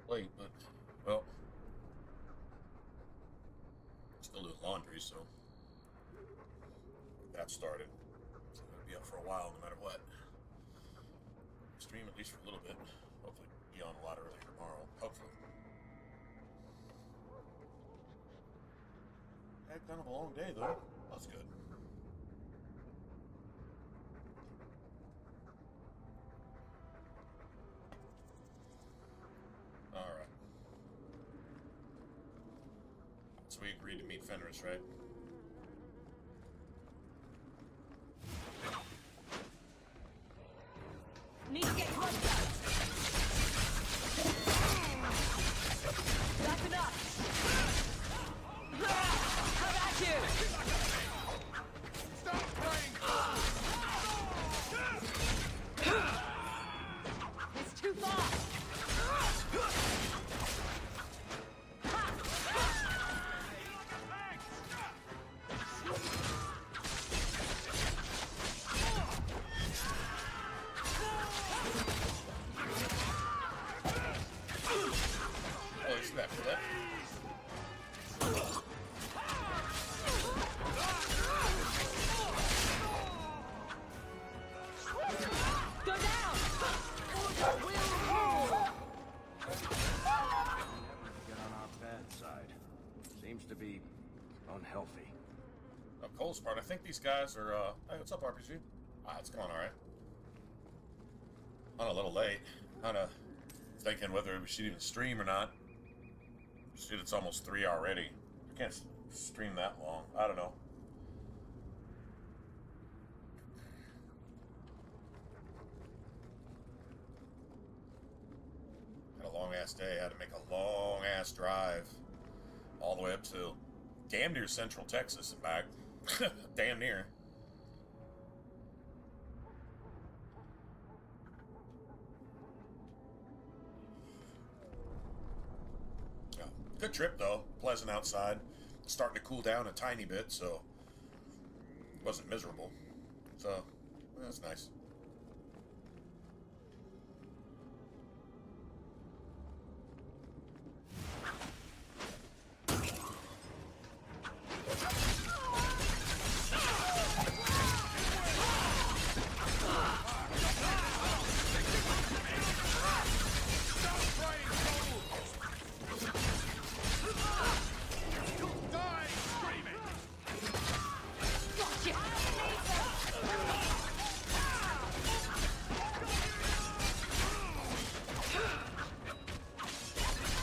late, but, well, still doing laundry, so that started. So I'm going to be up for a while no matter what. Stream at least for a little bit. Hopefully be on a lot earlier tomorrow. Hopefully. Had kind of a long day, though. That's good. Alright. So we agreed to meet Fenris, right? Need to get closer! That's enough! How about you? Stop playing! It's too far! Oh, isn't that for that? Go down! Order will rule! Never get on our bad side. Seems to be unhealthy. Cole's part. I think these guys are, hey, what's up, RPG? It's going alright. On a little late. Kinda thinking whether we should even stream or not. Shit, it's almost 3 already. I can't stream that long. I don't know. Had a long-ass day. I had to make a long-ass drive. All the way up to damn near Central Texas and back. Damn near. Yeah. Good trip, though. Pleasant outside. Starting to cool down a tiny bit, so it wasn't miserable. So, that's nice. Stop playing! You'll die screaming! Gotcha!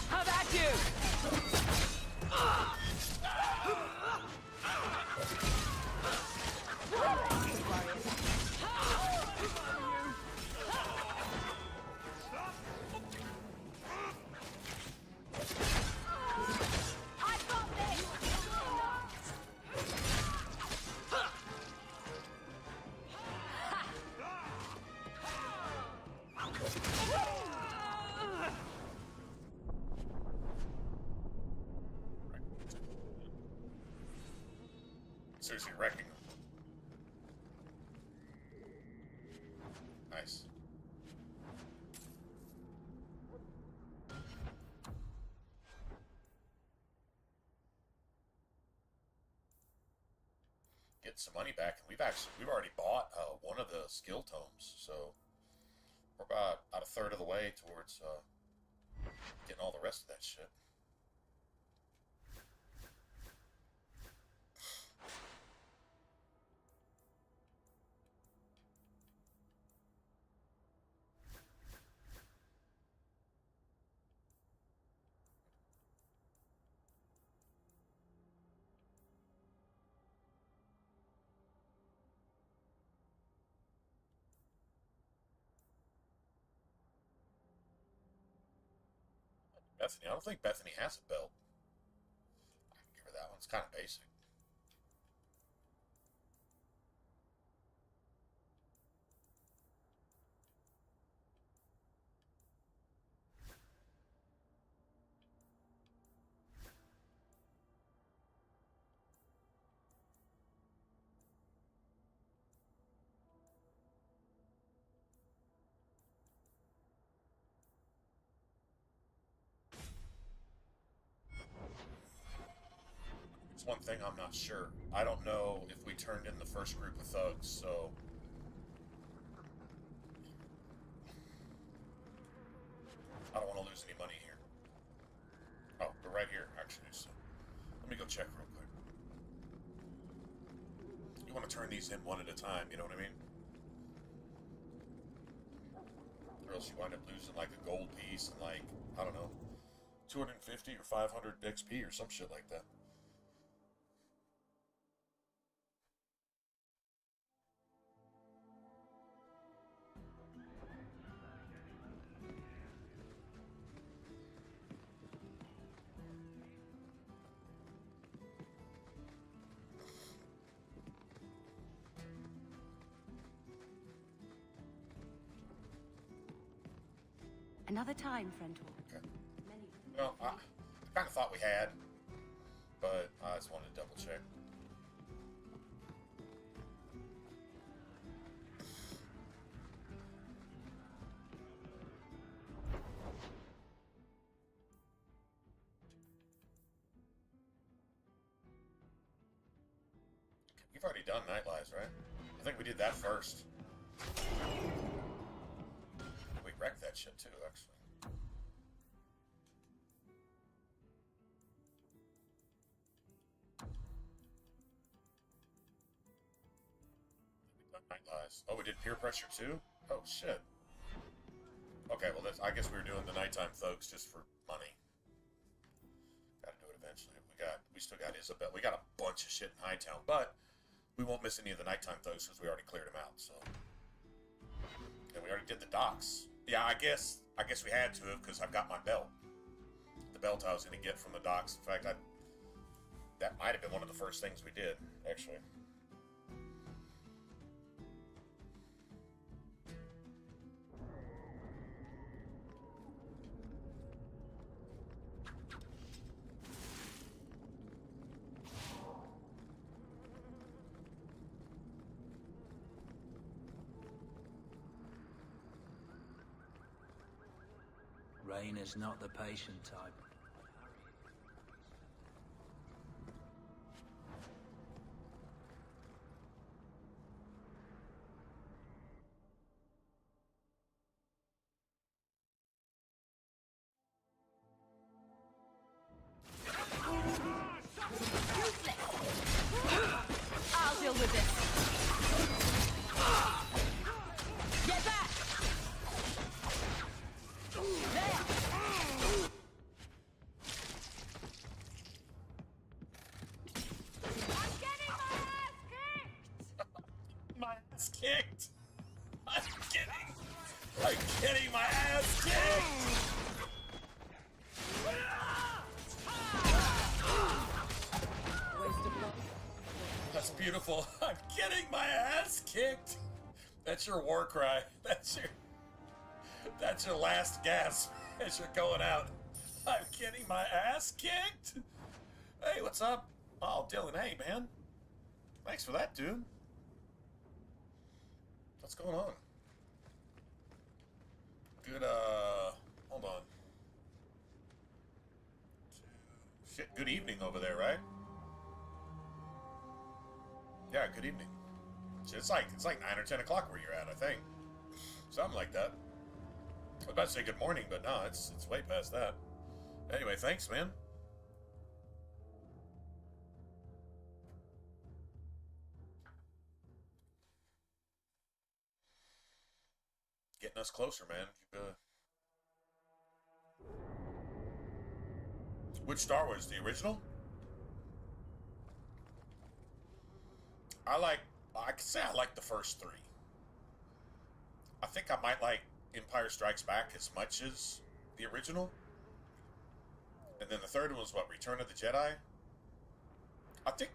How about you? I got Seriously, wrecking them. Nice. Get some money back, and we've already bought one of the skill tomes, so we're about a third of the way towards getting all the rest of that shit. Bethany, I don't think Bethany has a belt. I can give her that one. It's kind of basic. That's one thing I'm not sure. I don't know if we turned in the first group of thugs, so... I don't want to lose any money here. Oh, we're right here, actually, so... Let me go check real quick. You want to turn these in one at a time, you know what I mean? Or else you wind up losing like a gold piece and like, I don't know, 250 or 500 XP or some shit like that. Another time, friend. Okay. Well, I kind of thought we had, but I just wanted to double check. We've already done Night Lies, right? I think we did that first. We wrecked that shit too, actually. Night Lies. Oh, we did peer pressure too? Oh, shit. Okay, well, I guess we were doing the nighttime thugs just for money. Gotta do it eventually. We still got Isabel. We got a bunch of shit in Hightown, but we won't miss any of the nighttime thugs because we already cleared them out, so. And we already did the docks. Yeah, I guess we had to have because I've got my belt. The belt I was going to get from the docks. In fact, that might have been one of the first things we did, actually. Rain is not the patient type. I'll deal with this. Get back! There! I'm getting my ass kicked! My ass kicked? I'm getting my ass kicked! That's beautiful. I'm getting my ass kicked. That's your war cry. That's your last gasp as you're going out. I'm getting my ass kicked. Hey, what's up? Oh, Dylan, hey, man. Thanks for that, dude. What's going on? Good, hold on. Shit, good evening over there, right? Yeah, good evening. So it's like 9 or 10 o'clock where you're at, I think. Something like that. I was about to say good morning, but no, it's way past that. Anyway, thanks, man. Getting us closer, man. Which Star Wars? The original? I can say I like the first three. I think I might like Empire Strikes Back as much as the original. And then the third one was what, Return of the Jedi? I think,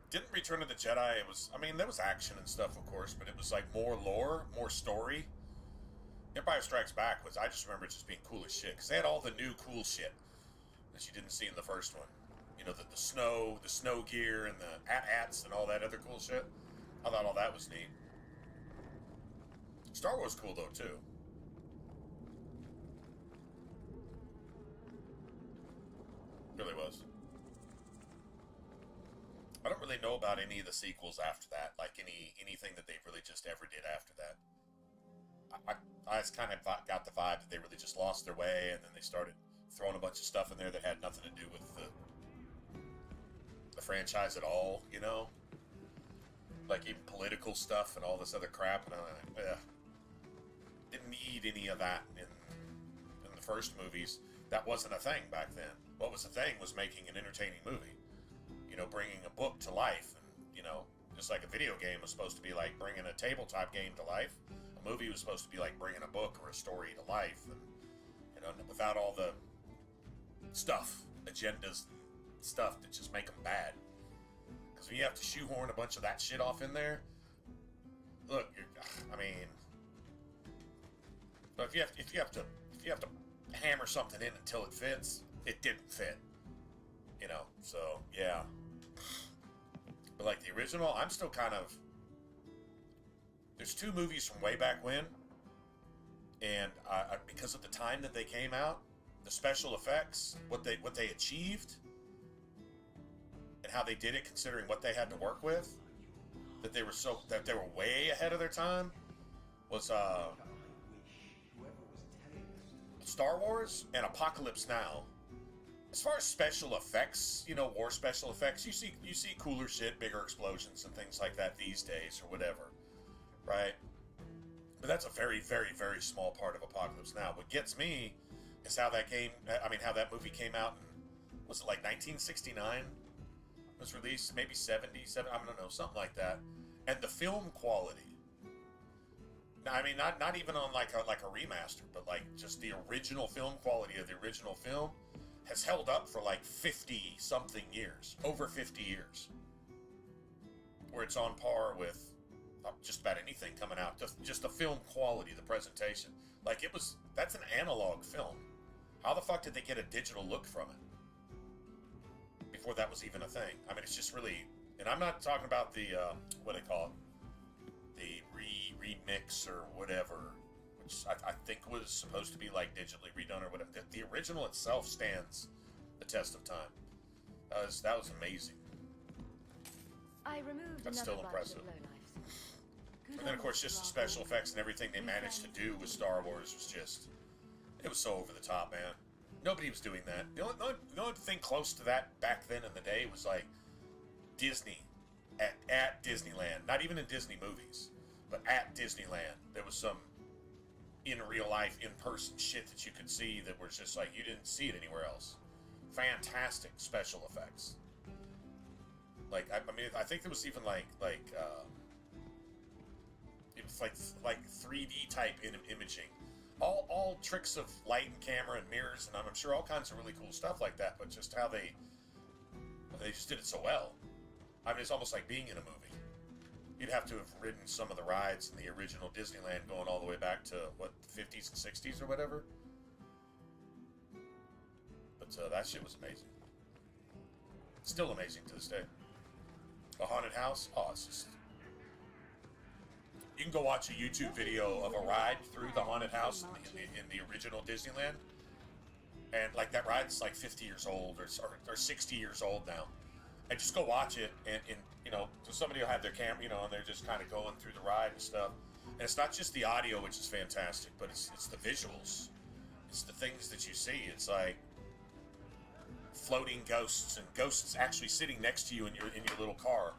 didn't Return of the Jedi, there was action and stuff, of course, but it was like more lore, more story. Empire Strikes Back I just remember it just being cool as shit, because they had all the new cool shit that you didn't see in the first one. You know, the snow gear and the AT-ATs and all that other cool shit. I thought all that was neat. Star Wars cool though too. Really was. I don't really know about any of the sequels after that, like anything that they really just ever did after that. I just kind of got the vibe that they really just lost their way, and then they started throwing a bunch of stuff in there that had nothing to do with the franchise at all, you know? Like even political stuff and all this other crap, and I'm like, didn't need any of that in the first movies. That wasn't a thing back then. What was the thing was making an entertaining movie. You know, bringing a book to life, and, you know, just like a video game was supposed to be like bringing a tabletop game to life, a movie was supposed to be like bringing a book or a story to life, and, you know, without all the stuff, agendas, stuff that just make them bad. Because when you have to shoehorn a bunch of that shit off in there, look, I mean, but if you have to hammer something in until it fits, it didn't fit. You know, so yeah. But like the original, I'm still kind of. There's two movies from way back when, and because of the time that they came out, the special effects, what they achieved, and how they did it, considering what they had to work with, that they were way ahead of their time, was Star Wars and Apocalypse Now. As far as special effects, you know, war special effects, you see cooler shit, bigger explosions and things like that these days, or whatever, right? But that's a very, very, very small part of Apocalypse Now. What gets me is how that movie came out in, was it like 1969? It was released, maybe 77, I don't know, something like that. And the film quality. I mean, not even on like a remaster, but like just the original film quality of the original film has held up for like 50 something years, over 50 years, where it's on par with just about anything coming out. Just the film quality, the presentation, like that's an analog film. How the fuck did they get a digital look from it before that was even a thing? I mean, it's just really, and I'm not talking about the what do they call it, the remix or whatever, which I think was supposed to be like digitally redone or whatever. The original itself stands the test of time. That was amazing. I removed That's another still bunch impressive. of lowlifes. And then of course just the special effects and everything they managed to do with Star Wars was just, it was so over the top, man. Nobody was doing that. The only thing close to that back then in the day was like Disney at Disneyland. Not even in Disney movies, but at Disneyland. There was some in real life, in person shit that you could see that was just like you didn't see it anywhere else. Fantastic special effects. Like I mean, I think there was even like it was like 3D type imaging. All tricks of light and camera and mirrors, and I'm sure all kinds of really cool stuff like that. But just how they just did it so well. I mean, it's almost like being in a movie. You'd have to have ridden some of the rides in the original Disneyland, going all the way back to what, the 50s and 60s or whatever. But that shit was amazing. Still amazing to this day. The haunted house, oh, it's just. You can go watch a YouTube video of a ride through the haunted house in the original Disneyland, and like that ride's like 50 years old or 60 years old now. And just go watch it, and you know, so somebody will have their camera, you know, and they're just kind of going through the ride and stuff. And it's not just the audio, which is fantastic, but it's the visuals, it's the things that you see. It's like floating ghosts and ghosts actually sitting next to you in your little car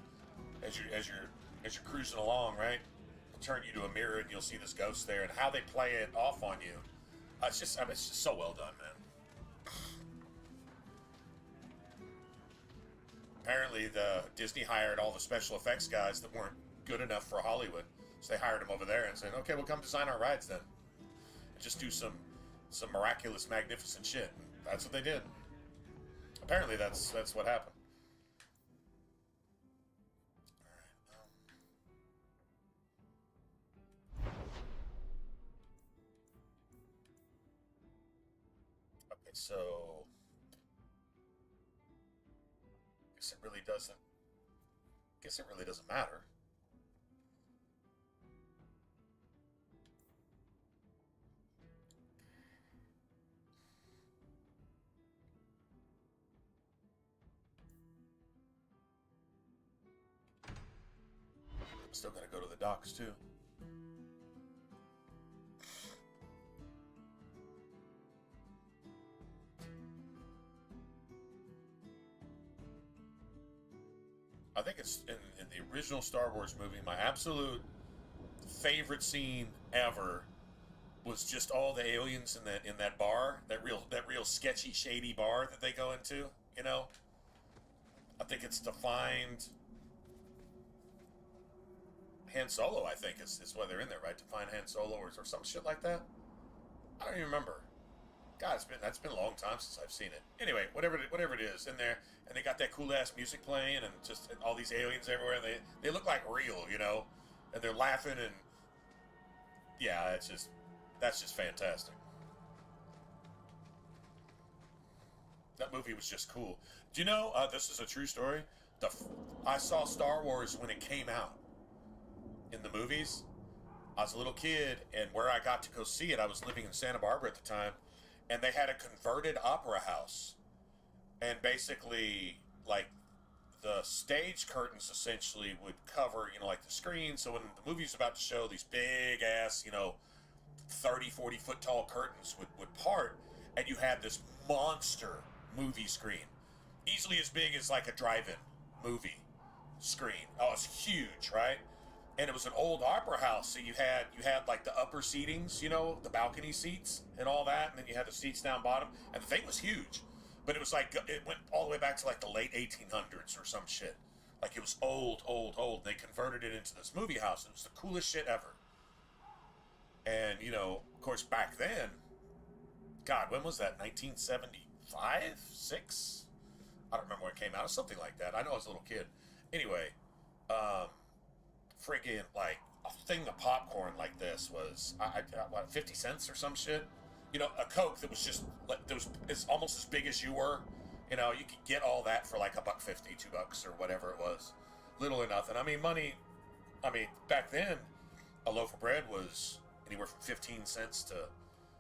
as you're cruising along, right? They'll turn you to a mirror and you'll see this ghost there, and how they play it off on you. It's just so well done, man. Apparently, the Disney hired all the special effects guys that weren't good enough for Hollywood, so they hired them over there and said, "Okay, we'll come design our rides then, and just do some miraculous, magnificent shit." And that's what they did. Apparently, that's what happened. Okay, so. Guess it really doesn't matter. Still gotta go to the docks too. I think it's in the original Star Wars movie, my absolute favorite scene ever was just all the aliens in that bar, that real sketchy, shady bar that they go into. You know, I think it's to find Han Solo. I think is why they're in there, right? To find Han Solo or some shit like that. I don't even remember. God, that's been a long time since I've seen it. Anyway, whatever it is in there, and they got that cool ass music playing, and just all these aliens everywhere. And they look like real, you know, and they're laughing, and yeah, that's just fantastic. That movie was just cool. Do you know, this is a true story, I saw Star Wars when it came out in the movies. I was a little kid, and where I got to go see it, I was living in Santa Barbara at the time, and they had a converted opera house. And basically, like, the stage curtains essentially would cover, you know, like the screen, so when the movie's about to show, these big-ass, you know, 30, 40-foot tall curtains would part, and you had this monster movie screen, easily as big as like a drive-in movie screen. Oh, it's huge, right? And it was an old opera house, so you had like the upper seatings, you know, the balcony seats and all that, and then you had the seats down bottom, and the thing was huge. But it was like, it went all the way back to like the late 1800s or some shit. Like it was old. They converted it into this movie house. It was the coolest shit ever. And, you know, of course, back then, God, when was that? 1975? 6? I don't remember when it came out. Something like that. I know I was a little kid. Anyway, freaking, like, a thing of popcorn like this was, what, 50 cents or some shit? You know, a Coke that was just, like, it's almost as big as you were. You know, you could get all that for like $1.50, $2 or whatever it was. Little or nothing. I mean, money, back then, a loaf of bread was anywhere from 15 cents to,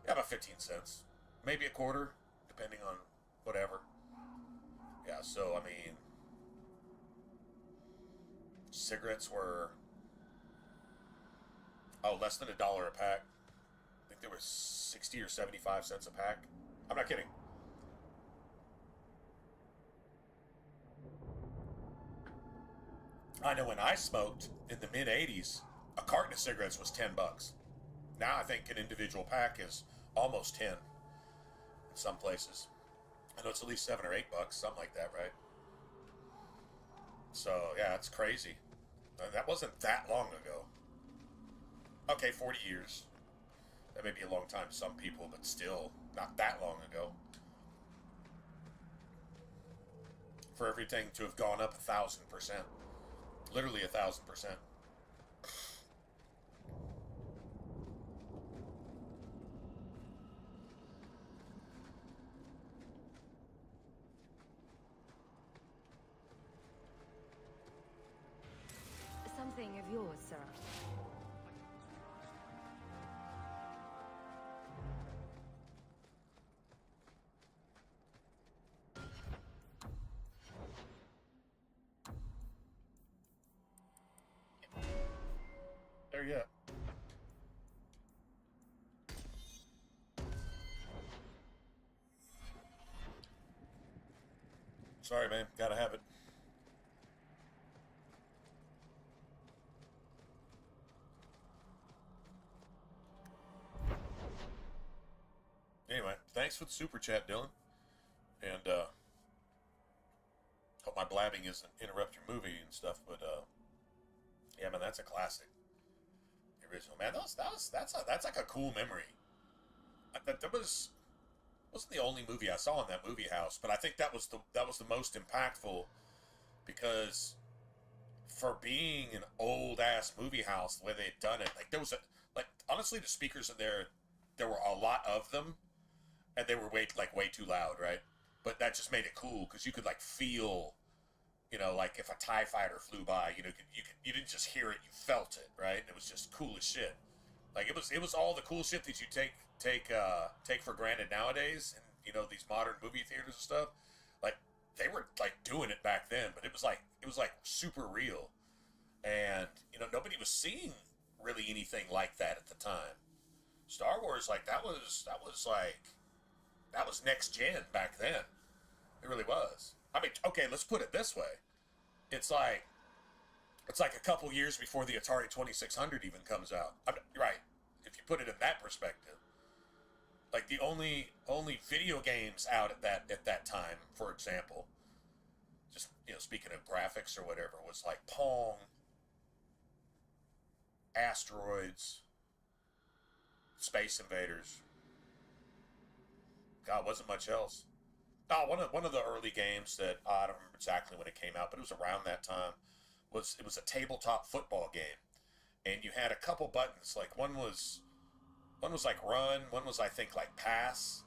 yeah, about 15 cents. Maybe a quarter, depending on whatever. Yeah, so, I mean, cigarettes were, less than $1 a pack. I think they were 60 or 75 cents a pack. I'm not kidding. I know when I smoked in the mid-'80s, a carton of cigarettes was $10. Now I think an individual pack is almost 10 in some places. I know it's at least $7 or $8, something like that, right? So yeah, it's crazy. That wasn't that long ago. Okay, 40 years. That may be a long time to some people, but still not that long ago. For everything to have gone up 1,000%. Literally 1,000%. Something of yours, sir. There yet. Sorry, man. Gotta have it. Anyway, thanks for the super chat, Dylan. And hope my blabbing isn't interrupt your movie and stuff, but yeah, man, that's a classic. The original, man, that's like a cool memory. That wasn't the only movie I saw in that movie house, but I think that was the most impactful, because for being an old ass movie house, the way they had done it, like there was honestly, the speakers in there were a lot of them, and they were way too loud, right? But that just made it cool, because you could like feel, you know, like if a TIE fighter flew by, you know, you didn't just hear it, you felt it, right? And it was just cool as shit. Like it was all the cool shit that you take for granted nowadays, and you know, these modern movie theaters and stuff. Like they were like doing it back then, but it was like super real. And, nobody was seeing really anything like that at the time. Star Wars, like, that was next gen back then. It really was. I mean, okay, let's put it this way. It's like a couple years before the Atari 2600 even comes out. Right. If you put it in that perspective. Like, the only video games out at that time, for example, just, speaking of graphics or whatever, was like Pong, Asteroids, Space Invaders. God, wasn't much else. Oh, one of the early games that I don't remember exactly when it came out, but it was around that time. It was a tabletop football game, and you had a couple buttons. Like one was like run, one was I think like pass.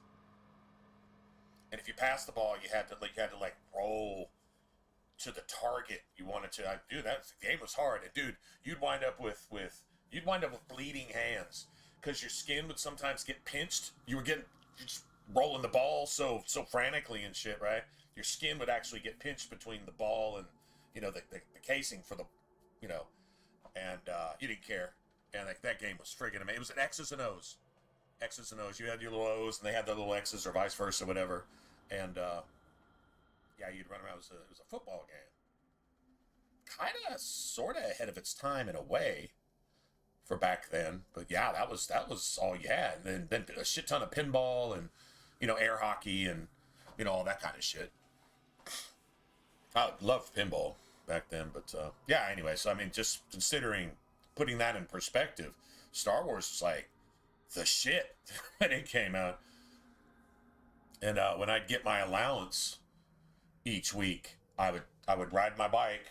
And if you passed the ball, you had to like roll to the target you wanted to. Dude, the game was hard, and dude, you'd wind up with bleeding hands because your skin would sometimes get pinched. You're just rolling the ball so frantically and shit, right? Your skin would actually get pinched between the ball and the casing for the and you didn't care. And that game was friggin' amazing. It was an X's and O's. X's and O's. You had your little O's and they had their little X's or vice versa, whatever. And yeah, you'd run around. It was a football game. Kinda sorta ahead of its time in a way for back then. But yeah, that was all you had. And then a shit ton of pinball and air hockey and all that kind of shit. I loved pinball back then, but yeah, anyway, so I mean, just considering putting that in perspective, Star Wars was like the shit when it came out. And when I'd get my allowance each week, I would ride my bike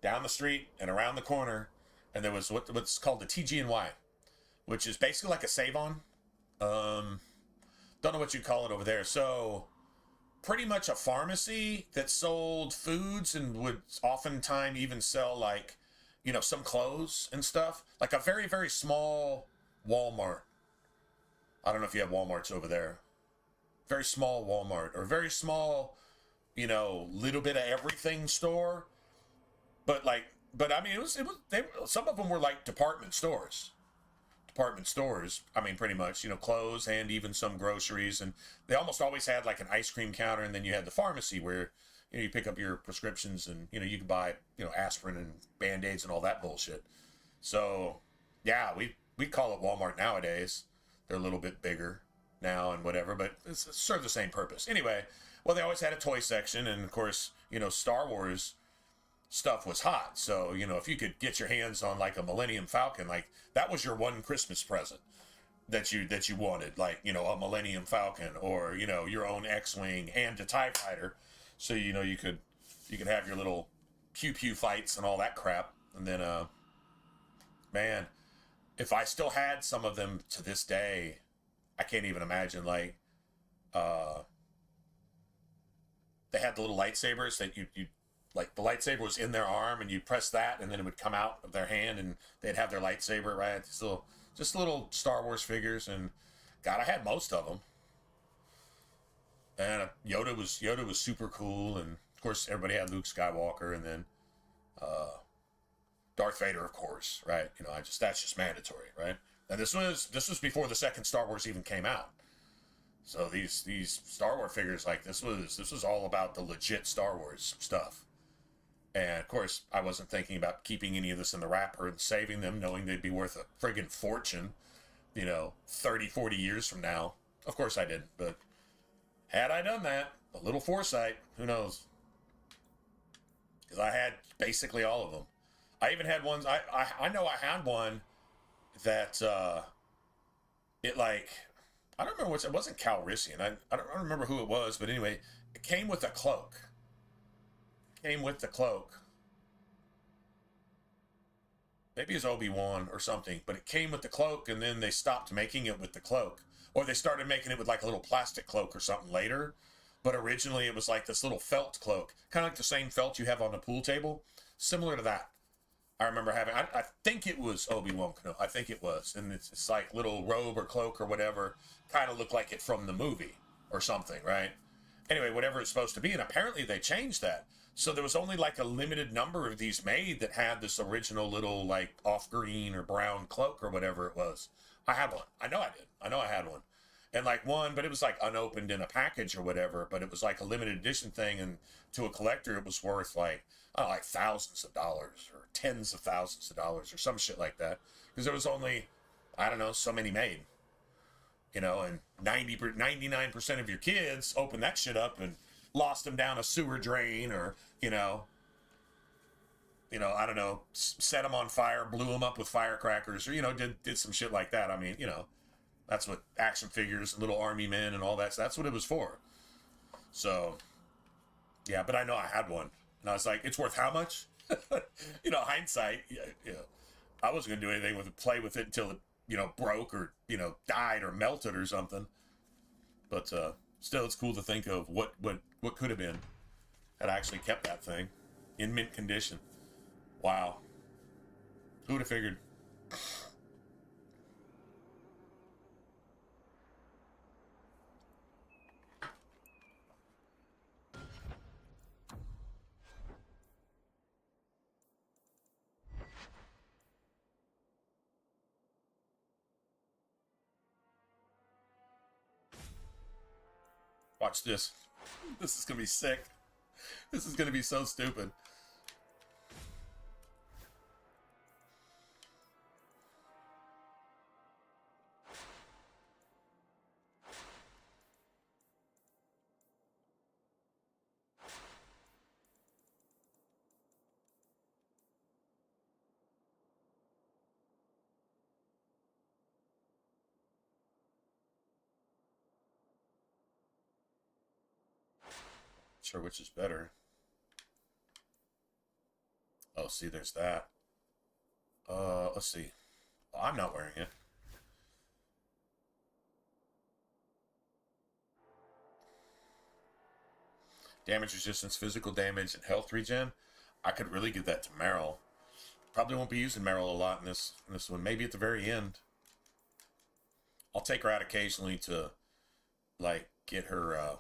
down the street and around the corner, and there was what's called the TG&Y, which is basically like a save-on. Don't know what you call it over there. So pretty much a pharmacy that sold foods and would oftentimes even sell like, some clothes and stuff. Like a very, very small Walmart. I don't know if you have Walmarts over there. Very small Walmart or very small, little bit of everything store. But I mean, some of them were like department stores. I mean, pretty much, clothes and even some groceries. And they almost always had like an ice cream counter. And then you had the pharmacy where, you pick up your prescriptions and, you could buy, aspirin and Band-Aids and all that bullshit. So, yeah, we call it Walmart nowadays. They're a little bit bigger now and whatever, but it serves the same purpose. Anyway, well, they always had a toy section. And, of course, Star Wars stuff was hot. So, if you could get your hands on like a Millennium Falcon, like that was your one Christmas present that you wanted, like, a Millennium Falcon or, your own X-Wing and a TIE Fighter. So, you could have your little pew fights and all that crap. And then, man, if I still had some of them to this day, I can't even imagine, like, they had the little lightsabers that you like the lightsaber was in their arm and you press that and then it would come out of their hand and they'd have their lightsaber, right? Just little Star Wars figures. And God, I had most of them. And Yoda was super cool. And of course everybody had Luke Skywalker and then, Darth Vader, of course, right? That's just mandatory, right? And this was before the second Star Wars even came out. So these Star Wars figures, like this was all about the legit Star Wars stuff. And of course, I wasn't thinking about keeping any of this in the wrapper and saving them, knowing they'd be worth a friggin' fortune, 30, 40 years from now. Of course I didn't, but had I done that, a little foresight, who knows? Because I had basically all of them. I even had ones, I know I had one that, it like, I don't remember which, it wasn't Calrissian. I don't remember who it was, but anyway, it came with a cloak. Maybe it's Obi-Wan or something, but it came with the cloak, and then they stopped making it with the cloak. Or they started making it with like a little plastic cloak or something later. But originally it was like this little felt cloak, kind of like the same felt you have on the pool table. Similar to that. I remember having, I think it was Obi-Wan Kenobi. I think it was. And it's like little robe or cloak or whatever, kind of looked like it from the movie or something, right? Anyway, whatever it's supposed to be. And apparently they changed that. So there was only like a limited number of these made that had this original little like off green or brown cloak or whatever it was. I had one. I know I did. I know I had one. And like one, but it was like unopened in a package or whatever, but it was like a limited edition thing, and to a collector it was worth like, I don't know, like thousands of dollars or tens of thousands of dollars or some shit like that. Because there was only, I don't know, so many made. You know, and 99% of your kids opened that shit up and lost them down a sewer drain, or, you know, I don't know, set them on fire, blew them up with firecrackers, or, you know, did some shit like that. I mean, you know, that's what action figures and little army men and all that, so that's what it was for. So, yeah, but I know I had one. And I was like, it's worth how much? You know, hindsight, yeah, I wasn't going to do anything with it, play with it until it, you know, broke or, you know, died or melted or something. But still, it's cool to think of what could have been had I actually kept that thing in mint condition. Wow. Who would have figured? Watch this. This is going to be sick. This is going to be so stupid. Sure, which is better. Oh, see, there's that. Let's see. Oh, I'm not wearing it. Damage resistance, physical damage, and health regen. I could really give that to Meryl. Probably won't be using Meryl a lot in this one. Maybe at the very end. I'll take her out occasionally to, like, get her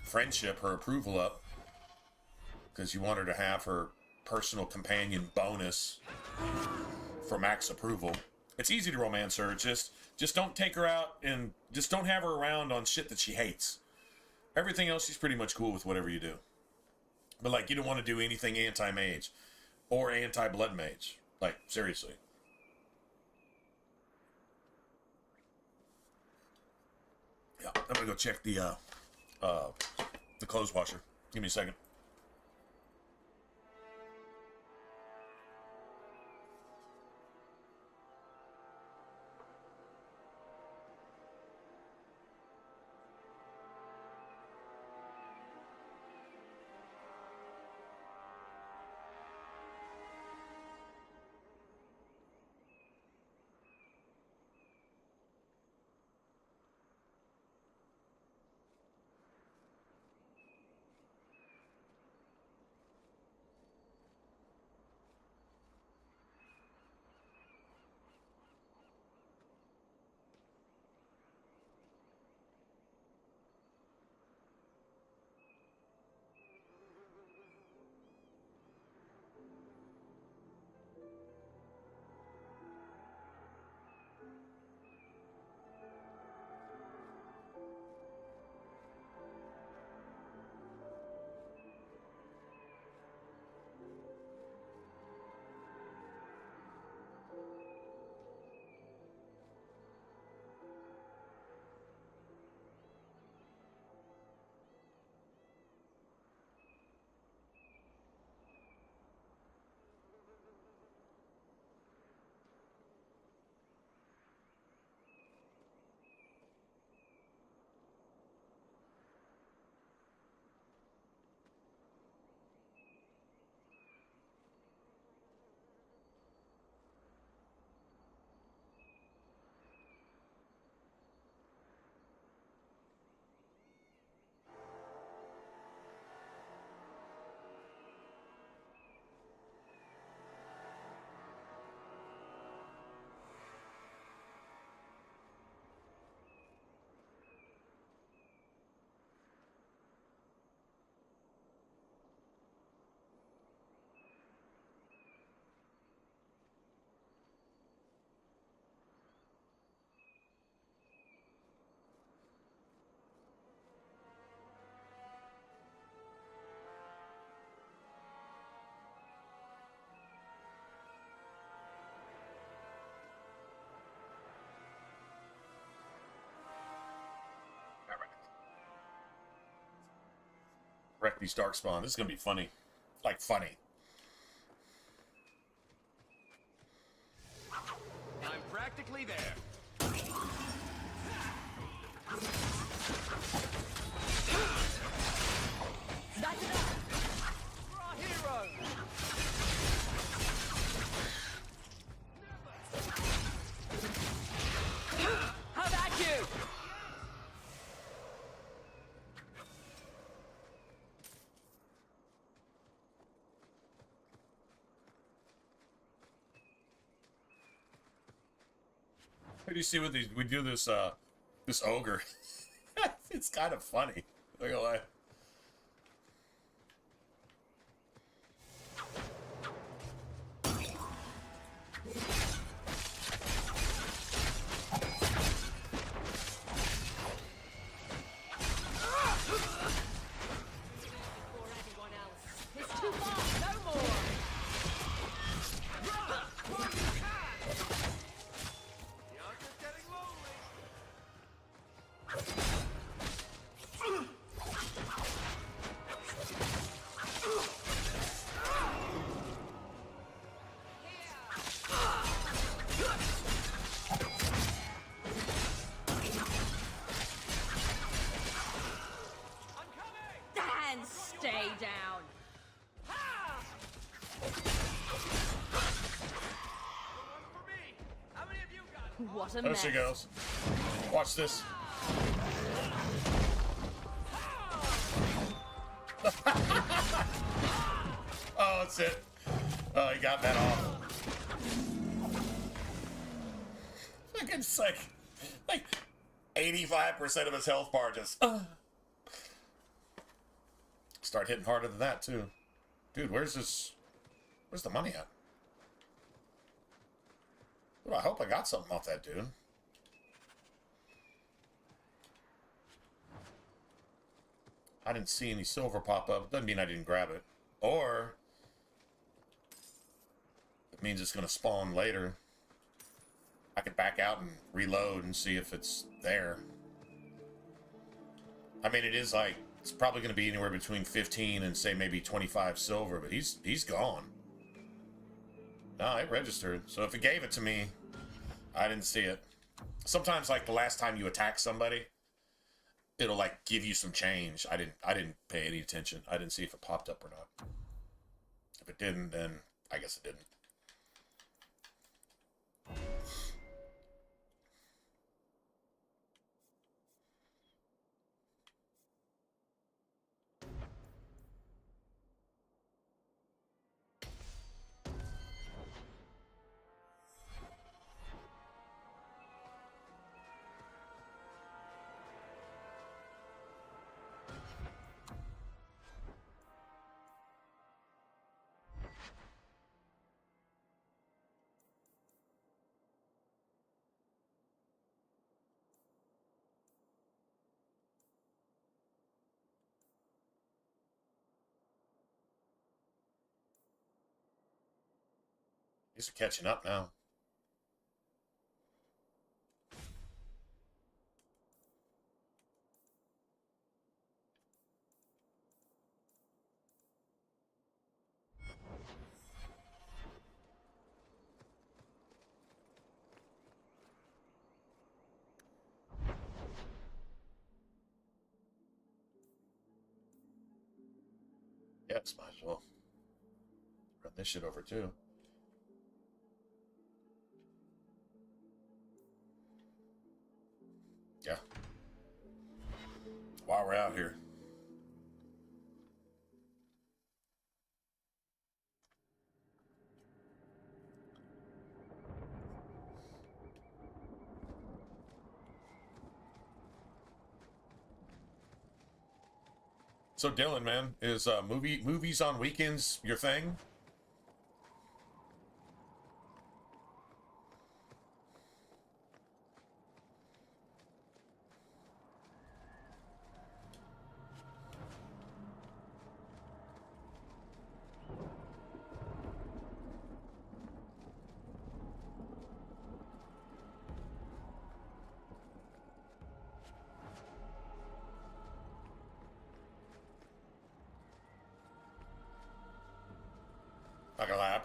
friendship, her approval up. Because you want her to have her personal companion bonus for max approval. It's easy to romance her. Just don't take her out and just don't have her around on shit that she hates. Everything else, she's pretty much cool with whatever you do. But, like, you don't want to do anything anti-mage or anti-blood mage. Like, seriously. Yeah, I'm gonna go check the clothes washer. Give me a second. Wreck these darkspawn. This is gonna be funny. Like funny. I'm practically there. That's enough. For our hero. How about you? How do you see what these? We do this. This ogre. It's kind of funny. Look at that. Before anyone else. It's too far. No more. The odds are getting lonely. I'm coming. And stay down. One for me. How many of you got? What a There mess. she goes. Watch this. Oh, that's it. Oh, he got that off. Look, it's like 85% of his health bar just. Start hitting harder than that too, dude. Where's the money at? Dude, I hope I got something off that dude. I didn't see any silver pop up. Doesn't mean I didn't grab it. Or it means it's going to spawn later. I could back out and reload and see if it's there. I mean, it is like, it's probably going to be anywhere between 15 and say maybe 25 silver, but he's gone. No, it registered. So if it gave it to me, I didn't see it. Sometimes, like the last time you attack somebody, it'll like give you some change. I didn't pay any attention. I didn't see if it popped up or not. If it didn't, then I guess it didn't. These are catching up now. Yes, might as well run this shit over too. Yeah. While we're out here. So Dylan, man, is movies on weekends your thing?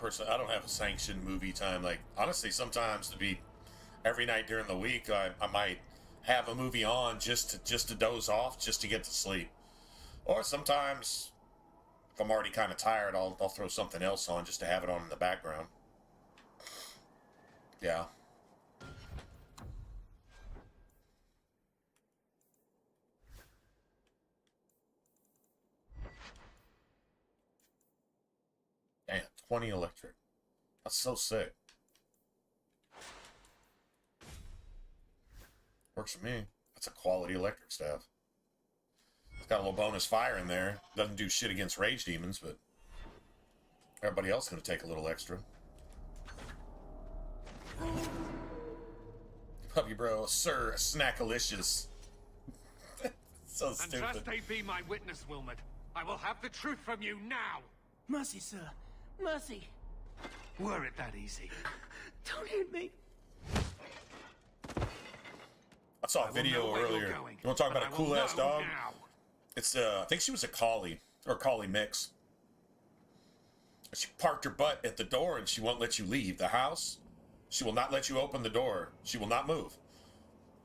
I don't have a sanctioned movie time. Like, honestly, sometimes to be every night during the week, I might have a movie on just to doze off, just to get to sleep. Or sometimes, if I'm already kind of tired, I'll throw something else on just to have it on in the background. Yeah. Damn, 20 electric. That's so sick. Works for me. That's a quality electric staff. It's got a little bonus fire in there. Doesn't do shit against rage demons, but everybody else is going to take a little extra. Puppy bro, sir, snackalicious. So stupid. And trust they be my witness, Wilmot. I will have the truth from you now. Mercy, sir. Mercy. Were it that easy? Don't hit me. I saw a video earlier. You want to talk about a cool ass dog? Now. It's I think she was a collie or collie mix. She parked her butt at the door and she won't let you leave the house. She will not let you open the door. She will not move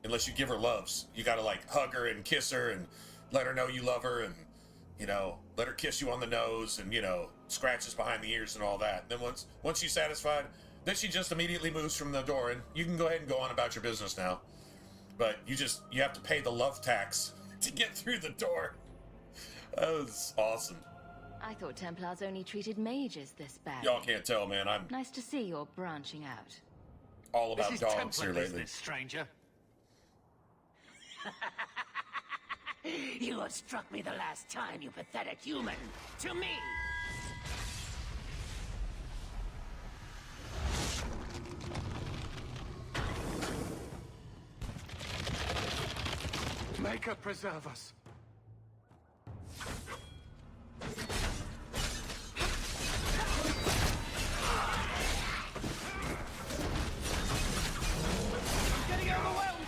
unless you give her loves. You got to like hug her and kiss her and let her know you love her and, you know, let her kiss you on the nose and, you know, scratches behind the ears and all that. And then once she's satisfied, then she just immediately moves from the door and you can go ahead and go on about your business now. But you have to pay the love tax to get through the door. That was awesome. I thought Templars only treated mages this bad. Y'all can't tell, man. I'm Nice to see you're branching out. all about This is dogs Templar here lately. business, stranger. You have struck me the last time, you pathetic human. To me! Maker preserve us. Getting overwhelmed!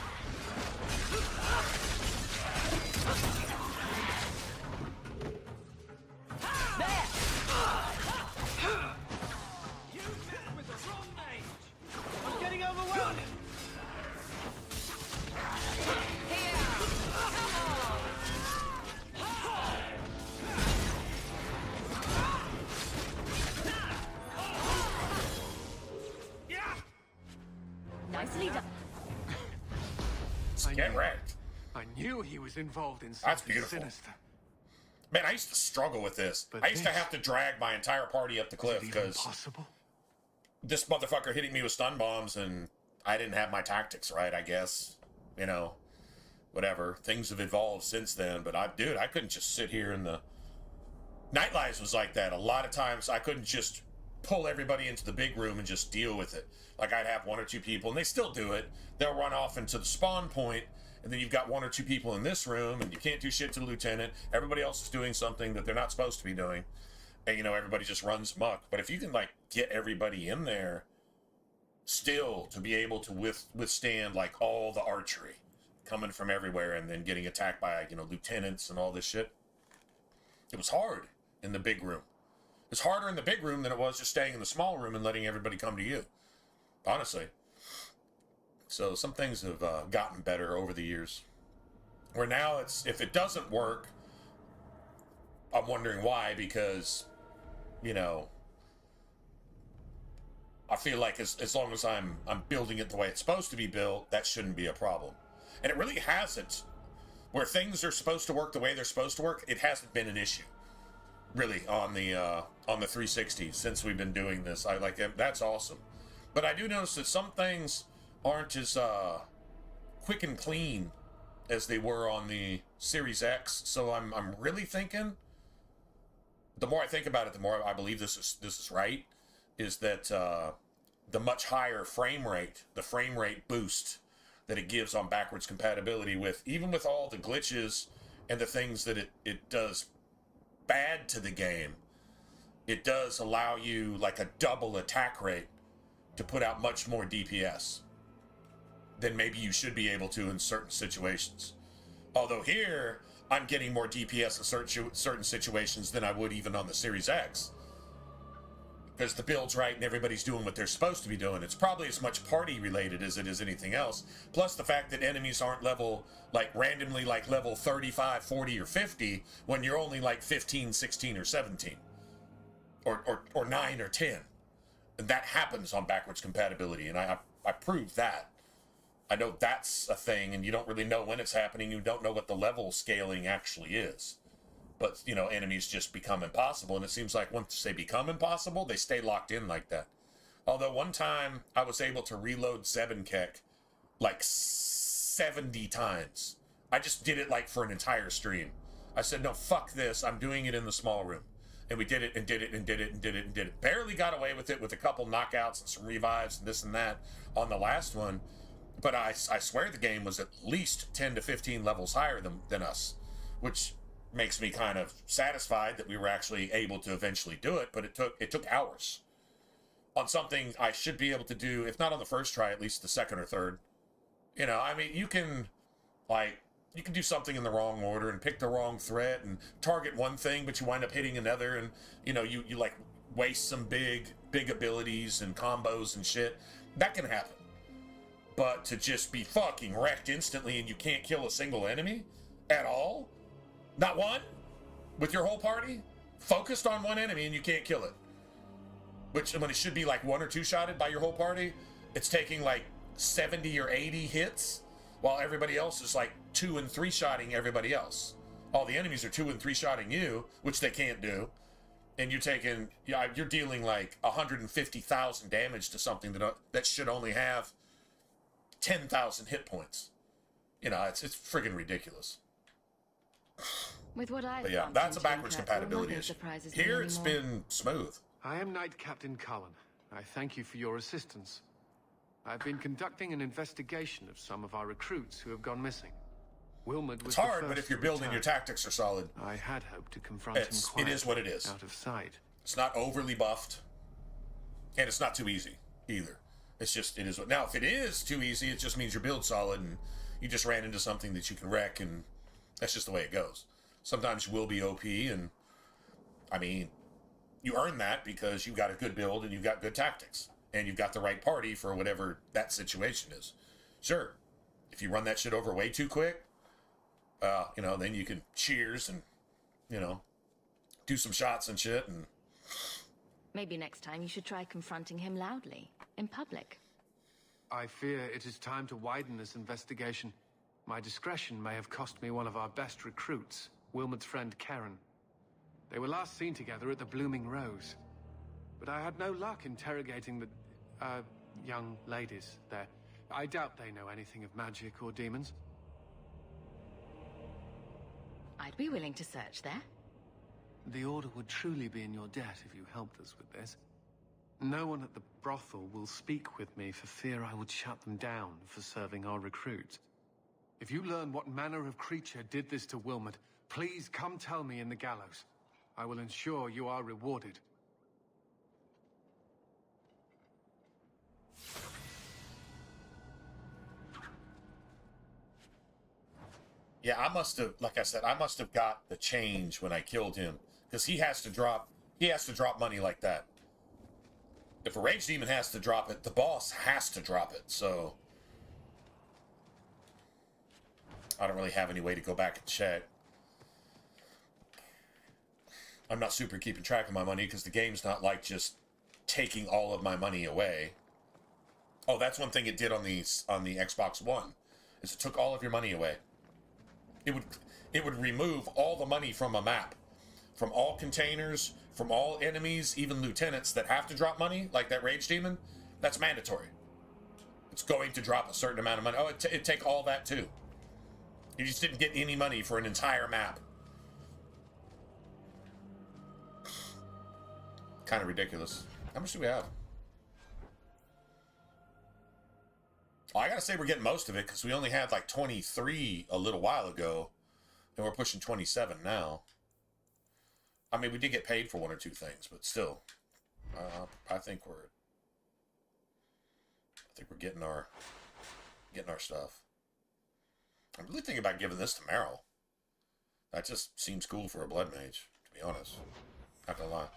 You met with the wrong mage. I'm getting overwhelmed! Nicely done. Get wrecked. I knew he was involved in That's something beautiful. sinister. Man, I used to struggle with this. But I used to this- have to drag my entire party up the cliff Is it even because possible? this motherfucker hitting me with stun bombs and I didn't have my tactics right, I guess. You know, whatever. Things have evolved since then, but I couldn't just sit here in the... Night Lives was like that. A lot of times I couldn't just pull everybody into the big room and just deal with it. Like I'd have one or two people, and they still do it. They'll run off into the spawn point, and then you've got one or two people in this room, and you can't do shit to the lieutenant. Everybody else is doing something that they're not supposed to be doing. And, you know, everybody just runs amok. But if you can, like, get everybody in there still to be able to withstand, like, all the archery coming from everywhere and then getting attacked by, you know, lieutenants and all this shit, it was hard in the big room. It's harder in the big room than it was just staying in the small room and letting everybody come to you. Honestly. So some things have gotten better over the years. Where now it's, if it doesn't work, I'm wondering why, because, you know, I feel like as long as I'm building it the way it's supposed to be built, that shouldn't be a problem. And it really hasn't. Where things are supposed to work the way they're supposed to work, it hasn't been an issue. Really, on the 360 since we've been doing this. I like it. That's awesome. But I do notice that some things aren't as quick and clean as they were on the Series X. So I'm really thinking, the more I think about it, the more I believe this is right, is that the much higher frame rate, the frame rate boost that it gives on backwards compatibility with, even with all the glitches and the things that it does bad to the game, it does allow you like a double attack rate to put out much more DPS than maybe you should be able to in certain situations. Although here, I'm getting more DPS in certain situations than I would even on the Series X. because the build's right and everybody's doing what they're supposed to be doing. It's probably as much party related as it is anything else. Plus the fact that enemies aren't level, like randomly like level 35, 40, or 50 when you're only like 15, 16, or 17. Or 9 or 10. And that happens on backwards compatibility, and I proved that. I know that's a thing, and you don't really know when it's happening. You don't know what the level scaling actually is. But, you know, enemies just become impossible, and it seems like once they become impossible, they stay locked in like that. Although one time, I was able to reload Zebenkek like 70 times. I just did it like for an entire stream. I said, no, fuck this, I'm doing it in the small room. And we did it and did it and did it and did it and did it. Barely got away with it with a couple knockouts and some revives and this and that on the last one. But I swear the game was at least 10 to 15 levels higher than us, which makes me kind of satisfied that we were actually able to eventually do it. But it took hours on something I should be able to do, if not on the first try, at least the second or third. You know, I mean, you can do something in the wrong order and pick the wrong threat and target one thing, but you wind up hitting another, and you know, you like waste some big abilities and combos and shit. That can happen. But to just be fucking wrecked instantly and you can't kill a single enemy at all, not one, with your whole party focused on one enemy and you can't kill it, which when it should be like 1 or 2 shotted by your whole party, it's taking like 70 or 80 hits, while everybody else is like 2 and 3 shotting everybody else. All the enemies are 2 and 3 shotting you, which they can't do, and you're dealing like 150,000 damage to something that should only have 10,000 hit points. You know, it's friggin' ridiculous. With what I've But yeah, bumped that's a into in backwards Kurt, compatibility nothing issue. surprises me Here it's anymore. been smooth. I am Knight Captain Cullen. I thank you for your assistance. I've been conducting an investigation of some of our recruits who have gone missing. Wilmot was It's the hard, but first if you're to building, your return. tactics are solid. I had hoped to confront him It quietly, is what it is. out of sight. It's not overly buffed, and it's not too easy either. It's just, it is. Now, if it is too easy, it just means your build's solid and you just ran into something that you can wreck, and that's just the way it goes. Sometimes you will be OP, and I mean, you earn that because you've got a good build and you've got good tactics and you've got the right party for whatever that situation is. Sure, if you run that shit over way too quick, you know, then you can cheers and, you know, do some shots and shit. And Maybe next time you should try confronting him loudly, in public. I fear it is time to widen this investigation. My discretion may have cost me one of our best recruits, Wilmot's friend Karen. They were last seen together at the Blooming Rose. But I had no luck interrogating the, young ladies there. I doubt they know anything of magic or demons. I'd be willing to search there. The Order would truly be in your debt if you helped us with this. No one at the brothel will speak with me for fear I would shut them down for serving our recruits. If you learn what manner of creature did this to Wilmot, please come tell me in the gallows. I will ensure you are rewarded. yeah, I must have, like I said, I must have got the change when I killed him, because he has to drop money like that. If a rage demon has to drop it, the boss has to drop it. So I don't really have any way to go back and check. I'm not super keeping track of my money because the game's not like just taking all of my money away. Oh, that's one thing it did on the Xbox One, is it took all of your money away. It would remove all the money from a map, from all containers, from all enemies, even lieutenants that have to drop money, like that rage demon. That's mandatory. It's going to drop a certain amount of money. Oh, it'd take all that too. You just didn't get any money for an entire map. Kind of ridiculous. How much do we have? Well, I gotta say we're getting most of it because we only had like 23 a little while ago, and we're pushing 27 now. I mean, we did get paid for 1 or 2 things, but still, I think we're getting our stuff. I'm really thinking about giving this to Meryl. That just seems cool for a blood mage, to be honest. Not gonna lie.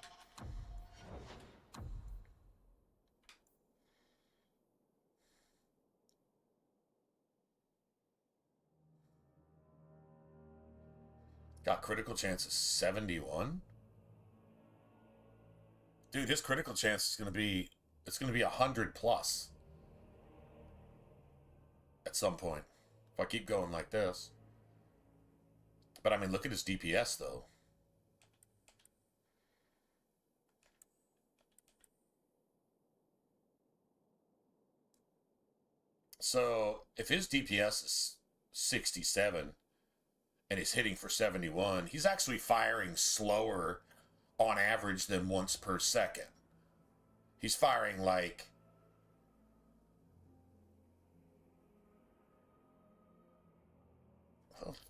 Got critical chance of 71. Dude, his critical chance is gonna be 100 plus at some point if I keep going like this. But I mean, look at his DPS though. So if his DPS is 67 and he's hitting for 71, he's actually firing slower on average than once per second. He's firing like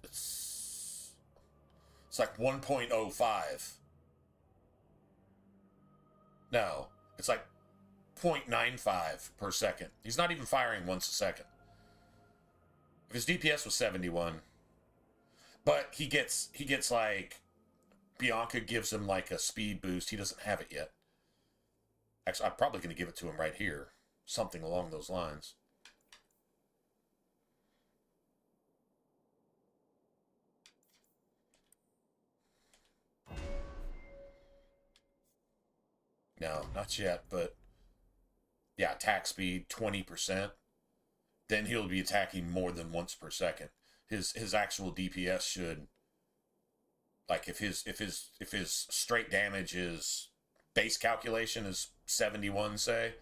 it's like 1.05. No, it's like 0.95 per second. He's not even firing once a second. If his DPS was 71, but he gets like Bianca gives him like a speed boost. He doesn't have it yet. Actually, I'm probably going to give it to him right here. Something along those lines. No, not yet, but yeah, attack speed 20%. Then he'll be attacking more than once per second. His actual DPS should, like, if his straight damage is base calculation is 71, say,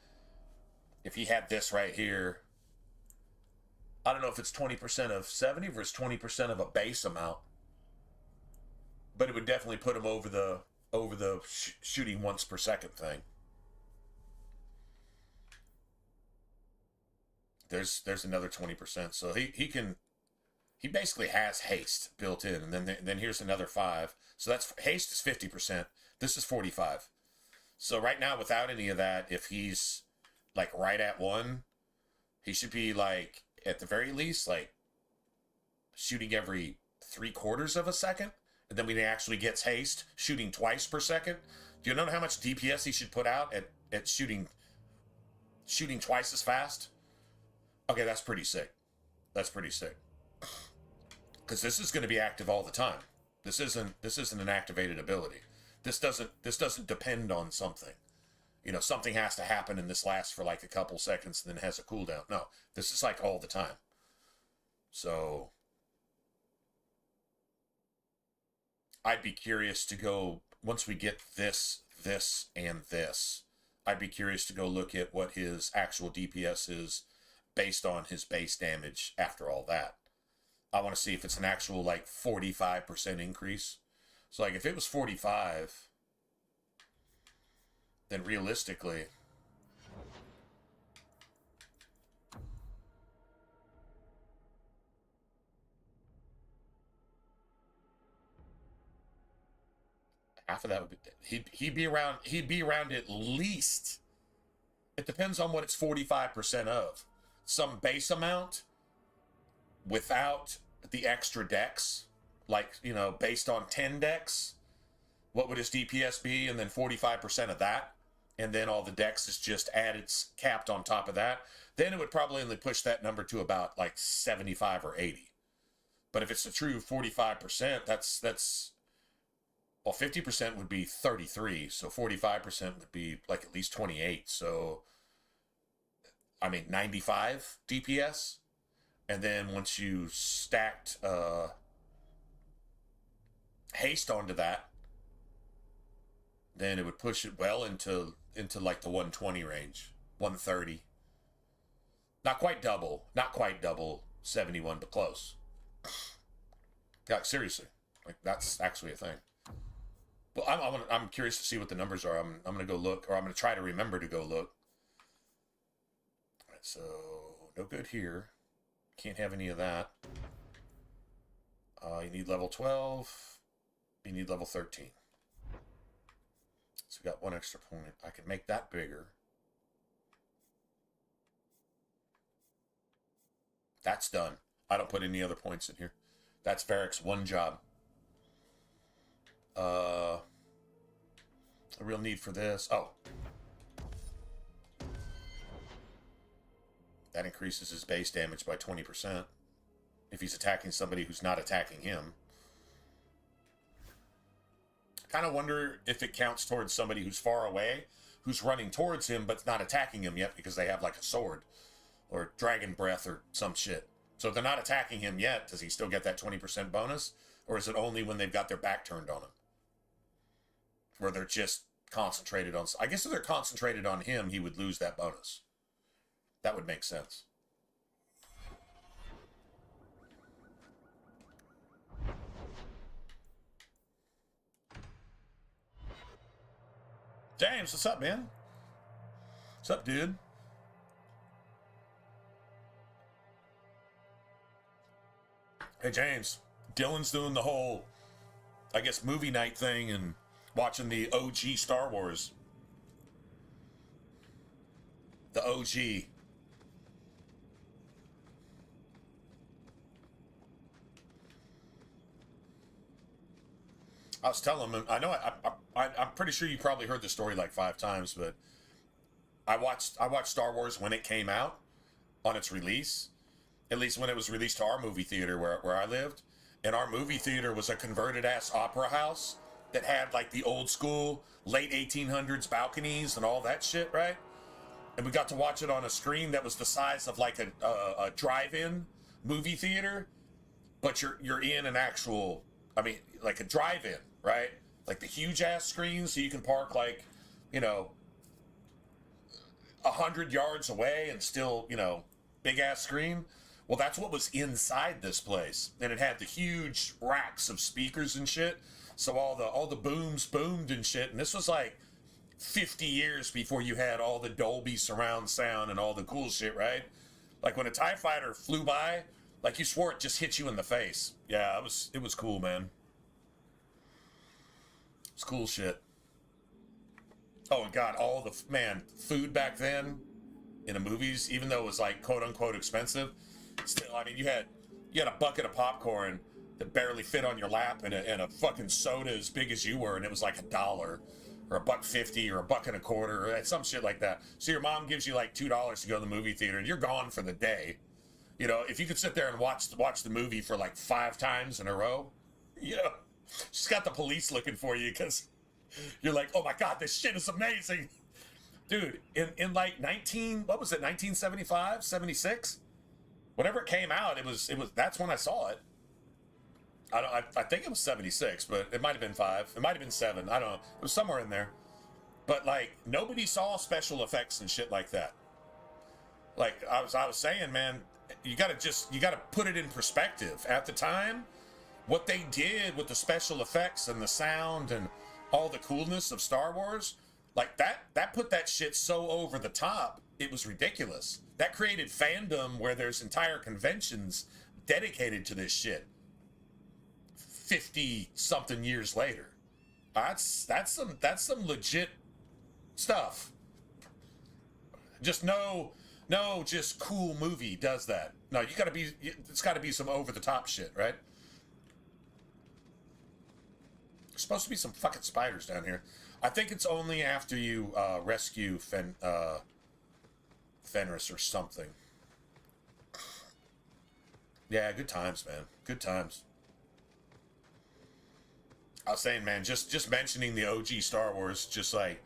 if he had this right here, I don't know if it's 20% of 70 versus 20% of a base amount, but it would definitely put him over the shooting once per second thing. There's another 20%, so he basically has haste built in, and then here's another 5. So that's haste is 50%. This is 45. So right now, without any of that, if he's like right at 1, he should be like at the very least like shooting every 3/4 of a second, and then when he actually gets haste, shooting twice per second. Do you know how much DPS he should put out at shooting twice as fast? Okay, that's pretty sick. That's pretty sick. Because this is going to be active all the time. This isn't an activated ability. This doesn't depend on something. You know, something has to happen and this lasts for like a couple seconds and then has a cooldown. No, this is like all the time. So I'd be curious to go, once we get this, and this, I'd be curious to go look at what his actual DPS is based on his base damage after all that. I want to see if it's an actual like 45% increase. So like if it was 45, then realistically, half of that would be, he'd be around at least, it depends on what it's 45% of. Some base amount without the extra decks, like, you know, based on 10 decks, what would his DPS be? And then 45% of that. And then all the decks is just added, capped on top of that. Then it would probably only push that number to about like 75 or 80. But if it's a true 45%, that's well, 50% would be 33. So 45% would be like at least 28. So, I mean, 95 DPS. And then once you stacked haste onto that, then it would push it well into like the 120 range, 130. Not quite double 71, but close. Yeah, seriously, like that's actually a thing. Well, I'm curious to see what the numbers are. I'm gonna go look, or I'm gonna try to remember to go look. All right, so no good here. Can't have any of that. You need level 12. You need level 13. So we got 1 extra point. I can make that bigger. That's done. I don't put any other points in here. That's Varric's 1 job. A real need for this. Oh. That increases his base damage by 20% if he's attacking somebody who's not attacking him. kind of wonder if it counts towards somebody who's far away, who's running towards him but not attacking him yet because they have like a sword or dragon breath or some shit. So if they're not attacking him yet, does he still get that 20% bonus? Or is it only when they've got their back turned on him? Where they're just concentrated on... I guess if they're concentrated on him, he would lose that bonus. That would make sense. James, what's up, man? What's up, dude? Hey, James. Dylan's doing the whole, I guess, movie night thing and watching the OG Star Wars. The OG. I was telling him, I know I'm pretty sure you probably heard the story like 5 times, but I watched Star Wars when it came out on its release, at least when it was released to our movie theater where I lived. And our movie theater was a converted ass opera house that had like the old school late 1800s balconies and all that shit, right? And we got to watch it on a screen that was the size of like a drive-in movie theater, but you're in an actual, I mean, like a drive-in, right? Like the huge ass screen, so you can park like, 100 yards away and still, big ass screen. Well, that's what was inside this place, and it had the huge racks of speakers and shit. So all the booms boomed and shit, and this was like 50 years before you had all the Dolby surround sound and all the cool shit, right? Like when a TIE fighter flew by, like you swore it just hit you in the face. Yeah, it was cool, man. It's cool shit. Oh, and God, all the food back then in the movies, even though it was like quote unquote expensive, still, I mean, you had a bucket of popcorn that barely fit on your lap and a fucking soda as big as you were, and it was like $1 or $1.50 or $1.25 or some shit like that. So your mom gives you like $2 to go to the movie theater, and you're gone for the day. If you could sit there and watch the movie for like 5 times in a row, she's got the police looking for you because you're like, oh my God, this shit is amazing. Dude, in like 1975, 76? Whenever it came out, it was that's when I saw it. I think it was 76, but it might have been 5. It might have been 7. I don't know. It was somewhere in there. But like nobody saw special effects and shit like that. Like I was saying, man, you gotta put it in perspective. At the time, what they did with the special effects and the sound and all the coolness of Star Wars, like that put that shit so over the top, it was ridiculous. That created fandom where there's entire conventions dedicated to this shit 50 something years later. That's some legit stuff. Just just cool movie does that. No, it's gotta be some over the top shit, right? There's supposed to be some fucking spiders down here. I think it's only after you rescue Fenris or something. Yeah, good times, man. Good times. I was saying, man, just mentioning the OG Star Wars, just like,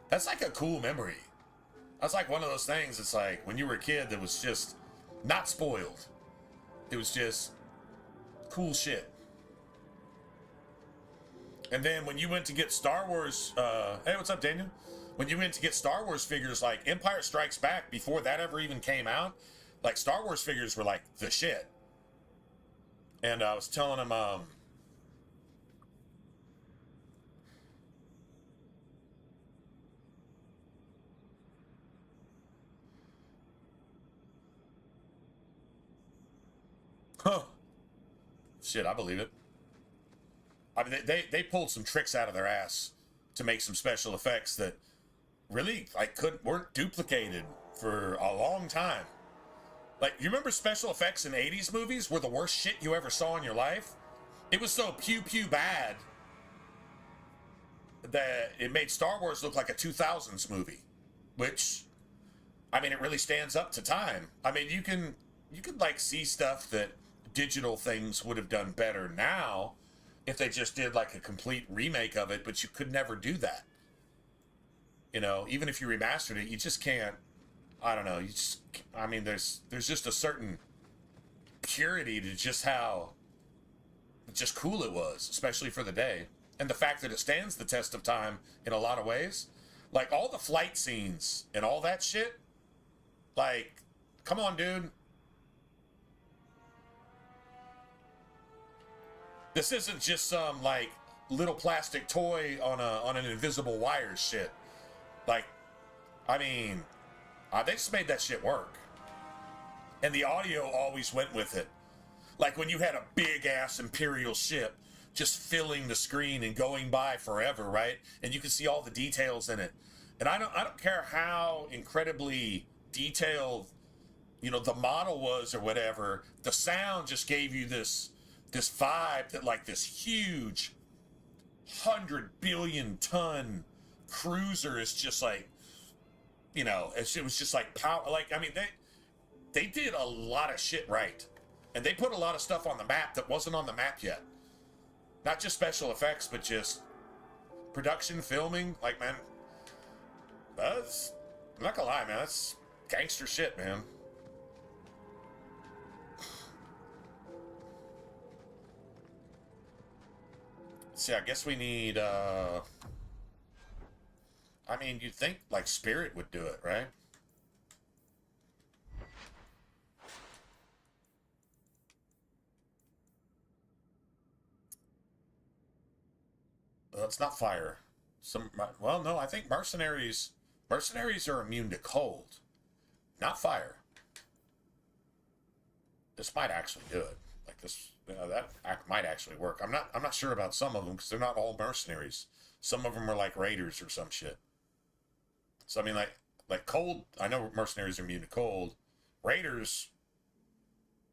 that's like a cool memory. That's like one of those things, it's like, when you were a kid that was just not spoiled. It was just cool shit. And then when you went to get Star Wars, hey, what's up, Daniel? When you went to get Star Wars figures, like Empire Strikes Back, before that ever even came out, like Star Wars figures were like the shit. And I was telling him, shit, I believe it. I mean, they pulled some tricks out of their ass to make some special effects that really weren't duplicated for a long time. Like, you remember special effects in 80s movies were the worst shit you ever saw in your life? It was so pew bad that it made Star Wars look like a 2000s movie, which, I mean, it really stands up to time. I mean, you could like see stuff that digital things would have done better now, if they just did like a complete remake of it, but you could never do that. You know, even if you remastered it, you just can't. I don't know. You just, I mean, there's just a certain purity to just how just cool it was, especially for the day, and the fact that it stands the test of time in a lot of ways. Like all the flight scenes and all that shit. Like, come on, dude. This isn't just some like little plastic toy on an invisible wire shit. Like, I mean, they just made that shit work. And the audio always went with it. Like when you had a big ass Imperial ship just filling the screen and going by forever, right? And you can see all the details in it. And I don't care how incredibly detailed, you know, the model was or whatever. The sound just gave you this vibe that like this huge 100 billion ton cruiser is just like, you know, it was just like power. Like, I mean, they did a lot of shit right. And they put a lot of stuff on the map that wasn't on the map yet. Not just special effects, but just production, filming. Like, man, that's, I'm not gonna lie, man, that's gangster shit, man. See, I guess we need, I mean, you'd think, like, Spirit would do it, right? Well, it's not fire. Well, no, I think mercenaries are immune to cold, not fire. This might actually do it. Like this, you know, that might actually work. I'm not sure about some of them because they're not all mercenaries. Some of them are like raiders or some shit. So I mean, like cold. I know mercenaries are immune to cold. Raiders,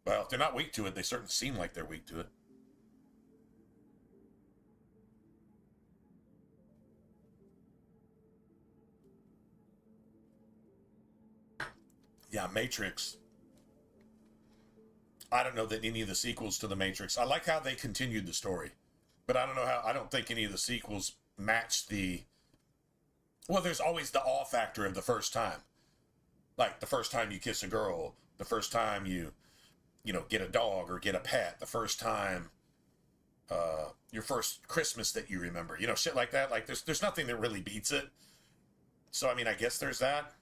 well, if they're not weak to it, they certainly seem like they're weak to it. Yeah, Matrix. I don't know that any of the sequels to the Matrix. I like how they continued the story, but I don't know how. I don't think any of the sequels match the. Well, there's always the awe factor of the first time, like the first time you kiss a girl, the first time you know, get a dog or get a pet, the first time, your first Christmas that you remember, you know, shit like that. Like there's nothing that really beats it. So I mean, I guess there's that.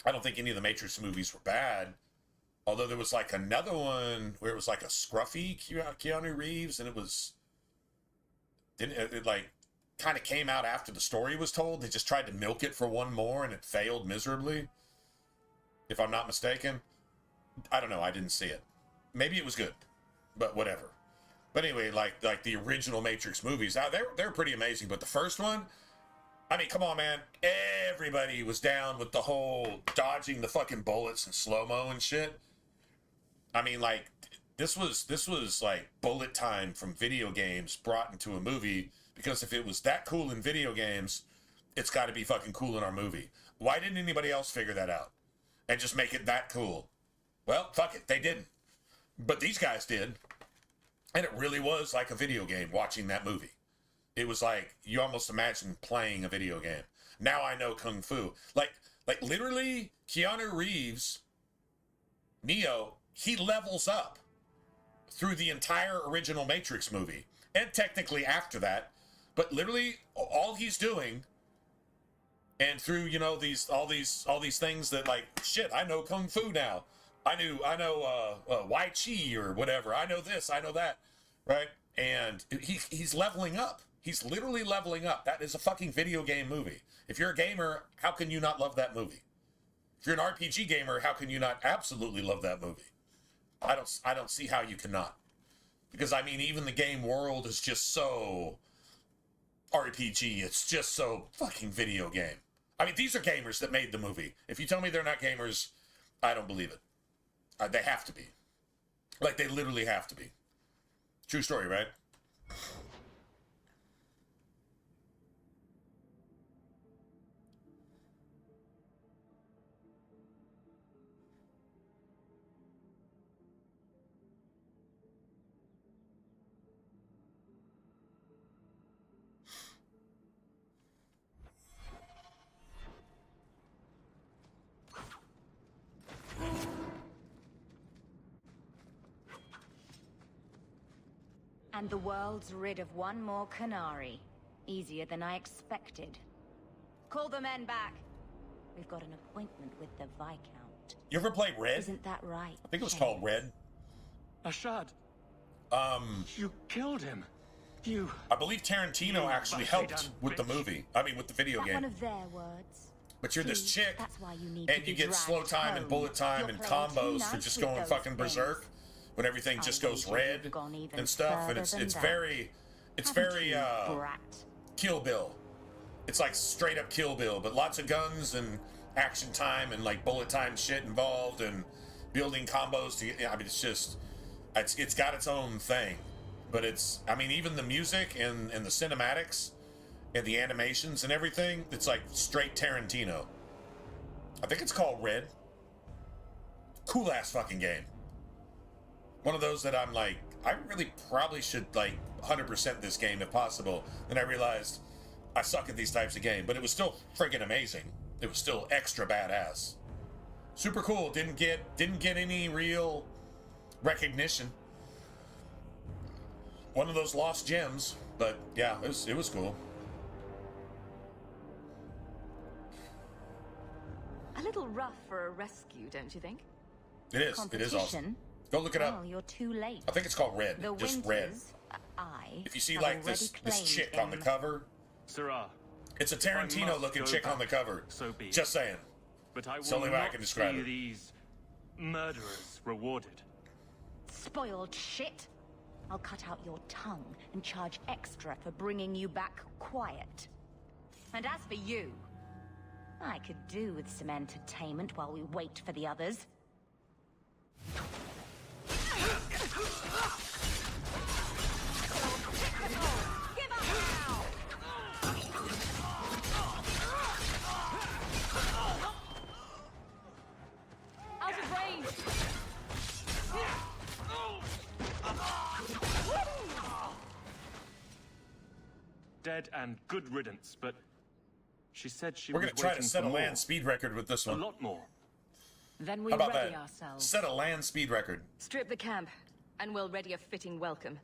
I don't think any of the Matrix movies were bad. Although there was like another one where it was like a scruffy Keanu Reeves, and it like kind of came out after the story was told. They just tried to milk it for one more, and it failed miserably. If I'm not mistaken, I don't know. I didn't see it. Maybe it was good, but whatever. But anyway, like the original Matrix movies, they're pretty amazing. But the first one, I mean, come on, man. Everybody was down with the whole dodging the fucking bullets and slow-mo and shit. I mean, like, this was like bullet time from video games brought into a movie, because if it was that cool in video games, it's got to be fucking cool in our movie. Why didn't anybody else figure that out and just make it that cool? Well, fuck it, they didn't. But these guys did. And it really was like a video game watching that movie. It was like, you almost imagine playing a video game. Now I know Kung Fu. Like literally, Keanu Reeves, Neo, he levels up through the entire original Matrix movie. And technically after that. But literally, all he's doing, and through, you know, all these things that, like, shit, I know Kung Fu now. I know Wai Chi or whatever. I know this, I know that, right? And he's leveling up. He's literally leveling up. That is a fucking video game movie. If you're a gamer, how can you not love that movie? If you're an RPG gamer, how can you not absolutely love that movie? I don't see how you cannot. Because, I mean, even the game world is just so RPG. It's just so fucking video game. I mean, these are gamers that made the movie. If you tell me they're not gamers, I don't believe it. They have to be. Like, they literally have to be. True story, right? And the world's rid of one more Canary. Easier than I expected. Call the men back. We've got an appointment with the Viscount. You ever play Red? Isn't that right? I think it was called Red. Ashad, you killed him. You... I believe Tarantino actually helped with the movie. I mean, with the video That game. one of their words. But you're this See, chick, that's why you need and to you be get slow dragged time and home. bullet time You're and playing too combos for nice just with going those fucking things. berserk when everything just I goes wager red you've gone even and stuff, and further it's than that. very Haven't you, brat? Kill Bill. It's like straight up Kill Bill, but lots of guns and action time and like bullet time shit involved and building combos to get. I mean, it's just it's got its own thing, but it's, I mean, even the music and the cinematics and the animations and everything, it's like straight Tarantino. I think it's called Red. Cool ass fucking game. One of those that I'm like, I really probably should like 100% this game if possible. Then I realized I suck at these types of games, but it was still friggin' amazing. It was still extra badass. Super cool. Didn't get any real recognition. One of those lost gems, but yeah, it was cool. A little rough for a rescue, don't you think? It is. It is awesome. Go look it up. Well, you're too late. I think it's called Red. The Just Red. Winters, I If you see have like already this claimed chick on the him. cover, Sarah, it's a Tarantino looking go chick on the back, cover. so be it. Just saying. but I It's will the only way I not can describe see it. these murderers rewarded. Spoiled shit. I'll cut out your tongue and charge extra for bringing you back quiet. And as for you, I could do with some entertainment while we wait for the others. Give up now! Out of range. Dead and good riddance, but she said she We're was gonna try to waiting set for a more. land speed record with this A one. lot more. Then we How about ready that? ourselves. Set a land speed record. Strip the camp, and we'll ready a fitting welcome.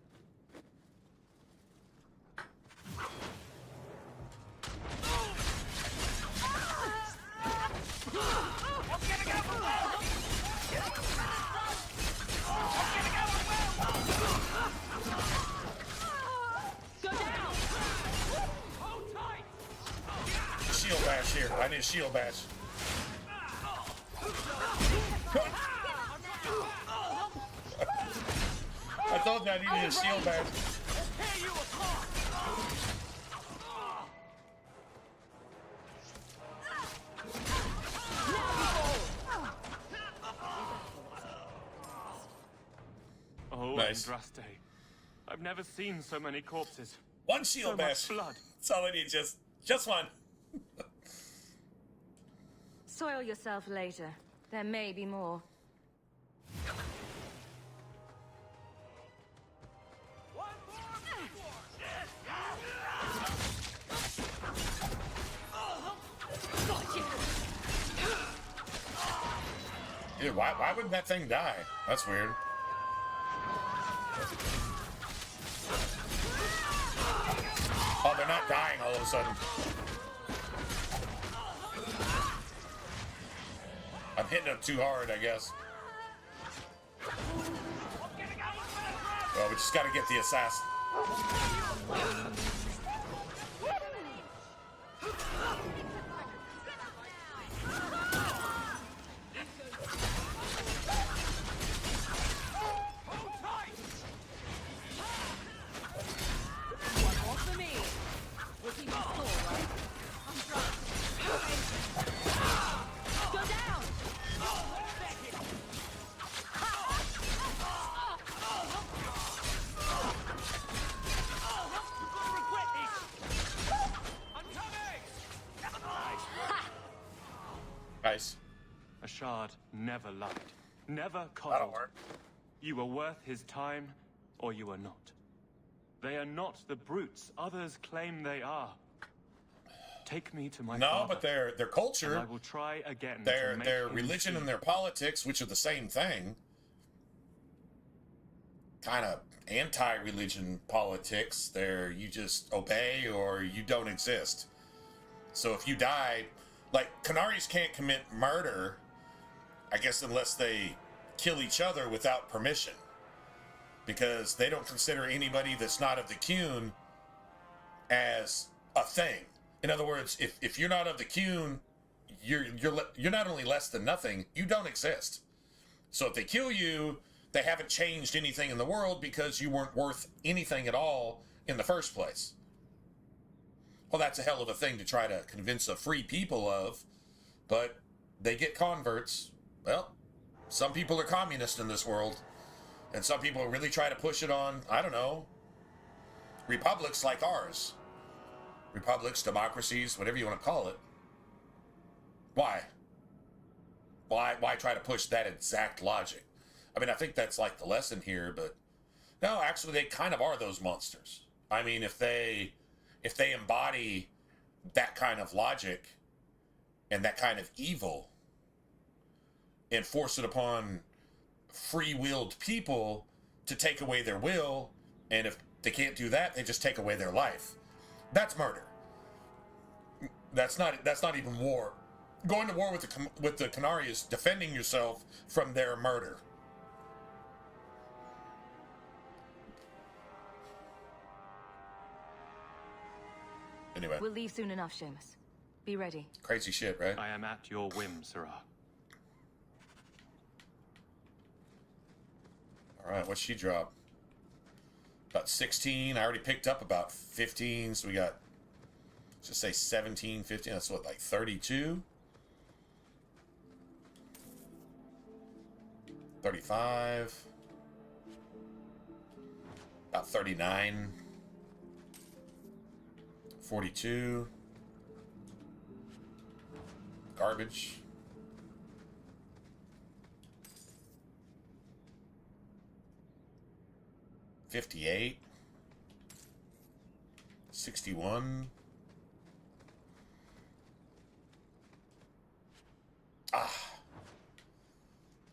Go down. Hold tight! Shield bash here. I need a shield bash. I told you I needed a shield bash. Tear you apart! Oh, Nice. Andraste. I've never seen so many corpses. One shield So bash. much blood. That's all I need. Just one. Soil yourself later. There may be more. One more! Dude, why wouldn't that thing die? That's weird. Oh, they're not dying all of a sudden. I'm hitting them too hard, I guess. Well, we just gotta get the assassin. One more for me. We'll keep the score, right? Go down. I'm coming! Nice. Ashad never lied. Never That'll coddled. work. You were worth his time, or you are not. They are not the brutes others claim they are. Take me to my No, father, but their and culture, I will try again. their to make their him religion see. and their politics, which are the same thing. kind of anti-religion politics. There, you just obey or you don't exist. So if you die, like, Canaris can't commit murder, I guess, unless they kill each other without permission. Because they don't consider anybody that's not of the Qun as a thing. In other words, if you're not of the Qun, you're not only less than nothing, you don't exist. So if they kill you, they haven't changed anything in the world because you weren't worth anything at all in the first place. Well, that's a hell of a thing to try to convince a free people of, but they get converts. Well, some people are communist in this world, and some people really try to push it on, I don't know, republics like ours. Republics, democracies, whatever you want to call it. Why? Why try to push that exact logic? I mean, I think that's like the lesson here, but no, actually they kind of are those monsters. I mean, if they embody that kind of logic and that kind of evil and force it upon free-willed people to take away their will, and if they can't do that, they just take away their life. That's murder. That's not even war. Going to war with the Qunari is defending yourself from their murder. Anyway. We'll leave soon enough, Seamus. Be ready. Crazy shit, right? I am at your whim, Sarah. Alright, what's she drop? About 16. I already picked up about 15, so we got, let's just say 17, 15. That's what, like 32? 35. About 39. 42. Garbage. $58. 61. I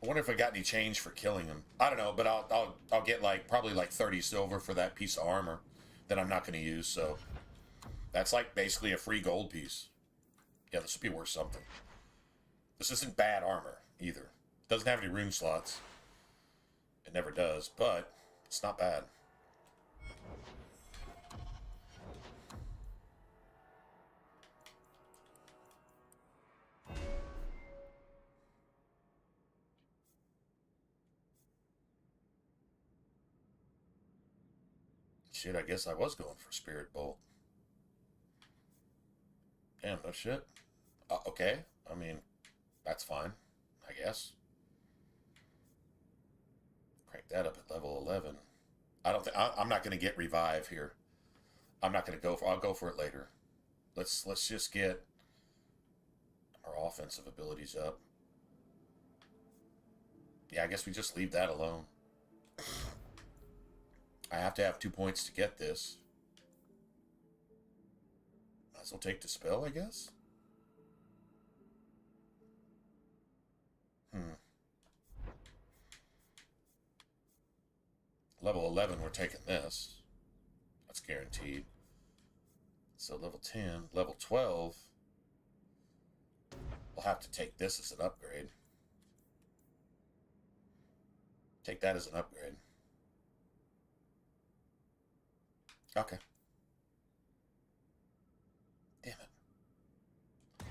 wonder if I got any change for killing him. I don't know, but I'll get probably 30 silver for that piece of armor that I'm not going to use. So that's like basically a free gold piece. Yeah, this would be worth something. This isn't bad armor either. Doesn't have any rune slots. It never does, but it's not bad. Shit, I guess I was going for Spirit Bolt. Damn, no shit. Okay, I mean, that's fine, I guess. Crank that up at level 11. I don't think I'm not going to get revive here. I'm not going to go for. I'll go for it later. Let's just get our offensive abilities up. Yeah, I guess we just leave that alone. I have to have 2 points to get this. Might as well take the spell, I guess. Level 11, we're taking this. That's guaranteed. So level 10, level 12. We'll have to take this as an upgrade. Take that as an upgrade. Okay. Damn it.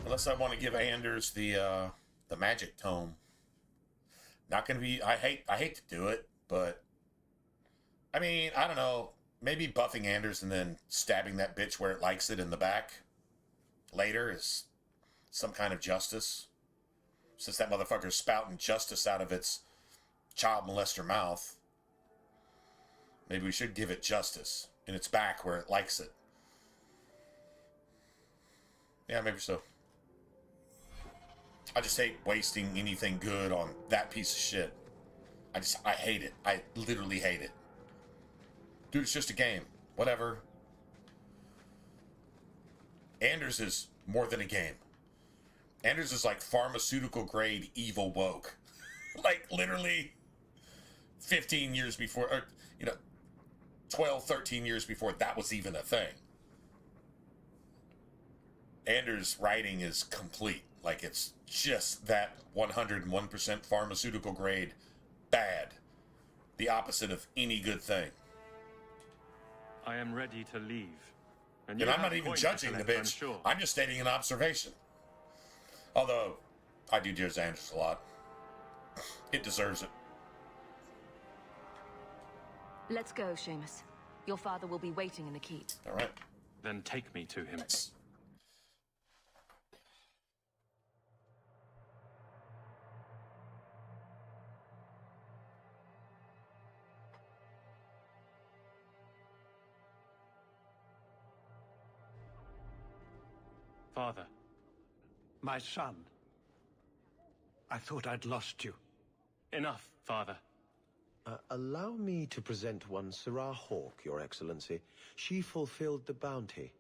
Unless I want to give Anders the magic tome. Not gonna be. I hate to do it, but I mean, I don't know. Maybe buffing Anders and then stabbing that bitch where it likes it in the back later is some kind of justice. Since that motherfucker's spouting justice out of its child molester mouth. Maybe we should give it justice in its back where it likes it. Yeah, maybe so. I just hate wasting anything good on that piece of shit. I hate it. I literally hate it. Dude, it's just a game. Whatever. Anders is more than a game. Anders is like pharmaceutical grade evil woke. Like literally 15 years before, or, 12, 13 years before that was even a thing. Anders' writing is complete. Like, it's just that 101% pharmaceutical grade bad. The opposite of any good thing. I am ready to leave. And I'm not even judging the bitch. Sure. I'm just stating an observation. Although, I do judge Anders a lot. It deserves it. Let's go, Seamus. Your father will be waiting in the keep. All right. Then take me to him. Father. My son. I thought I'd lost you. Enough, Father. Allow me to present one Sarah Hawke, Your Excellency. She fulfilled the bounty.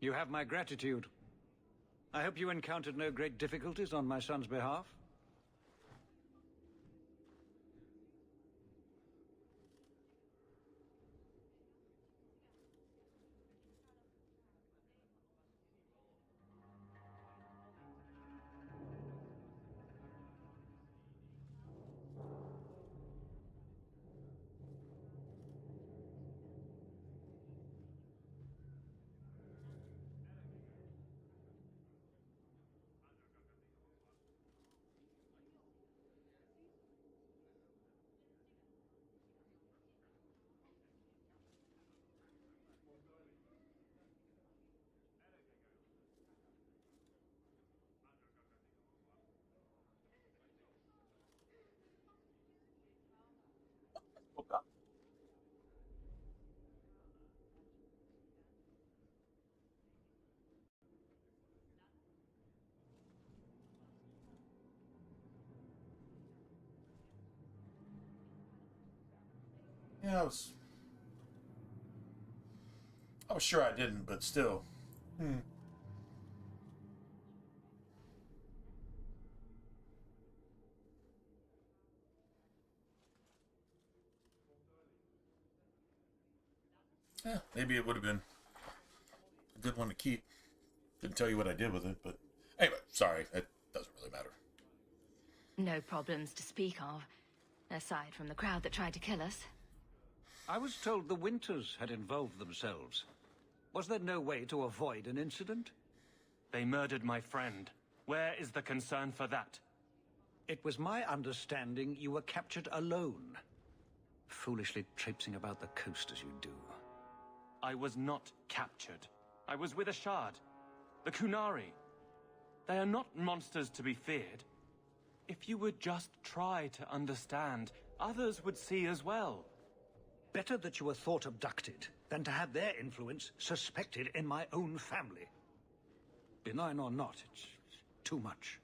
You have my gratitude. I hope you encountered no great difficulties on my son's behalf. Yeah, I was sure I didn't, but still. Yeah, maybe it would have been a good one to keep. Didn't tell you what I did with it, but anyway, sorry, it doesn't really matter. No problems to speak of, aside from the crowd that tried to kill us. I was told the Winters had involved themselves. Was there no way to avoid an incident? They murdered my friend. Where is the concern for that? It was my understanding you were captured alone. Foolishly traipsing about the coast as you do. I was not captured. I was with a shard. The Kunari. They are not monsters to be feared. If you would just try to understand, others would see as well. Better that you were thought abducted than to have their influence suspected in my own family. Benign or not, it's too much.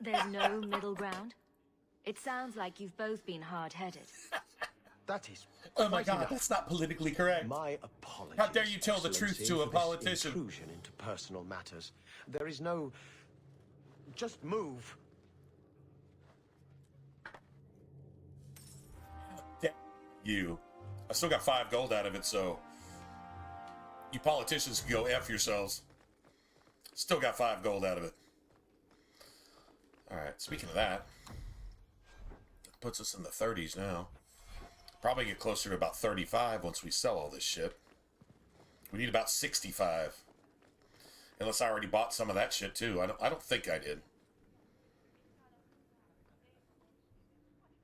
There's no middle ground? It sounds like you've both been hard-headed. That is. Oh my God, that's not politically correct. My apologies. How dare you tell the truth Excellency, to a for this politician? Intrusion into personal matters. There is no. Just move. Damn you. I still got 5 gold out of it, so you politicians can go F yourselves. Still got 5 gold out of it. Alright, speaking of that, that puts us in the 30s now. Probably get closer to about 35 once we sell all this shit. We need about 65. Unless I already bought some of that shit too. I don't think I did.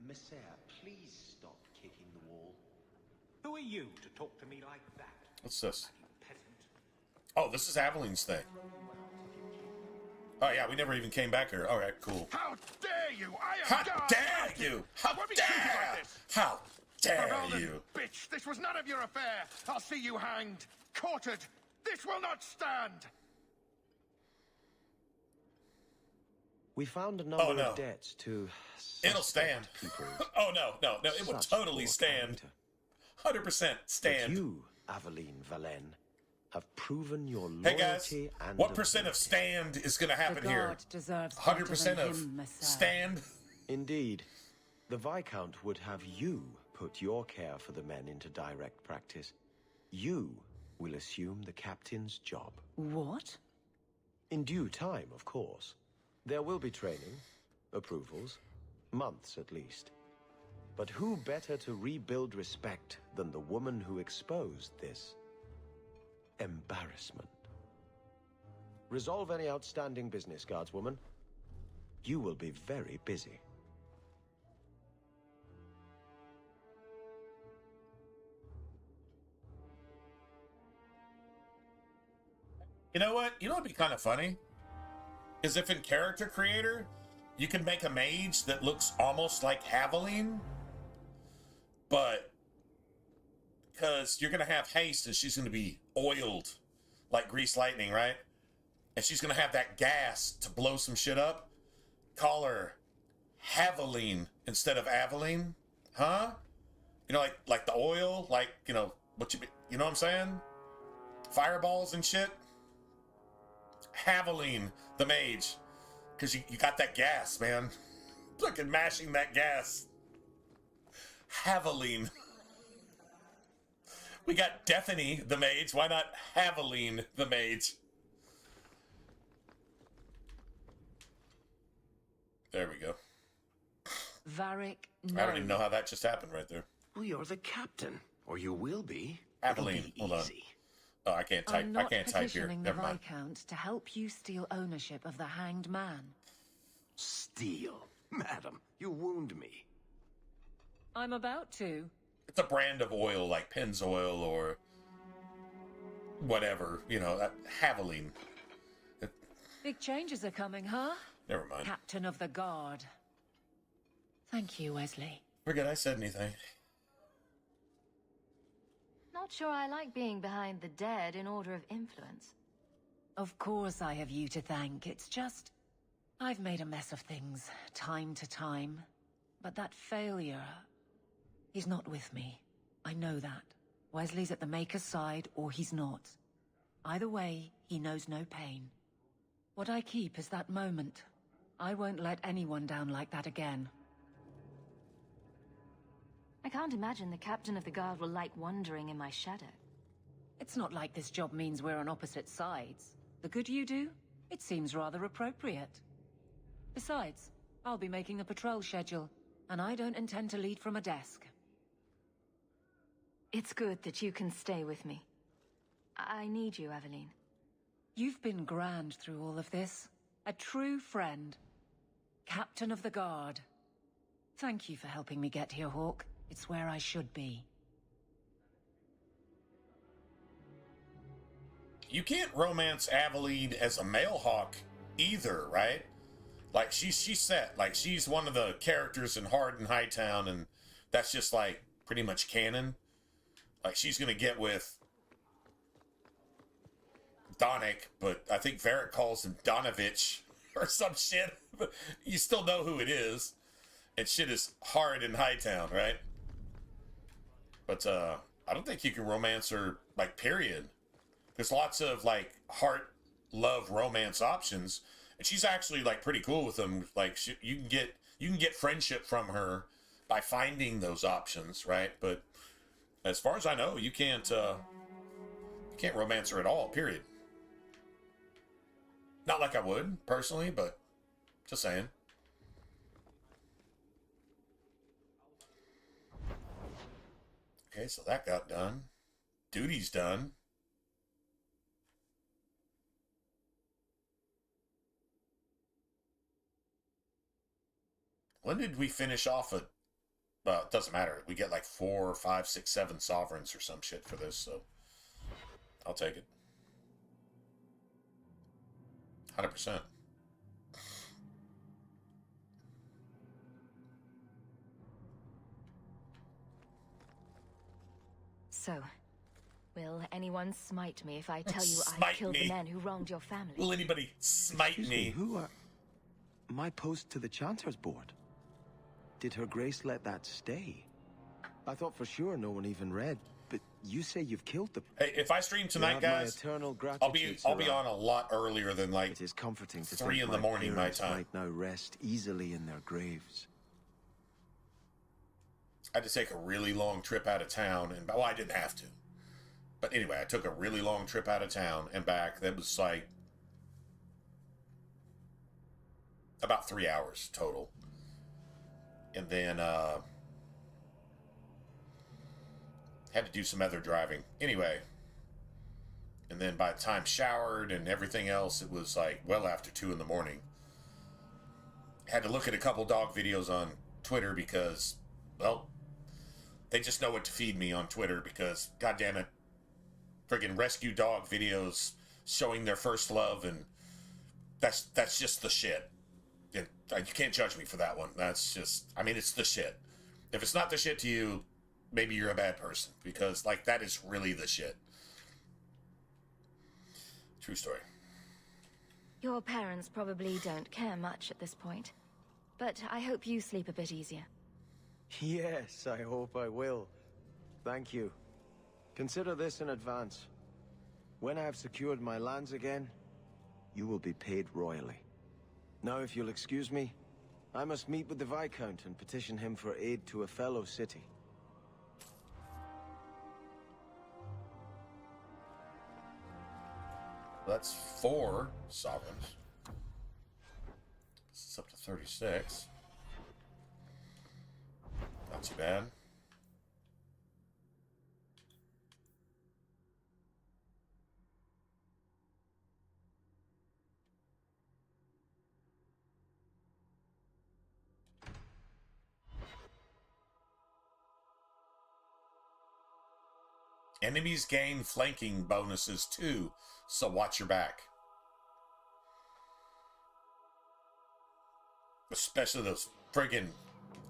Messiah, please stop kicking the wall. Who are you to talk to me like that? What's this? Peasant. Oh, this is Aveline's thing. Oh yeah, we never even came back here. Alright, cool. How dare you! I am How God! dare you! How Why be treated dare! like this? How dare Revolving you! bitch! This was none of your affair! I'll see you hanged! Quartered! This will not stand! We found a number Oh, no. of debts to. It'll stand. Oh no, it will totally stand. 100% stand. But you, Aveline Valen, have proven your loyalty Hey guys, and what percent of stand is going to happen here? deserves 100% of stand? Indeed. The Viscount would have you put your care for the men into direct practice. You will assume the captain's job. What? In due time, of course. There will be training, approvals, months at least. But who better to rebuild respect than the woman who exposed this embarrassment? Resolve any outstanding business, guardswoman. You will be very busy. You know what? You know what'd be kind of funny? Is if in Character Creator, you can make a mage that looks almost like Haveline, but because you're going to have haste and she's going to be oiled like grease lightning, right? And she's going to have that gas to blow some shit up. Call her Haveline instead of Aveline, huh? You know, like the oil, like, you know, you know what I'm saying? Fireballs and shit. Haveline, the mage, because you got that gas, man. Fucking mashing that gas. Haveline. We got Deathany, the mage. Why not Haveline, the mage? There we go. Varric, no. I don't even know how that just happened right there. Well, you're the captain, or you will be. Aveline, hold on. Oh, I can't type. I'm not I can't type here. petitioning the Never mind. Viscount to help you steal ownership of the Hanged Man. Steal? Madam, you wound me. I'm about to. It's a brand of oil like Pennzoil or whatever, you know, Haveline. Big changes are coming, huh? Never mind. Captain of the Guard. Thank you, Wesley. Forget I said anything. Not sure I like being behind the dead in order of influence. Of course I have you to thank. It's just, I've made a mess of things, time to time. But that failure, he's not with me. I know that. Wesley's at the Maker's side, or he's not. Either way, he knows no pain. What I keep is that moment. I won't let anyone down like that again. I can't imagine the captain of the guard will like wandering in my shadow. It's not like this job means we're on opposite sides. The good you do, it seems rather appropriate. Besides, I'll be making the patrol schedule, and I don't intend to lead from a desk. It's good that you can stay with me. I need you, Aveline. You've been grand through all of this. A true friend. Captain of the Guard. Thank you for helping me get here, Hawk. It's where I should be. You can't romance Aveline as a male hawk either, right? Like she's set. Like she's one of the characters in Hard and Hightown, and that's just like pretty much canon. Like she's gonna get with Donick, but I think Varric calls him Donovich or some shit. But you still know who it is. And shit is Hard in Hightown, right? But I don't think you can romance her, like, period. There's lots of, like, heart, love, romance options. And she's actually, like, pretty cool with them. Like, you can get friendship from her by finding those options, right? But as far as I know, you can't romance her at all, period. Not like I would, personally, but just saying. Okay, so that got done. Duty's done. When did we finish off a... Well, it doesn't matter. We get like 4, 5, 6, 7 sovereigns or some shit for this, so... I'll take it. 100%. So, will anyone smite me if I tell you I Smite killed me? the men who wronged your family? Will anybody smite me? Who are... My post to the Chanter's board. Did Her Grace let that stay? I thought for sure no one even read, but you say you've killed them. Hey, if I stream tonight, guys, I'll be on a lot earlier than like it is comforting to 3 in the morning my time. Might now rest easily in their graves. I had to take a really long trip out of town, and well, I didn't have to. But anyway, I took a really long trip out of town and back. That was like about 3 hours total. And then had to do some other driving. Anyway, and then by the time showered and everything else, it was like well after 2 in the morning. Had to look at a couple dog videos on Twitter because, well, they just know what to feed me on Twitter because, god damn it, friggin' rescue dog videos showing their first love, and that's just the shit. You can't judge me for that one. That's just, I mean, it's the shit. If it's not the shit to you, maybe you're a bad person, because, like, that is really the shit. True story. Your parents probably don't care much at this point, but I hope you sleep a bit easier. Yes, I hope I will. Thank you. Consider this in advance. When I have secured my lands again, you will be paid royally. Now, if you'll excuse me, I must meet with the Viscount and petition him for aid to a fellow city. That's 4 sovereigns. This is up to 36. Not too bad. Enemies gain flanking bonuses too, so watch your back. Especially those friggin'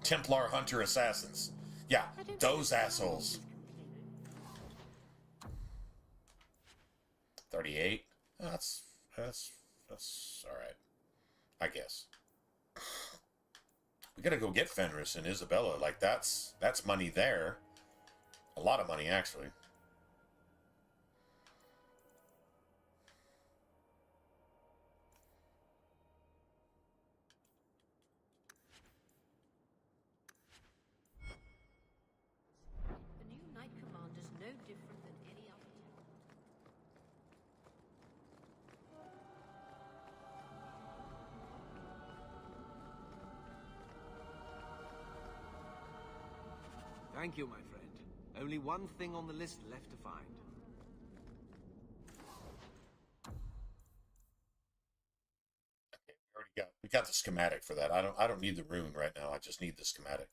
Templar Hunter assassins. Yeah, those assholes. 38. That's all right, I guess. We gotta go get Fenris and Isabella. Like that's money there. A lot of money, actually. Thank you, my friend. Only one thing on the list left to find. We got the schematic for that. I don't need the rune right now. I just need the schematic.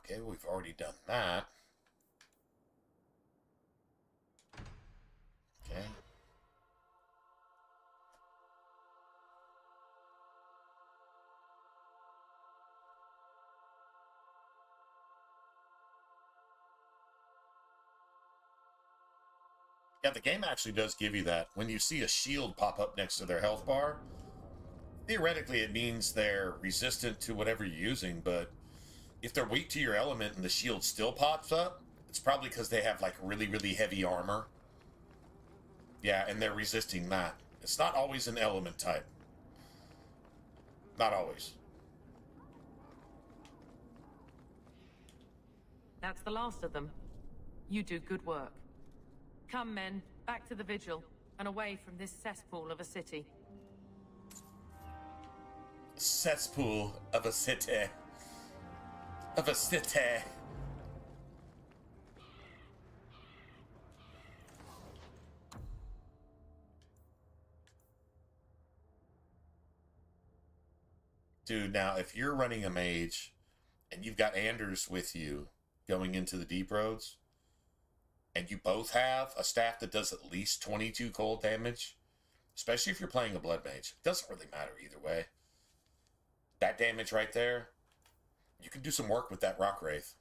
Okay, we've already done that. Okay. Yeah, the game actually does give you that. When you see a shield pop up next to their health bar, theoretically it means they're resistant to whatever you're using, but if they're weak to your element and the shield still pops up, it's probably because they have like really, really heavy armor. Yeah, and they're resisting that. It's not always an element type. Not always. That's the last of them. You do good work. Come, men, back to the vigil, and away from this cesspool of a city. Cesspool of a city. Of a city. Dude, now, if you're running a mage, and you've got Anders with you going into the deep roads, and you both have a staff that does at least 22 cold damage, especially if you're playing a blood mage, it doesn't really matter either way. That damage right there, you can do some work with that rock wraith.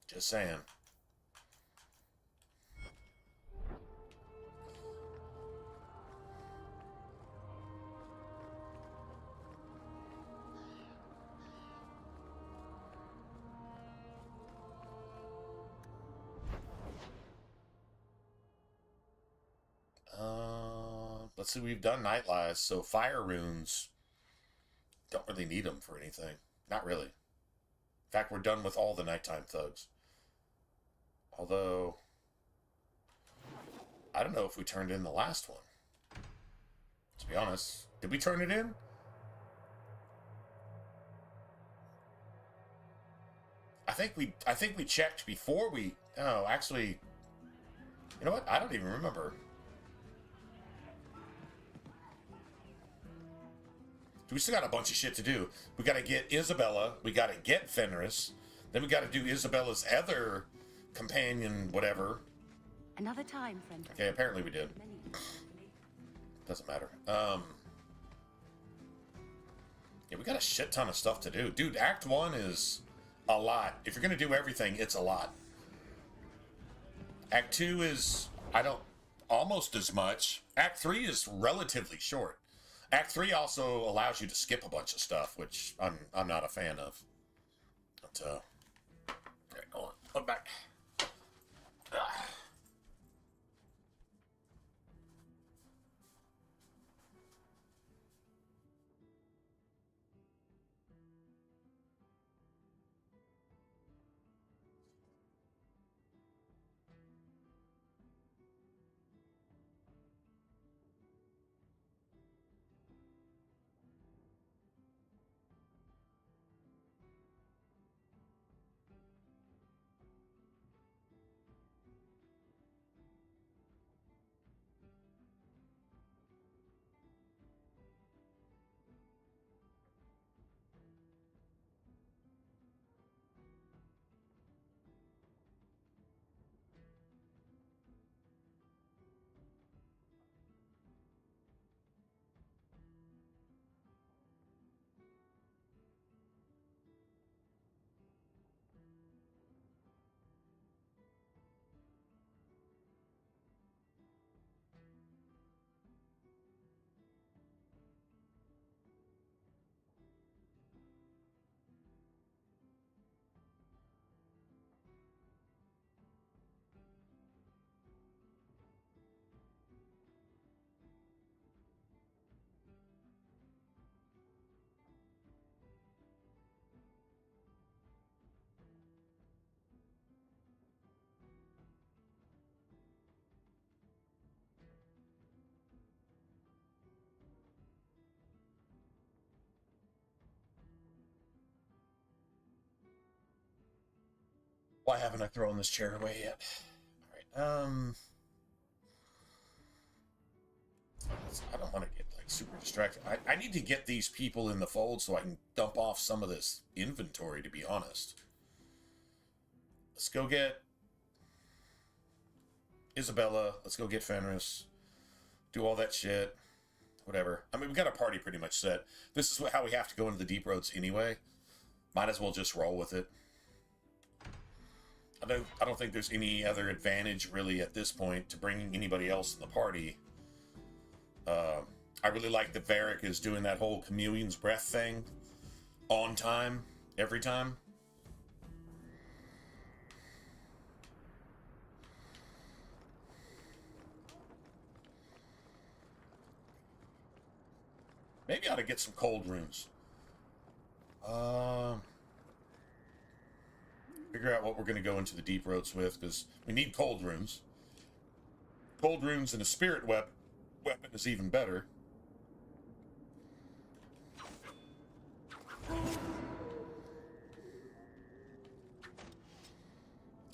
Just saying. let's see, we've done Night Lies, so fire runes, don't really need them for anything. Not really. In fact, we're done with all the nighttime thugs. Although, I don't know if we turned in the last one. To be honest, did we turn it in? I think we checked before we. Oh, actually, you know what? I don't even remember. We still got a bunch of shit to do. We got to get Isabella. We got to get Fenris. Then we got to do Isabella's other companion, whatever. Another time, friend. Okay, apparently we did. Doesn't matter. Yeah, we got a shit ton of stuff to do. Dude, Act 1 is a lot. If you're going to do everything, it's a lot. Act 2 is, almost as much. Act 3 is relatively short. Act 3 also allows you to skip a bunch of stuff, which I'm not a fan of. But, okay, hold on. Look back. Why haven't I thrown this chair away yet? All right. I don't want to get like super distracted. I need to get these people in the fold so I can dump off some of this inventory, to be honest. Let's go get Isabella. Let's go get Fenris. Do all that shit. Whatever. I mean, we got our party pretty much set. This is how we have to go into the deep roads anyway. Might as well just roll with it. I don't think there's any other advantage really at this point to bringing anybody else in the party. I really like that Varric is doing that whole Chameleon's Breath thing on time, every time. Maybe I ought to get some cold runes. Figure out what we're going to go into the deep roads with, because we need cold runes. Cold runes and a spirit weapon is even better.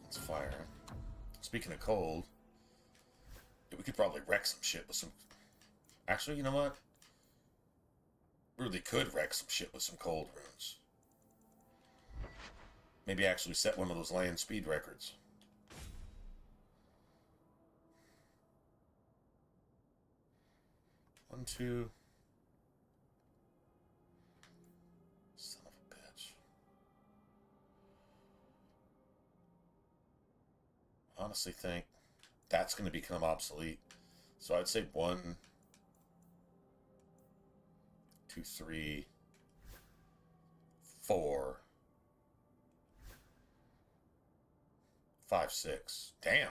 It's fire. Speaking of cold, we could probably wreck some shit with some... Actually, you know what? We really could wreck some shit with some cold runes. Maybe actually set one of those land speed records. One, two. Son of a bitch. Honestly think that's going to become obsolete. So I'd say 1, 2, 3, 4, 5, 6. Damn.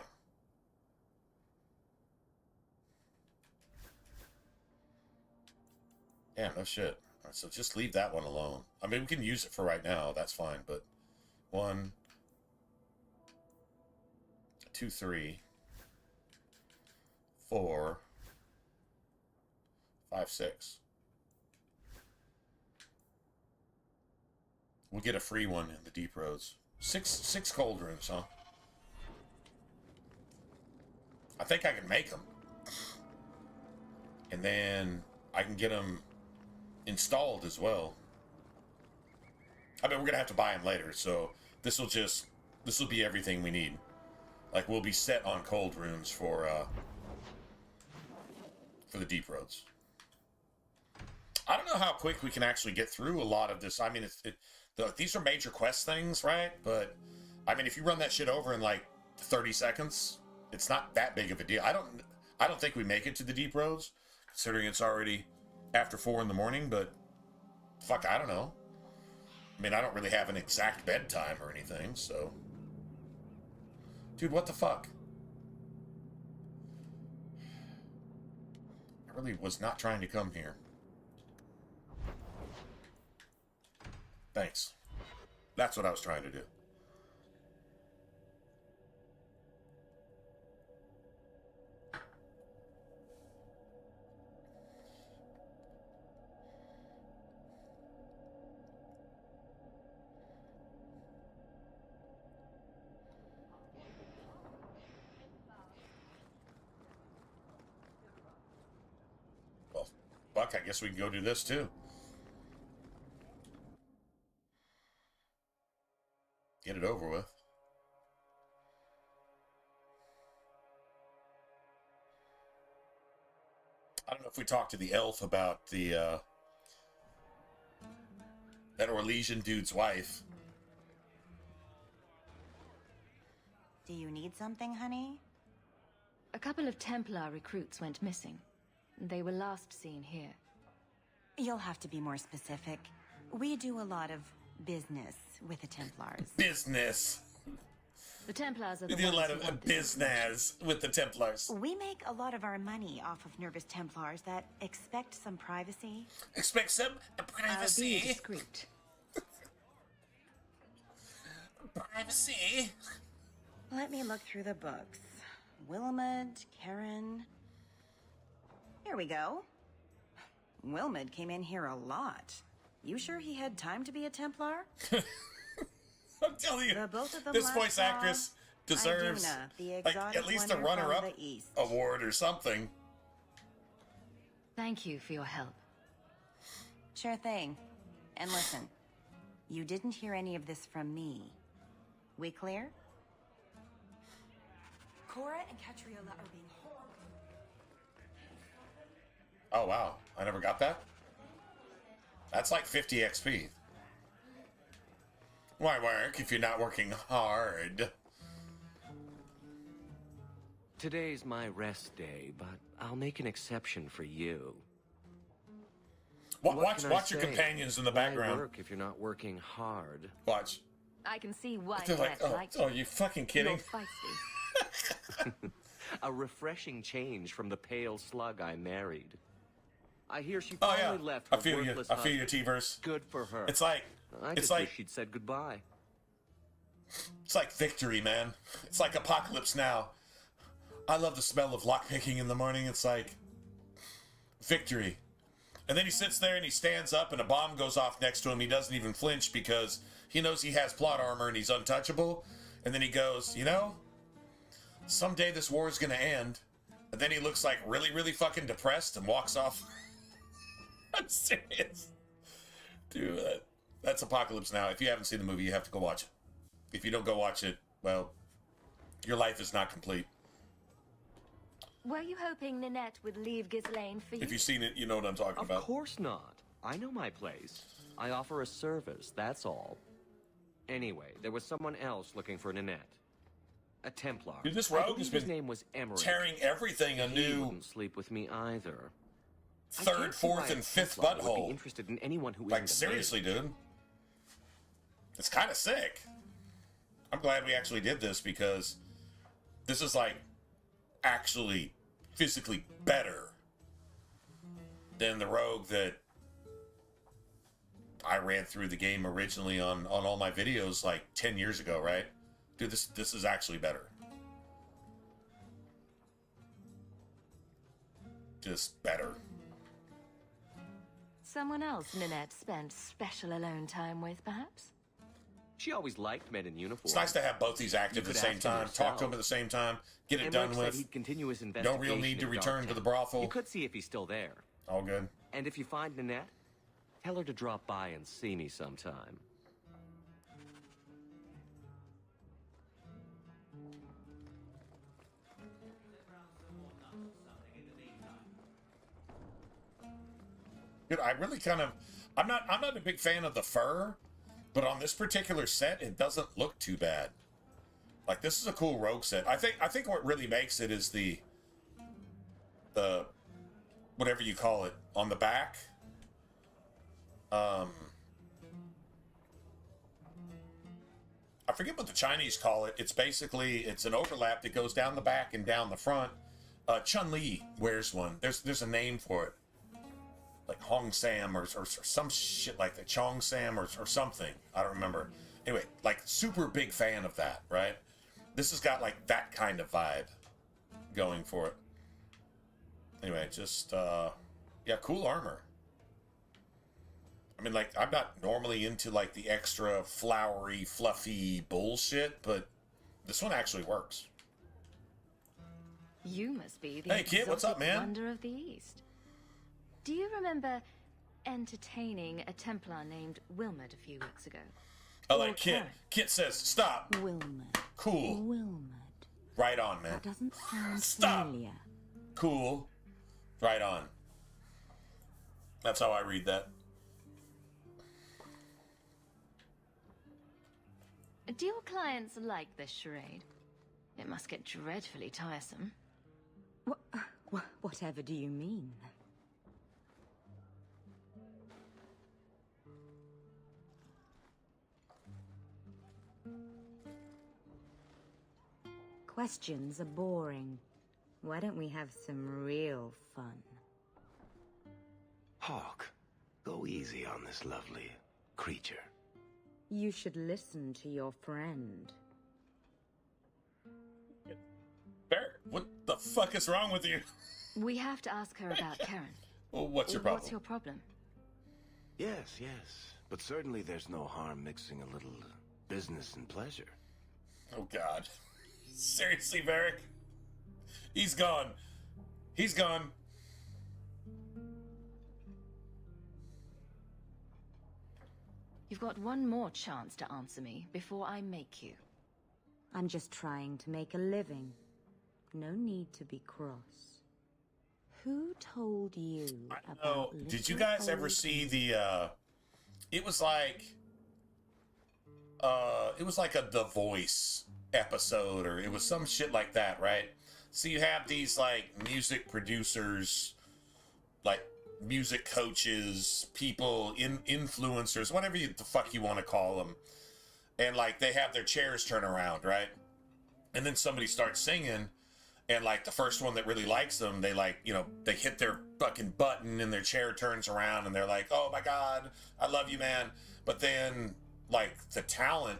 Yeah, no shit. All right, so just leave that one alone. I mean, we can use it for right now. That's fine, but 1, 2, 3, 4, 5, 6. We'll get a free one in the deep roads. Six cold rooms, huh? I think I can make them. And then I can get them installed as well. I mean, we're gonna have to buy them later, so this will be everything we need. Like, we'll be set on cold rooms for the deep roads. I don't know how quick we can actually get through a lot of this. I mean, these are major quest things, right? But I mean, if you run that shit over in like 30 seconds, it's not that big of a deal. I don't think we make it to the deep roads, considering it's already after 4 in the morning, but fuck, I don't know. I mean, I don't really have an exact bedtime or anything, so. Dude, what the fuck? I really was not trying to come here. Thanks. That's what I was trying to do. Well, fuck, I guess we can go do this too. Get it over with. I don't know if we talked to the elf about that Orlesian dude's wife. Do you need something, honey? A couple of Templar recruits went missing. They were last seen here. You'll have to be more specific. We do a lot of business with the Templars. Business. The Templars are We the do a ones lot who of want this business with the Templars. We make a lot of our money off of nervous Templars that expect some privacy. Expect some privacy. I'll be discreet. Privacy. Let me look through the books. Wilmud, Karen. Here we go. Wilmud came in here a lot. You sure he had time to be a Templar? I'm telling you, both of them this last voice saw actress deserves Iduna, the like at exotic least a wonder from runner-up the East. award or something. Thank you for your help. Sure thing. And listen, you didn't hear any of this from me. We clear? Cora and Catriola are being horrible. Oh wow, I never got that. That's like 50 XP. Why work if you're not working hard? Today's my rest day, but I'll make an exception for you. Watch your companions in the Why background. work if you're not working hard? Watch. I can see why They're like, Brett liked oh, you fucking kidding? You're feisty. A refreshing change from the pale slug I married. I hear she Oh finally yeah, left I her feel you. worthless I feel your husband. T-verse. Good for her. It's like, I it's just like, wish she'd said goodbye. it's like victory, man. It's like apocalypse now. I love the smell of lockpicking in the morning. It's like victory. And then he sits there and he stands up and a bomb goes off next to him. He doesn't even flinch because he knows he has plot armor and he's untouchable. And then he goes, you know, someday this war is going to end. And then he looks like really, really fucking depressed and walks off. I'm serious. Dude, that's Apocalypse Now. If you haven't seen the movie, you have to go watch it. If you don't go watch it, well, your life is not complete. Were you hoping Ninette would leave Ghislaine for you? If you've seen it, you know what I'm talking about. Of course not. I know my place. I offer a service, that's all. Anyway, there was someone else looking for Ninette. A Templar. Dude, this I rogue believe has his been name was Emmerich. tearing everything a He new wouldn't sleep with me either. I third, can't see fourth, why a and fifth Templar would be butthole. interested in anyone who Like, isn't a seriously, maid. dude. It's kind of sick. I'm glad we actually did this because this is, like, actually physically better than the rogue that I ran through the game originally on all my videos like 10 years ago, right? Dude, this is actually better. Just better. Someone else Ninette spent special alone time with, perhaps? She always liked men in uniform. It's nice to have both these active at the same time, talk to them at the same time, get it done with. He'd continue his No investigation real need to in return to Darktown. the brothel. You could see if he's still there. All good. And if you find Nanette, tell her to drop by and see me sometime. Dude, I really kind of, I'm not a big fan of the fur, but on this particular set, it doesn't look too bad. Like, this is a cool rogue set. I think what really makes it is the whatever you call it on the back. I forget what the Chinese call it. It's basically, it's an overlap that goes down the back and down the front. Chun-Li wears one. There's a name for it. Like Hong Sam or some shit like that. Chong Sam or something. I don't remember. Anyway, like, super big fan of that, right? This has got like that kind of vibe going for it. Anyway, just, yeah, cool armor. I mean, like, I'm not normally into like the extra flowery, fluffy bullshit, but this one actually works. You must be the Hey, kid, what's up, man? wonder of the East. Do you remember entertaining a Templar named Wilmot a few weeks ago? Oh, like Kit. Kit says, stop. Wilmot. Cool. Wilmot. Right on, man. That doesn't sound Stop. familiar. Cool. Right on. That's how I read that. Do your clients like this charade? It must get dreadfully tiresome. Whatever do you mean? Questions are boring. Why don't we have some real fun? Hawk, go easy on this lovely creature. You should listen to your friend. Barrett, what the fuck is wrong with you? We have to ask her about Karen. Well, what's your problem? What's your problem? Yes, yes. But certainly there's no harm mixing a little business and pleasure. Oh, God. Seriously, Varric? He's gone. He's gone. You've got one more chance to answer me before I make you. I'm just trying to make a living. No need to be cross. Who told you about Did you guys ever see the, it was like a The Voice episode, or it was some shit like that, right? So you have these, like, music producers, like, music coaches, people, influencers, whatever the fuck you want to call them. And, like, they have their chairs turn around, right? And then somebody starts singing, and, like, the first one that really likes them, they, like, you know, they hit their fucking button, and their chair turns around, and they're like, oh, my God, I love you, man. But then, like, the talent,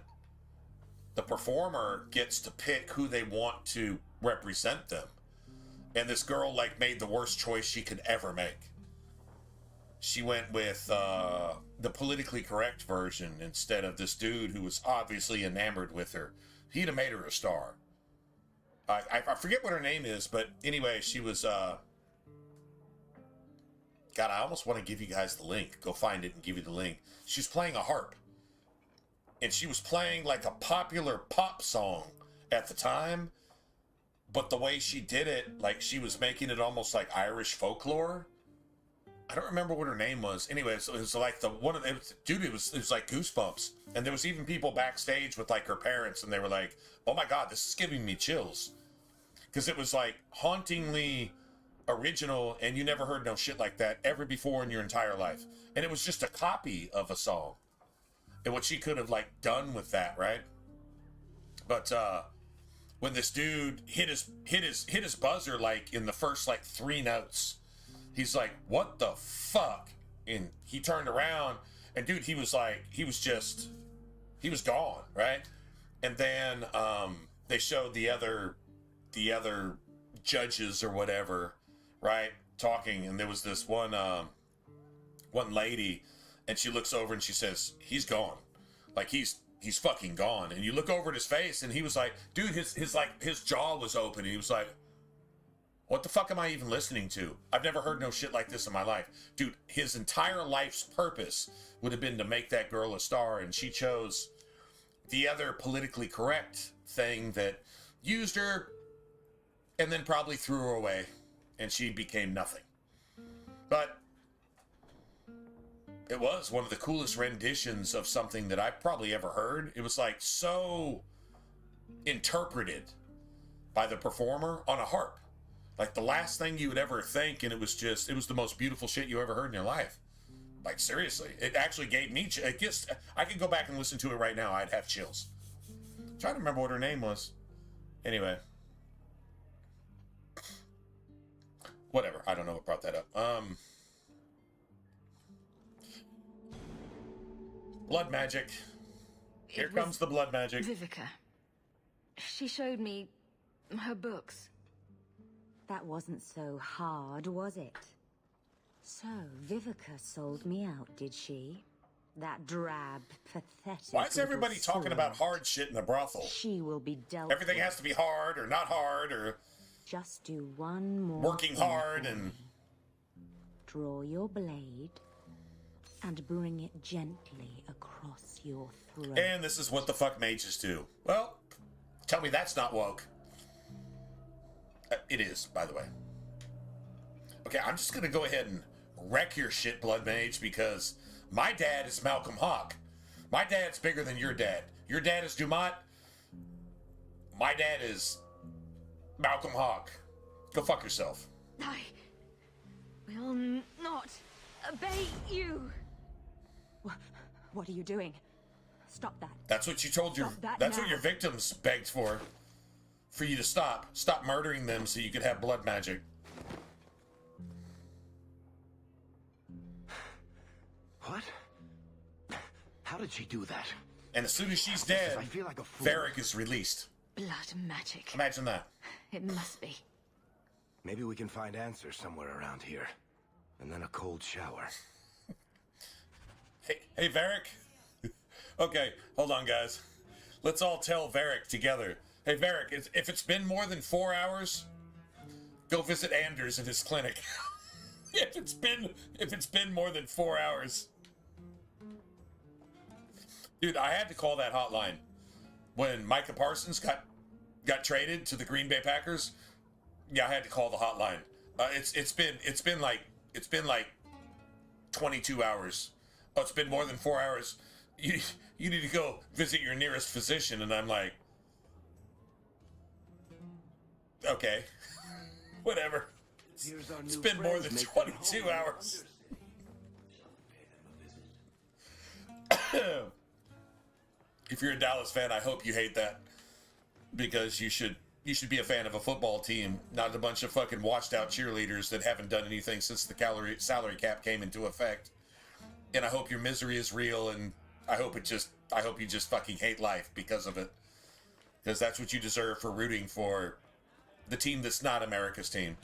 the performer gets to pick who they want to represent them. And this girl, like, made the worst choice she could ever make. She went with the politically correct version instead of this dude who was obviously enamored with her. He'd have made her a star. I forget what her name is, but anyway, she was... God, I almost want to give you guys the link. Go find it and give you the link. She's playing a harp. And she was playing like a popular pop song at the time. But the way she did it, like, she was making it almost like Irish folklore. I don't remember what her name was. Anyway, so it was like it was like Goosebumps. And there was even people backstage with, like, her parents, and they were like, oh my God, this is giving me chills. Because it was, like, hauntingly original, and you never heard no shit like that ever before in your entire life. And it was just a copy of a song. And what she could have, like, done with that, right? But when this dude hit his buzzer, like, in the first, like, 3 notes, he's like, what the fuck? And he turned around, And dude, he was gone, right? And then they showed the other judges or whatever, right, talking, and there was this one lady, and she looks over and she says, "He's gone, like he's fucking gone." And you look over at his face, and he was like, dude, his jaw was open, and he was like, "What the fuck am I even listening to? I've never heard no shit like this in my life." Dude, his entire life's purpose would have been to make that girl a star, and she chose the other politically correct thing that used her and then probably threw her away, and she became nothing. But it was one of the coolest renditions of something that I've probably ever heard. It was like so interpreted by the performer on a harp. Like the last thing you would ever think, and it was the most beautiful shit you ever heard in your life. Like seriously, it actually gave me, I could go back and listen to it right now, I'd have chills. I'm trying to remember what her name was. Anyway. Whatever, I don't know what brought that up. Blood magic. Here comes the blood magic. Vivica. She showed me her books. That wasn't so hard, was it? So, Vivica sold me out, did she? That drab, pathetic... Why is everybody talking about hard shit in the brothel? She will be dealt Everything has to be hard or not hard or... Just do one more working hard and... Draw your blade and bring it gently across your throat. And this is what the fuck mages do. Well, tell me that's not woke. It is, by the way. Okay, I'm just gonna go ahead and wreck your shit, Blood Mage, because my dad is Malcolm Hawk. My dad's bigger than your dad. Your dad is Dumont. My dad is Malcolm Hawk. Go fuck yourself. I will not obey you. What are you doing? Stop that. That's what you told your... That's what your victims begged for you to stop. Stop murdering them so you could have blood magic. What? How did she do that? And as soon as she's dead, I feel like a fool. Varric is released. Blood magic. Imagine that. It must be. Maybe we can find answers somewhere around here. And then a cold shower. Hey, Varric. Okay, hold on, guys. Let's all tell Varric together. Hey, Varric, if it's been more than 4 hours, go visit Anders in his clinic. if it's been more than 4 hours. Dude, I had to call that hotline when Micah Parsons got traded to the Green Bay Packers. Yeah, I had to call the hotline. It's been like 22 hours. Oh, it's been more than 4 hours. You need to go visit your nearest physician. And I'm like, okay, whatever. It's been more than 22 hours. If you're a Dallas fan, I hope you hate that, because you should be a fan of a football team, not a bunch of fucking washed out cheerleaders that haven't done anything since the salary cap came into effect. And I hope your misery is real, and I hope you just fucking hate life because of it, because that's what you deserve for rooting for the team that's not America's team.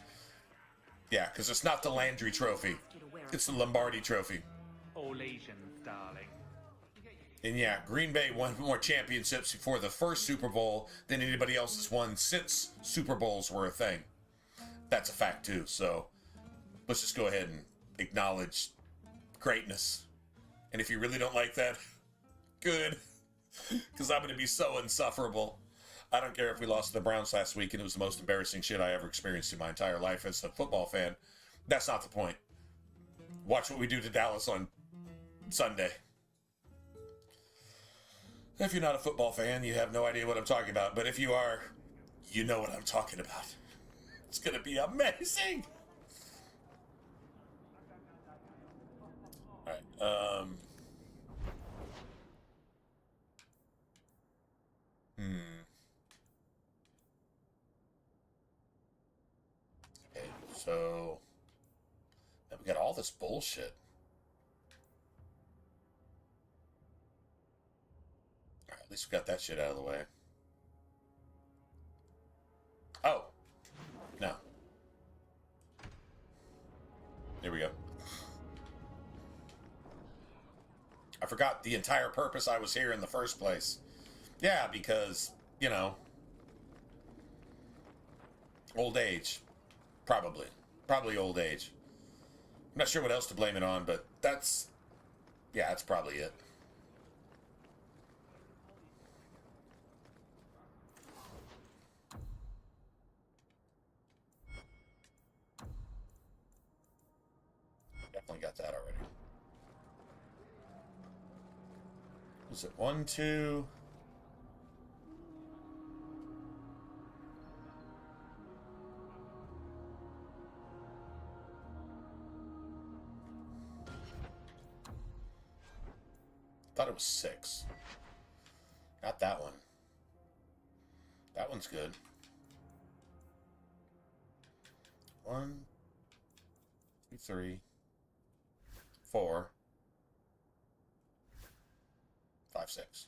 Yeah, because it's not the Landry Trophy, it's the Lombardi Trophy. All Asians, darling. And yeah, Green Bay won more championships before the first Super Bowl than anybody else has won since Super Bowls were a thing. That's a fact too, so let's just go ahead and acknowledge greatness. And if you really don't like that, good, because I'm going to be so insufferable. I don't care if we lost to the Browns last week and it was the most embarrassing shit I ever experienced in my entire life as a football fan. That's not the point. Watch what we do to Dallas on Sunday. If you're not a football fan, you have no idea what I'm talking about. But if you are, you know what I'm talking about. It's going to be amazing. All right. Okay, so now we got all this bullshit. At least we got that shit out of the way. Oh. No. Here we go. I forgot the entire purpose I was here in the first place. Yeah, because, you know, old age. Probably. Probably old age. I'm not sure what else to blame it on, but that's... yeah, that's probably it. Definitely got that already. Was it 1, 2... thought it was 6. Got that one. That one's good. 1, 2, 3, 4, 5, 6.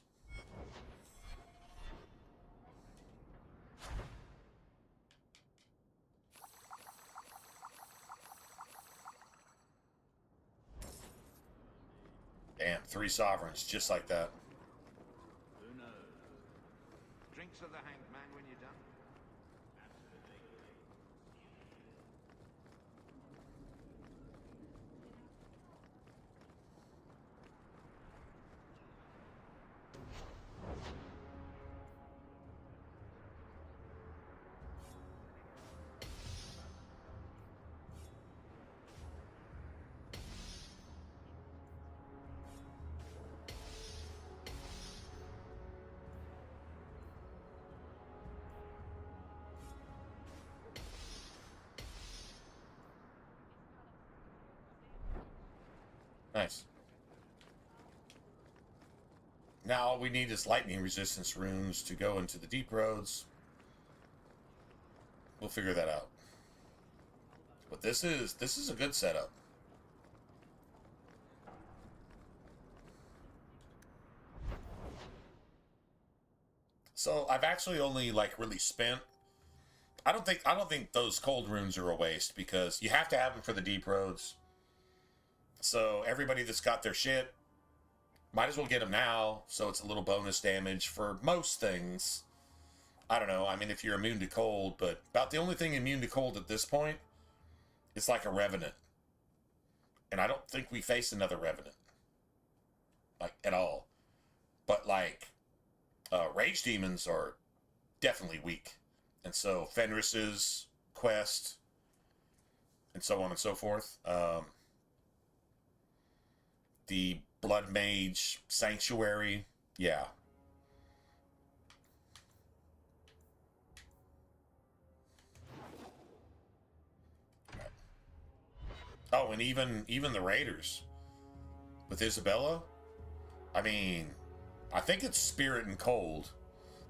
Damn, 3 sovereigns, just like that. Who knows? Drinks of the hanged man when you're done. Nice. Now all we need is lightning resistance runes to go into the deep roads. We'll figure that out. But this is a good setup. So I've actually only like really spent. I don't think those cold runes are a waste because you have to have them for the deep roads. So everybody that's got their shit, might as well get them now, so it's a little bonus damage for most things. I don't know, I mean, if you're immune to cold, but about the only thing immune to cold at this point is like a Revenant. And I don't think we face another Revenant. Like, at all. But, like, Rage Demons are definitely weak. And so, Fenris's quest, and so on and so forth. The Blood Mage Sanctuary, yeah. Oh, and even the Raiders with Isabella. I mean, I think it's Spirit and Cold,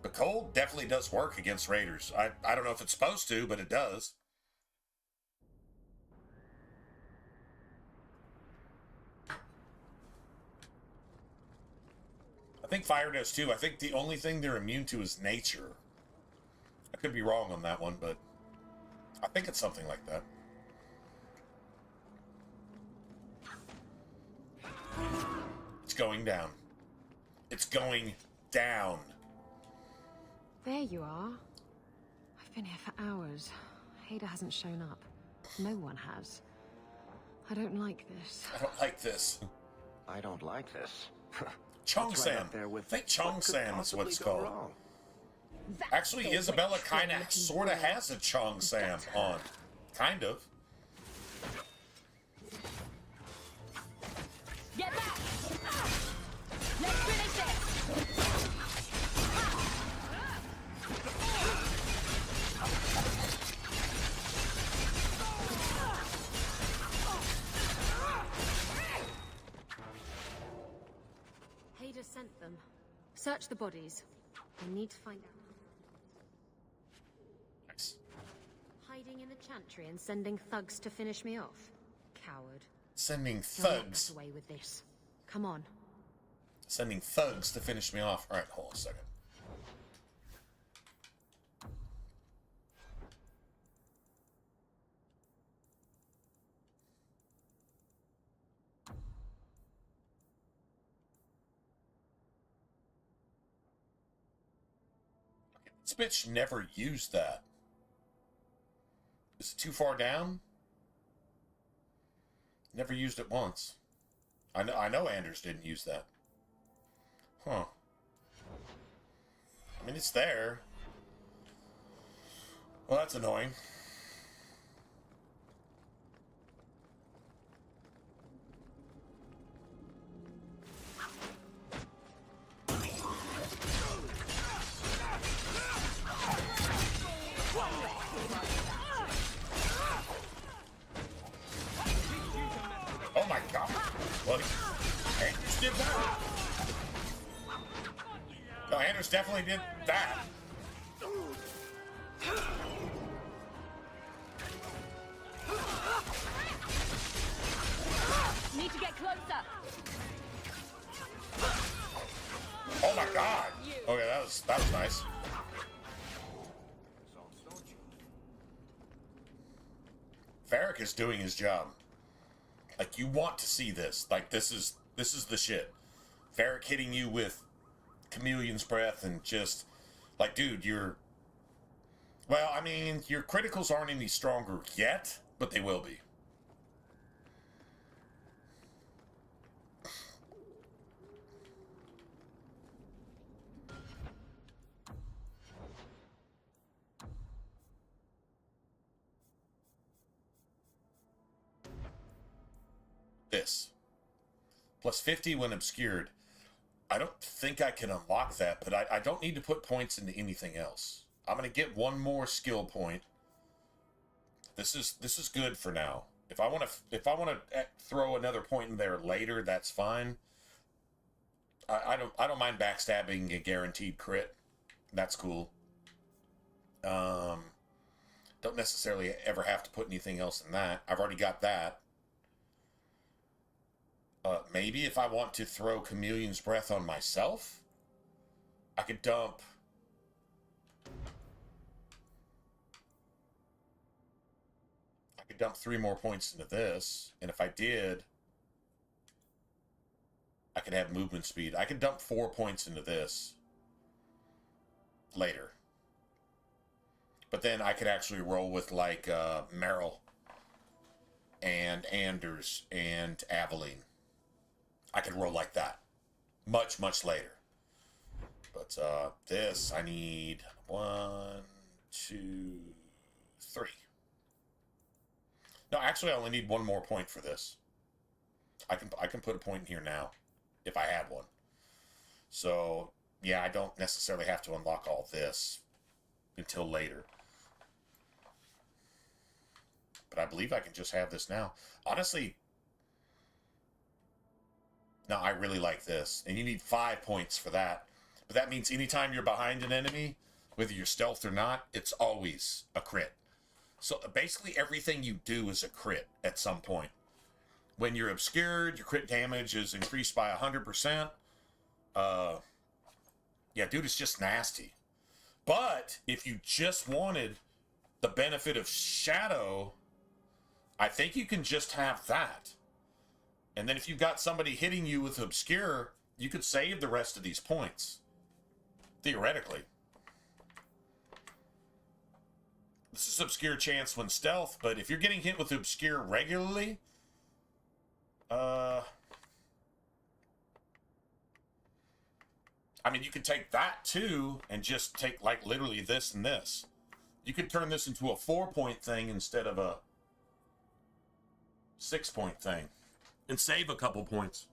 but Cold definitely does work against Raiders. I don't know if it's supposed to, but it does. I think fire does too. I think the only thing they're immune to is nature. I could be wrong on that one, but I think it's something like that. It's going down. It's going down. There you are. I've been here for hours. Hader hasn't shown up. No one has. I don't like this. I don't like this. I don't like this. Chong Sam. I think Chong Sam is what it's called. Actually, Isabella kind of, sort of has a Chong Sam on. Kind of. Get back! Let's finish this! Hader sent them. Search the bodies. I need to find out. Nice. Hiding in the chantry and sending thugs to finish me off. Coward. Sending You'll not thugs. get away with this. Come on. Sending thugs to finish me off. Alright, hold on a second. This bitch never used that. Is it too far down? Never used it once. I know Anders didn't use that. Huh. I mean, it's there. Well, that's annoying. Oh my god. Well, Anders did that. No, Anders definitely did that. Need to get closer. Oh my god. Okay, that was nice. Varric is doing his job. Like, you want to see this. Like, this is the shit. Varric hitting you with Chameleon's Breath and just like, dude, well, I mean, your criticals aren't any stronger yet, but they will be. This. Plus 50 when obscured. I don't think I can unlock that, but I don't need to put points into anything else. I'm going to get one more skill point. This is good for now. If I want to throw another point in there later, that's fine. I don't mind backstabbing a guaranteed crit. That's cool. Don't necessarily ever have to put anything else in that. I've already got that. Maybe if I want to throw Chameleon's Breath on myself, I could dump... I could dump 3 more points into this, and if I did, I could have movement speed. I could dump 4 points into this later. But then I could actually roll with, like, Meryl and Anders and Aveline. I could roll like that. Much, much later. But this, I need 1, 2, 3. No, actually, I only need 1 more point for this. I can put a point in here now, if I had one. So, yeah, I don't necessarily have to unlock all this until later. But I believe I can just have this now. Honestly... No, I really like this. And you need 5 points for that. But that means anytime you're behind an enemy, whether you're stealth or not, it's always a crit. So basically everything you do is a crit at some point. When you're obscured, your crit damage is increased by 100%. Yeah, dude, it's just nasty. But if you just wanted the benefit of Shadow, I think you can just have that. And then if you've got somebody hitting you with Obscure, you could save the rest of these points. Theoretically. This is Obscure chance when stealth, but if you're getting hit with Obscure regularly, I mean, you could take that too, and just take, like, literally this and this. You could turn this into a 4-point thing instead of a 6-point thing. And save a couple points.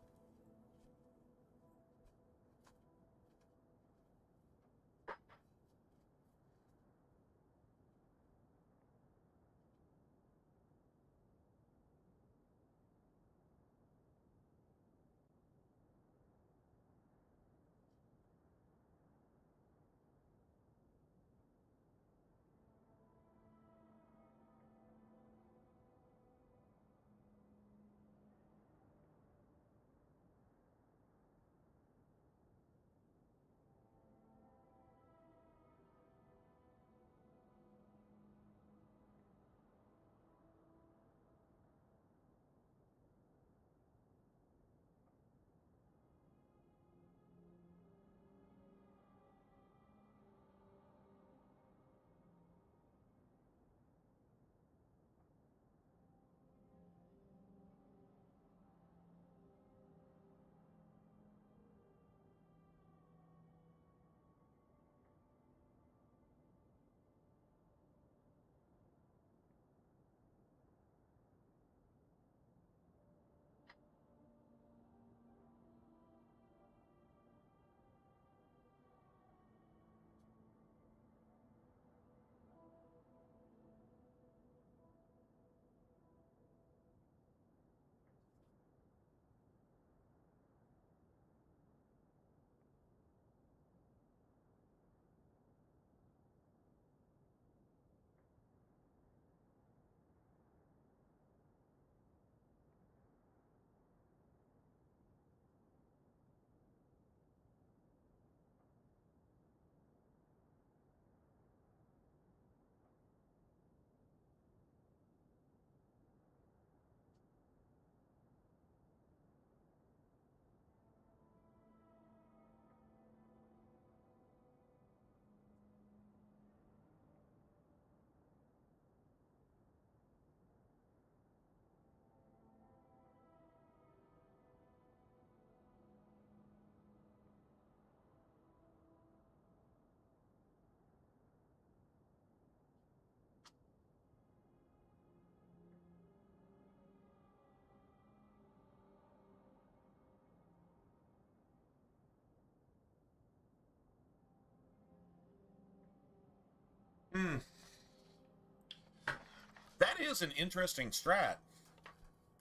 is an interesting strat.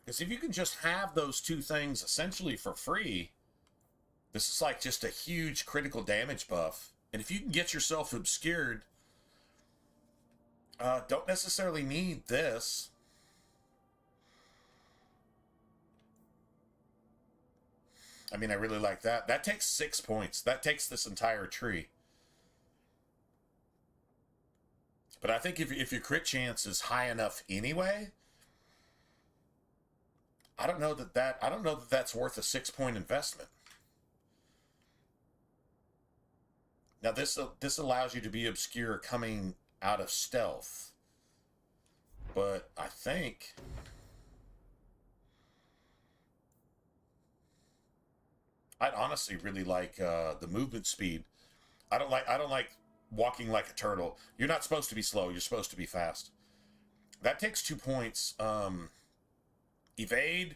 Because if you can just have those two things essentially for free, this is like just a huge critical damage buff. And if you can get yourself obscured, don't necessarily need this. I mean, I really like that. That takes 6 points. That takes this entire tree. But I think if your crit chance is high enough anyway, I don't know that that's worth a 6-point investment. Now this allows you to be obscure coming out of stealth, but I think I'd honestly really like the movement speed. I don't like walking like a turtle. You're not supposed to be slow. You're supposed to be fast. That takes 2 points. Evade.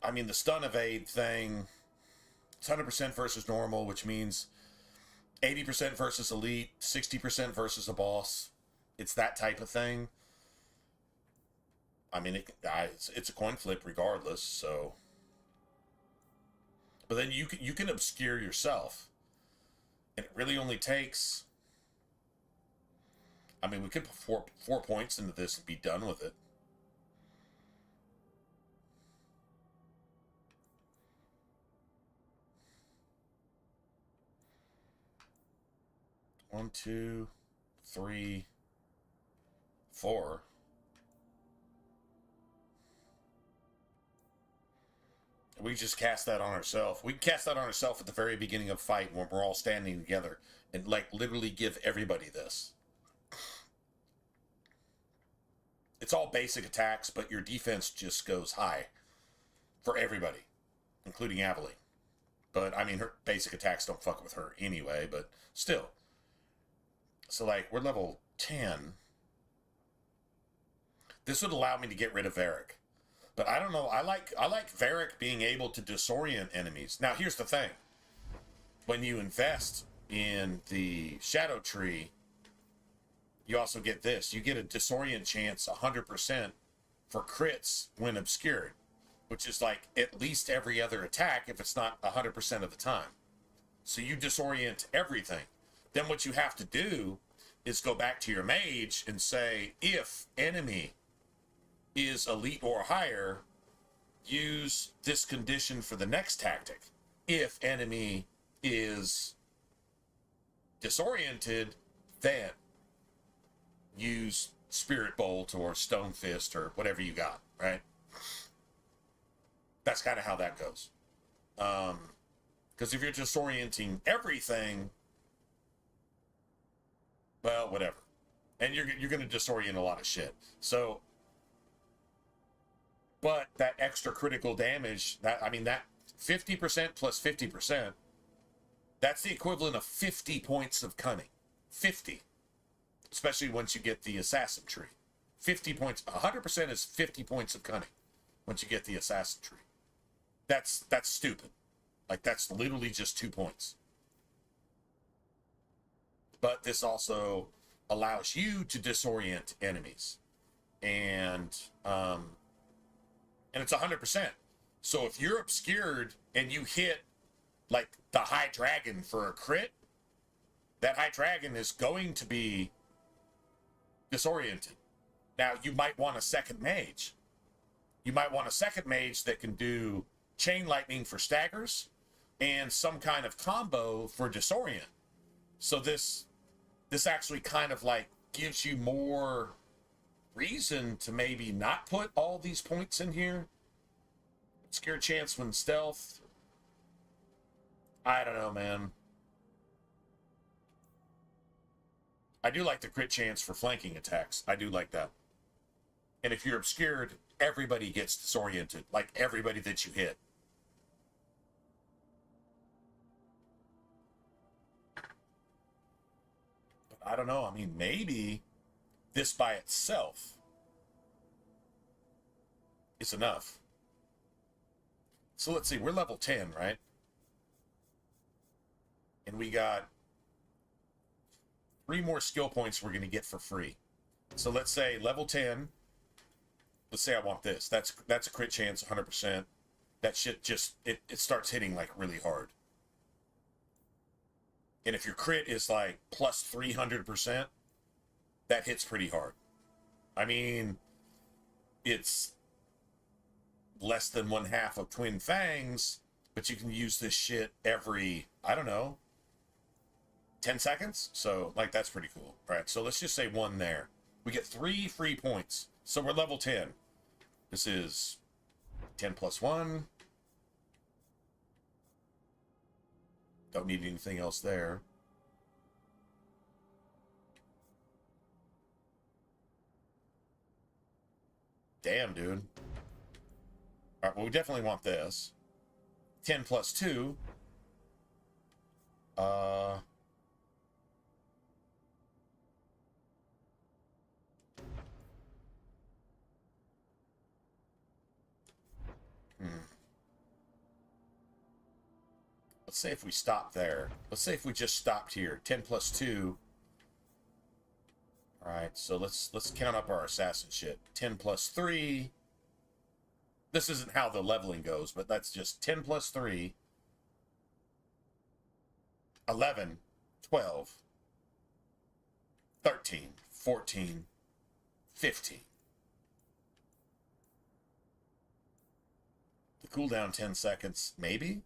I mean, the stun evade thing. It's 100% versus normal, which means 80% versus elite, 60% versus a boss. It's that type of thing. I mean, it's a coin flip regardless. So, but then you can obscure yourself, and it really only takes. I mean, we could put four points into this and be done with it. One, two, three, four. We just cast that on ourselves. We cast that on ourselves at the very beginning of fight when we're all standing together and like literally give everybody this. It's all basic attacks, but your defense just goes high for everybody, including Aveline. But I mean, her basic attacks don't fuck with her anyway, but still. So like, we're level 10. This would allow me to get rid of Varric. But I don't know, I like Varric being able to disorient enemies. Now here's the thing. When you invest in the Shadow Tree, you also get this. You get a disorient chance 100% for crits when obscured, which is like at least every other attack if it's not 100% of the time. So you disorient everything. Then what you have to do is go back to your mage and say, if enemy is elite or higher, use this condition for the next tactic. If enemy is disoriented, then use Spirit Bolt or Stone Fist or whatever you got, right? That's kind of how that goes. Because if you're disorienting everything, well, whatever. And you're going to disorient a lot of shit. So, but that extra critical damage, that 50% plus 50%, that's the equivalent of 50 points of cunning. 50. Especially once you get the assassin tree. 50 points. 100% is 50 points of cunning once you get the assassin tree. That's stupid. Like, that's literally just 2 points. But this also allows you to disorient enemies. And it's 100%. So if you're obscured and you hit like the High Dragon for a crit, that High Dragon is going to be disoriented. Now, you might want a second mage. You might want a second mage that can do Chain Lightning for staggers and some kind of combo for disorient. So this actually kind of like gives you more reason to maybe not put all these points in here. Obscure chance when stealth. I don't know, man. I do like the crit chance for flanking attacks. I do like that. And if you're obscured, everybody gets disoriented. Like everybody that you hit. But I don't know. I mean, maybe this by itself is enough. So let's see. We're level 10, right? And we got 3 more skill points we're going to get for free. So let's say level 10. Let's say I want this. That's a crit chance, 100%. That shit just, it starts hitting like really hard. And if your crit is like plus 300%, that hits pretty hard. I mean, it's less than 1/2 of Twin Fangs, but you can use this shit every, I don't know, 10 seconds? So, like, that's pretty cool. All right, so let's just say 1 there. We get 3 free points. So we're level 10. This is 10 plus 1. Don't need anything else there. Damn, dude. All right, well, we definitely want this. 10 plus 2. Let's say if we stop there. Let's say if we just stopped here. 10 plus 2. All right, so let's count up our assassin shit. 10 plus 3. This isn't how the leveling goes, but that's just 10 plus 3. 11, 12, 13, 14, 15. The cooldown 10 seconds, maybe?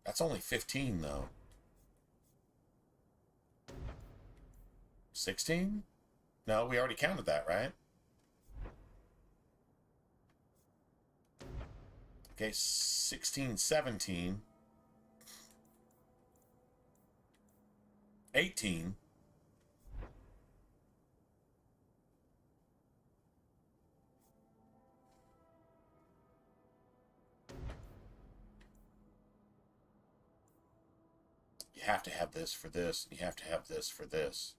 That's only 15, though. 16? No, we already counted that, right? Okay, 16, 17. 18. You have to have this for this, and you have to have this for this.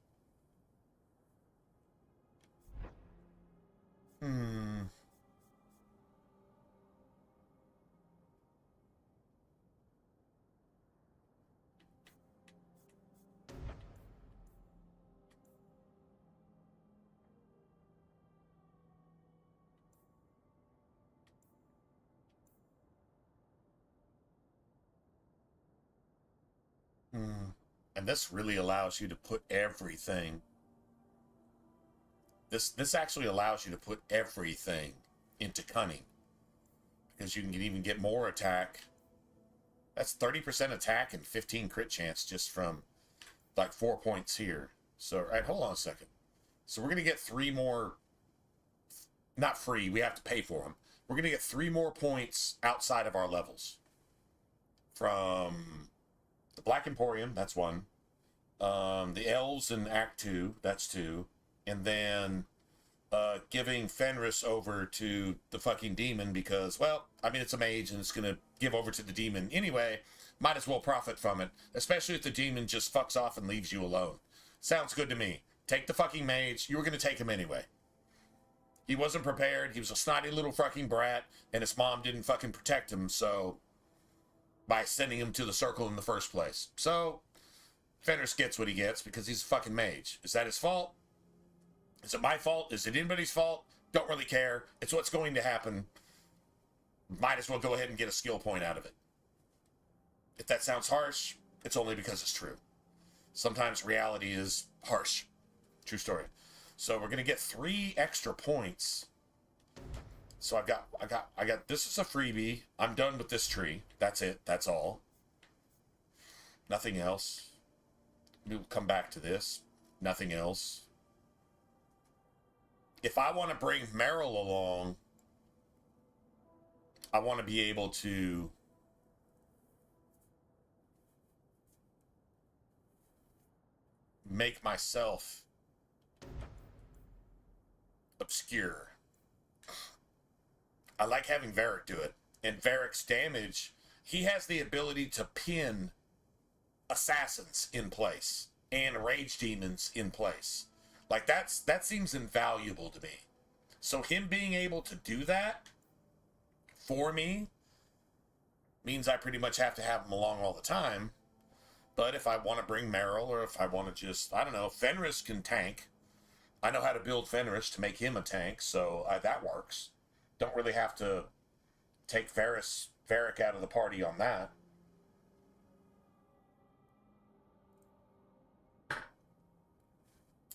And this really allows you to put everything. This actually allows you to put everything into cunning. Because you can even get more attack. That's 30% attack and 15 crit chance just from like 4 points here. So, all right, hold on a second. So we're going to get 3 more, not free, we have to pay for them. We're going to get 3 more points outside of our levels. From the Black Emporium, that's 1. The Elves in Act 2, that's 2. And then giving Fenris over to the fucking demon because, well, I mean, it's a mage and it's going to give over to the demon anyway. Might as well profit from it, especially if the demon just fucks off and leaves you alone. Sounds good to me. Take the fucking mage. You were going to take him anyway. He wasn't prepared. He was a snotty little fucking brat, and his mom didn't fucking protect him, so by sending him to the circle in the first place. So Fenris gets what he gets because he's a fucking mage. Is that his fault? Is it my fault? Is it anybody's fault? Don't really care. It's what's going to happen. Might as well go ahead and get a skill point out of it. If that sounds harsh, it's only because it's true. Sometimes reality is harsh. True story. So we're gonna get 3 extra points. So I got this is a freebie. I'm done with this tree. That's it. That's all. Nothing else. We'll come back to this. Nothing else. If I want to bring Meryl along, I want to be able to make myself obscure. I like having Varric do it. And Varric's damage, he has the ability to pin assassins in place and rage demons in place. Like that seems invaluable to me. So him being able to do that for me means I pretty much have to have him along all the time. But if I want to bring Meryl, or if I want to just, I don't know, Fenris can tank. I know how to build Fenris to make him a tank, so that works. Don't really have to take Varric out of the party on that.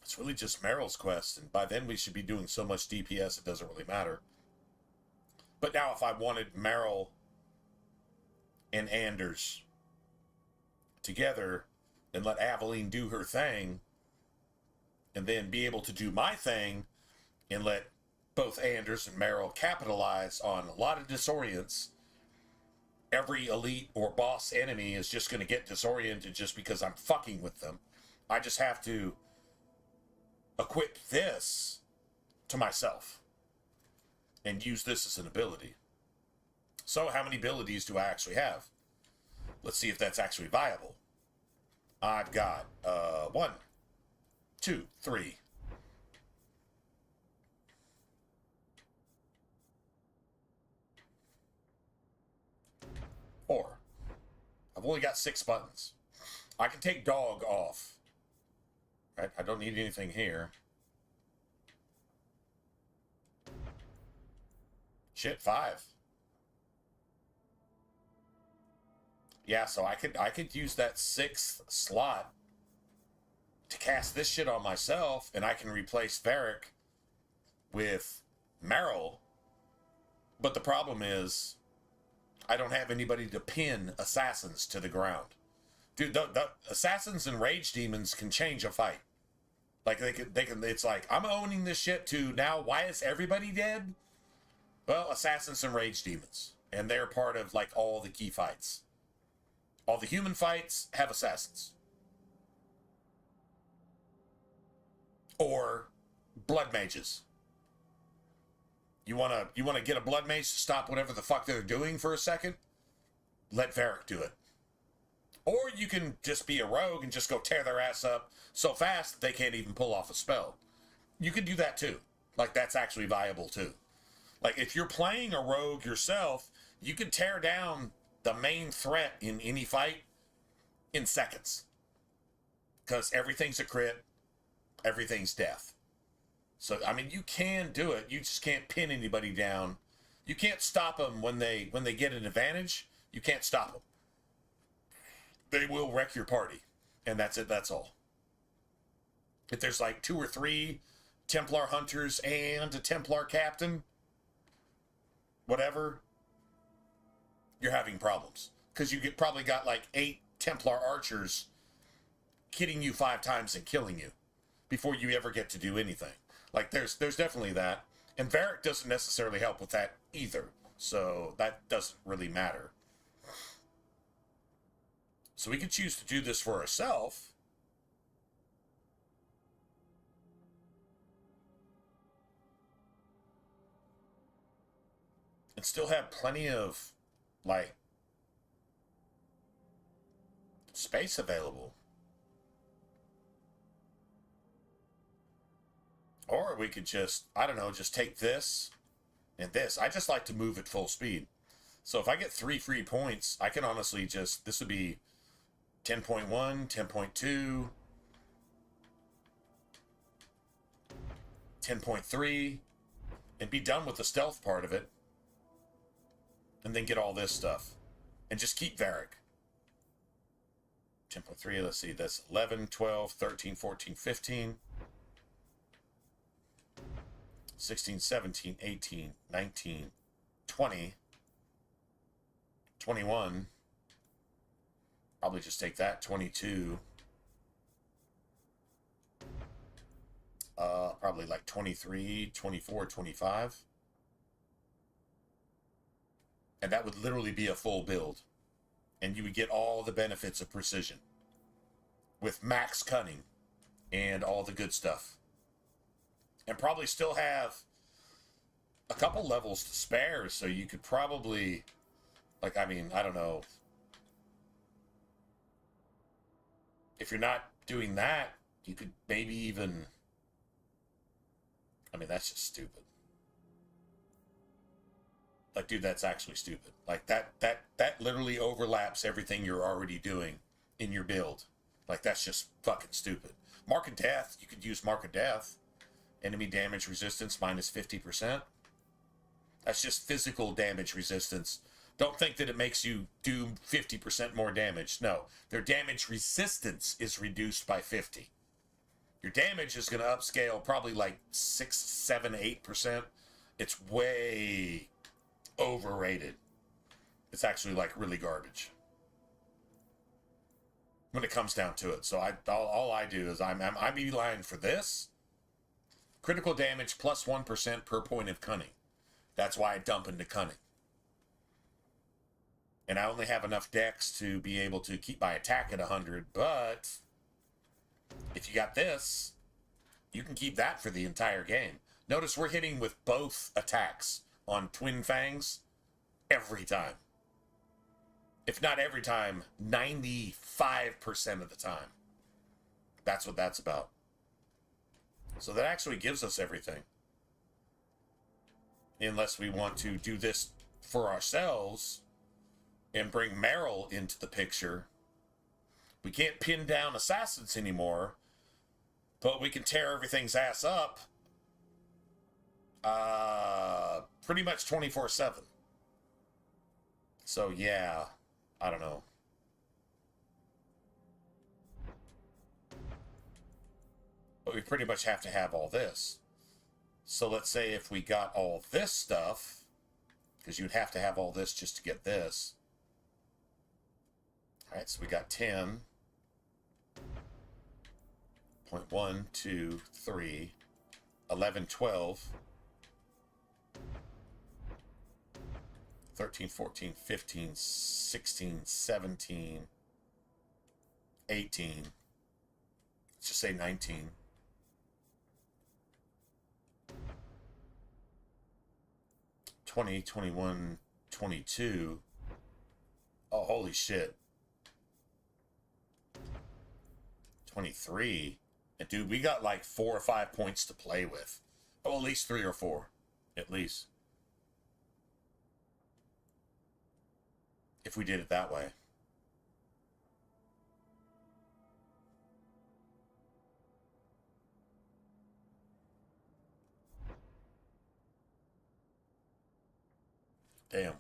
It's really just Meryl's quest, and by then we should be doing so much DPS it doesn't really matter. But now if I wanted Meryl and Anders together and let Aveline do her thing, and then be able to do my thing and let both Anders and Meryl capitalize on a lot of disorients, every elite or boss enemy is just going to get disoriented just because I'm fucking with them. I just have to equip this to myself and use this as an ability. So how many abilities do I actually have? Let's see if that's actually viable. I've got 1, 2, 3. 4. I've only got 6 buttons. I can take dog off. Right? I don't need anything here. Shit, 5. Yeah, so I could use that 6th slot to cast this shit on myself, and I can replace Varric with Meryl. But the problem is, I don't have anybody to pin assassins to the ground. Dude, the assassins and rage demons can change a fight. Like, they can, it's like, I'm owning this shit to now, why is everybody dead? Well, assassins and rage demons. And they're part of, like, all the key fights. All the human fights have assassins. Or blood mages. You wanna get a blood mage to stop whatever the fuck they're doing for a second? Let Varric do it. Or you can just be a rogue and just go tear their ass up so fast that they can't even pull off a spell. You can do that too. Like, that's actually viable too. Like, if you're playing a rogue yourself, you can tear down the main threat in any fight in seconds. Because everything's a crit, everything's death. So, I mean, you can do it. You just can't pin anybody down. You can't stop them when they get an advantage. You can't stop them. They will wreck your party. And that's it. That's all. If there's like 2 or 3 Templar hunters and a Templar captain, whatever, you're having problems. Because you probably got like 8 Templar archers hitting you 5 times and killing you before you ever get to do anything. Like, there's definitely that. And Varric doesn't necessarily help with that either. So that doesn't really matter. So we could choose to do this for ourselves. And still have plenty of, like, space available. Or we could just, I don't know, just take this and this. I just like to move at full speed. So if I get 3 free points, I can honestly just, this would be 10.1, 10.2, 10.3, and be done with the stealth part of it. And then get all this stuff. And just keep Varric. 10.3, let's see, that's 11, 12, 13, 14, 15. 16, 17, 18, 19, 20, 21. Probably just take that. 22. Probably like 23, 24, 25. And that would literally be a full build. And you would get all the benefits of precision. With max cunning. And all the good stuff. And probably still have a couple levels to spare, so you could probably, like, I mean, I don't know. If you're not doing that, you could maybe even, I mean, that's just stupid. Like, dude, that's actually stupid. Like, that literally overlaps everything you're already doing in your build. Like, that's just fucking stupid. Mark of Death, you could use Mark of Death. Enemy damage resistance minus 50%. That's just physical damage resistance. Don't think that it makes you do 50% more damage. No, their damage resistance is reduced by 50. Your damage is going to upscale probably like 6, 7, 8%. It's way overrated. It's actually like really garbage when it comes down to it. So all I do is I'm beeline for this. Critical damage plus 1% per point of cunning. That's why I dump into cunning. And I only have enough dex to be able to keep my attack at 100, but if you got this, you can keep that for the entire game. Notice we're hitting with both attacks on Twin Fangs every time. If not every time, 95% of the time. That's what that's about. So that actually gives us everything. Unless we want to do this for ourselves and bring Meryl into the picture. We can't pin down assassins anymore, but we can tear everything's ass up pretty much 24/7. So yeah, I don't know. But we pretty much have to have all this. So let's say if we got all this stuff, because you'd have to have all this just to get this. All right, so we got 10. 1, 2, 3, 11, 12, 13, 14, 15, 16, 17, 18. Let's just say 19. 20, 21, 22. Oh, holy shit. 23. And dude, we got like 4 or 5 points to play with. Oh, at least 3 or 4. At least. If we did it that way. Damn.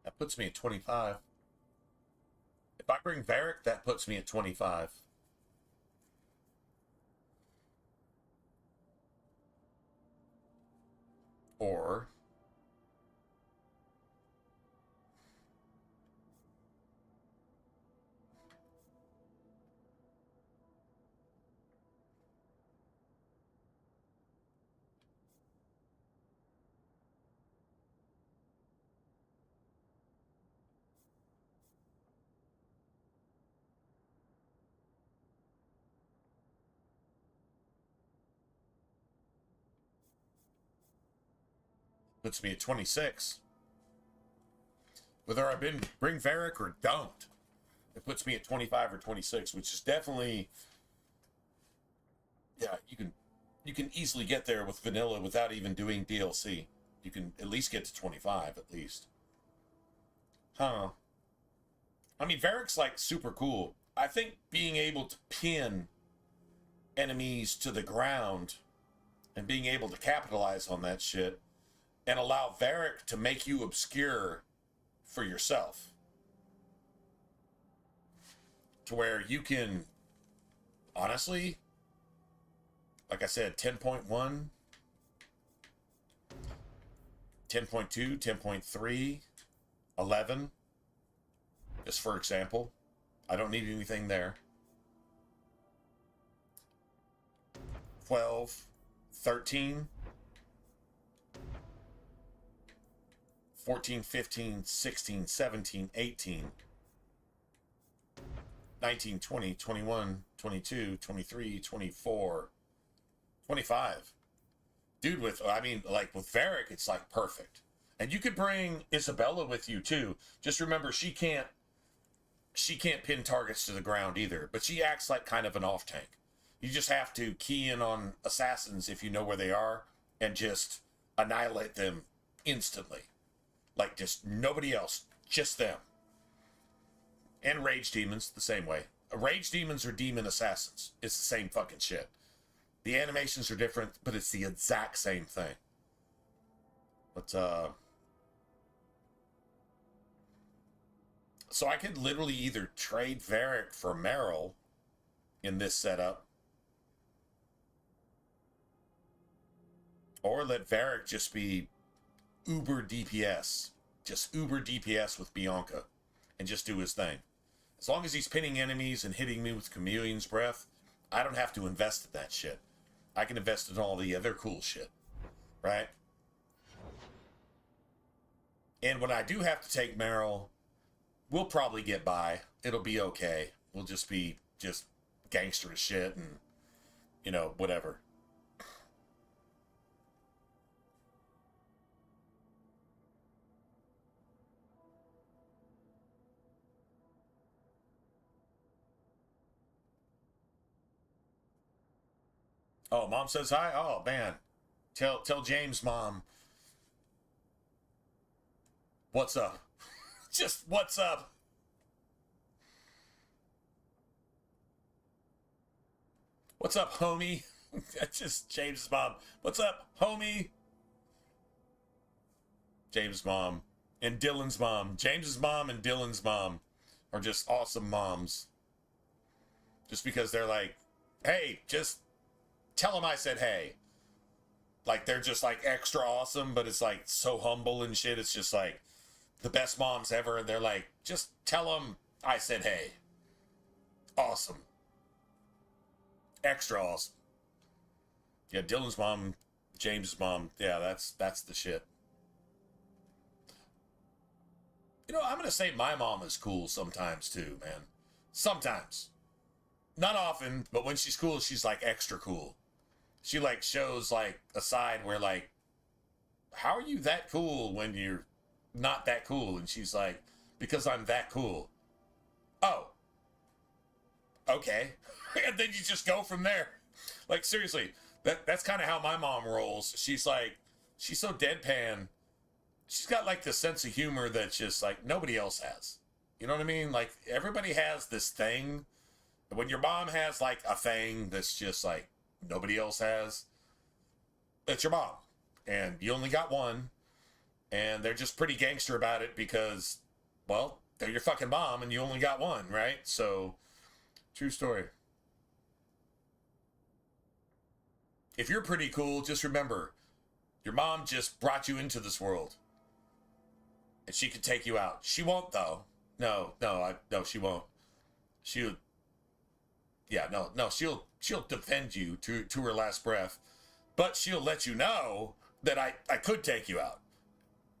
That puts me at 25. If I bring Varric, that puts me at 25. Or puts me at 26. Whether I bring Varric or don't, it puts me at 25 or 26, which is definitely, yeah, you can easily get there with vanilla without even doing DLC. You can at least get to 25 at least. Huh. I mean, Varric's like super cool. I think being able to pin enemies to the ground and being able to capitalize on that shit and allow Varric to make you obscure for yourself. To where you can, honestly, like I said, 10.1, 10.2, 10.3, 11, just for example. I don't need anything there. 12, 13, 14, 15, 16, 17, 18, 19, 20, 21, 22, 23, 24, 25. Dude, with Varric, it's like perfect. And you could bring Isabella with you too. Just remember, she can't pin targets to the ground either, but she acts like kind of an off tank. You just have to key in on assassins if you know where they are and just annihilate them instantly. Like just nobody else, just them. And rage demons the same way. Rage demons are demon assassins. It's the same fucking shit. The animations are different, but it's the exact same thing. But so I could literally either trade Varric for Meryl in this setup, or let Varric just be uber DPS. Just uber DPS with Bianca and just do his thing. As long as he's pinning enemies and hitting me with Chameleon's Breath, I don't have to invest in that shit. I can invest in all the other cool shit. Right? And when I do have to take Meryl, we'll probably get by. It'll be okay. We'll just be gangster as shit and, you know, whatever. Oh, Mom says hi? Oh, man. Tell James, Mom. What's up? Just what's up? What's up, homie? That's just James' mom. What's up, homie? James' mom and Dylan's mom. James's mom and Dylan's mom are just awesome moms. Just because they're like, hey, just tell them I said hey. Like, they're just like extra awesome, but it's like so humble and shit. It's just like the best moms ever. And they're like, just tell them I said hey. Awesome. Extra awesome. Yeah, Dylan's mom, James's mom. Yeah, that's the shit. You know, I'm going to say my mom is cool sometimes too, man. Sometimes. Not often, but when she's cool, she's like extra cool. She like shows like a side where like, how are you that cool when you're not that cool? And she's like, because I'm that cool. Oh. Okay. And then you just go from there. Like, seriously, that's kind of how my mom rolls. She's like, she's so deadpan. She's got like this sense of humor that's just like nobody else has. You know what I mean? Like, everybody has this thing. When your mom has like a thing that's just like nobody else has, it's your mom. And you only got one. And they're just pretty gangster about it because, well, they're your fucking mom and you only got one, right? So, true story. If you're pretty cool, just remember, your mom just brought you into this world. And she could take you out. She won't, though. No, she won't. She'll defend you to her last breath. But she'll let you know that I could take you out.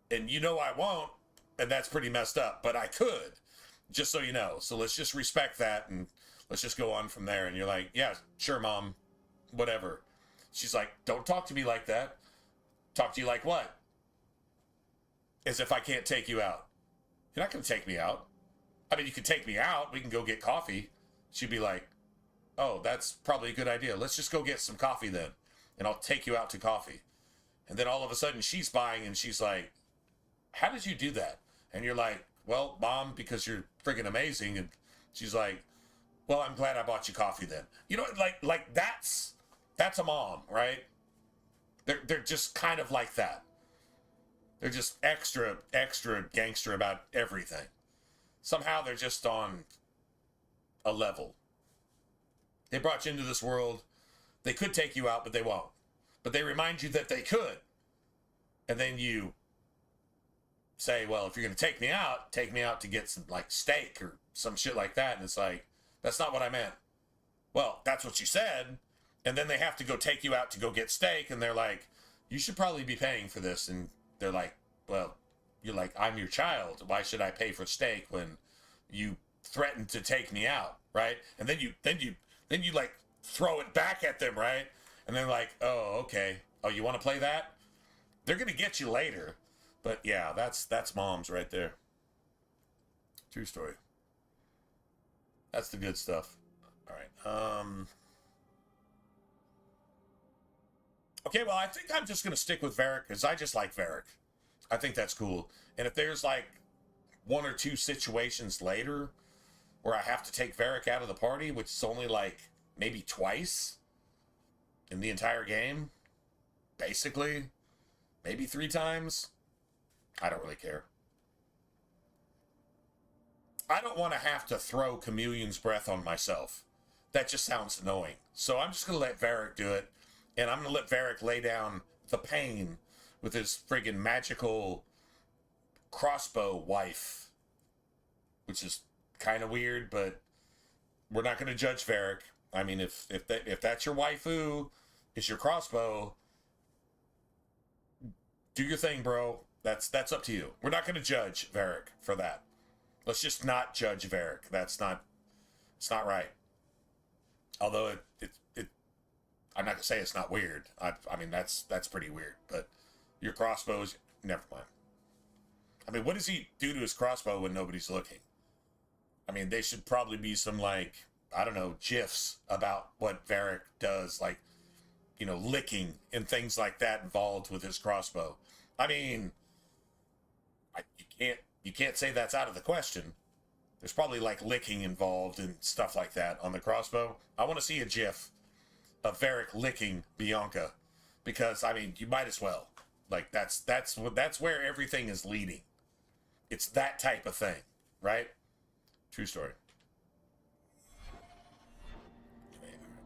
And you know I won't, and that's pretty messed up. But I could, just so you know. So let's just respect that, and let's just go on from there. And you're like, yeah, sure, Mom, whatever. She's like, don't talk to me like that. Talk to you like what? As if I can't take you out. You're not going to take me out. I mean, you can take me out. We can go get coffee. She'd be like, oh, that's probably a good idea. Let's just go get some coffee then. And I'll take you out to coffee. And then all of a sudden she's buying and she's like, how did you do that? And you're like, well, Mom, because you're friggin' amazing. And she's like, well, I'm glad I bought you coffee then. You know, like that's a mom, right? They're just kind of like that. They're just extra gangster about everything. Somehow they're just on a level. They brought you into this world. They could take you out, but they won't. But they remind you that they could. And then you say, well, if you're going to take me out to get some, like, steak or some shit like that. And it's like, that's not what I meant. Well, that's what you said. And then they have to go take you out to go get steak. And they're like, you should probably be paying for this. And they're like, well, you're like, I'm your child. Why should I pay for steak when you threatened to take me out? right? And then you like throw it back at them, right? And they're like, oh, okay. Oh, you want to play that? They're gonna get you later. But yeah, that's moms right there. True story. That's the good stuff. All right. Okay, well, I think I'm just gonna stick with Varric because I just like Varric. I think that's cool. And if there's like one or two situations later where I have to take Varric out of the party, which is only like maybe twice in the entire game, basically, maybe 3 times, I don't really care. I don't want to have to throw Chameleon's breath on myself. That just sounds annoying. So I'm just going to let Varric do it, and I'm going to let Varric lay down the pain with his friggin' magical crossbow wife, which is kind of weird, but we're not going to judge Varric. I mean, if that's your waifu, is your crossbow, do your thing, bro. That's up to you. We're not going to judge Varric for that. Let's just not judge Varric. It's not right. Although I'm not going to say it's not weird. I mean, that's pretty weird. But your crossbows, never mind. I mean, what does he do to his crossbow when nobody's looking? I mean, they should probably be some, like, I don't know, GIFs about what Varric does, like, you know, licking and things like that involved with his crossbow. I mean, you can't say that's out of the question. There's probably like licking involved and stuff like that on the crossbow. I want to see a GIF of Varric licking Bianca, because I mean, you might as well. Like that's where everything is leading. It's that type of thing, right? True story.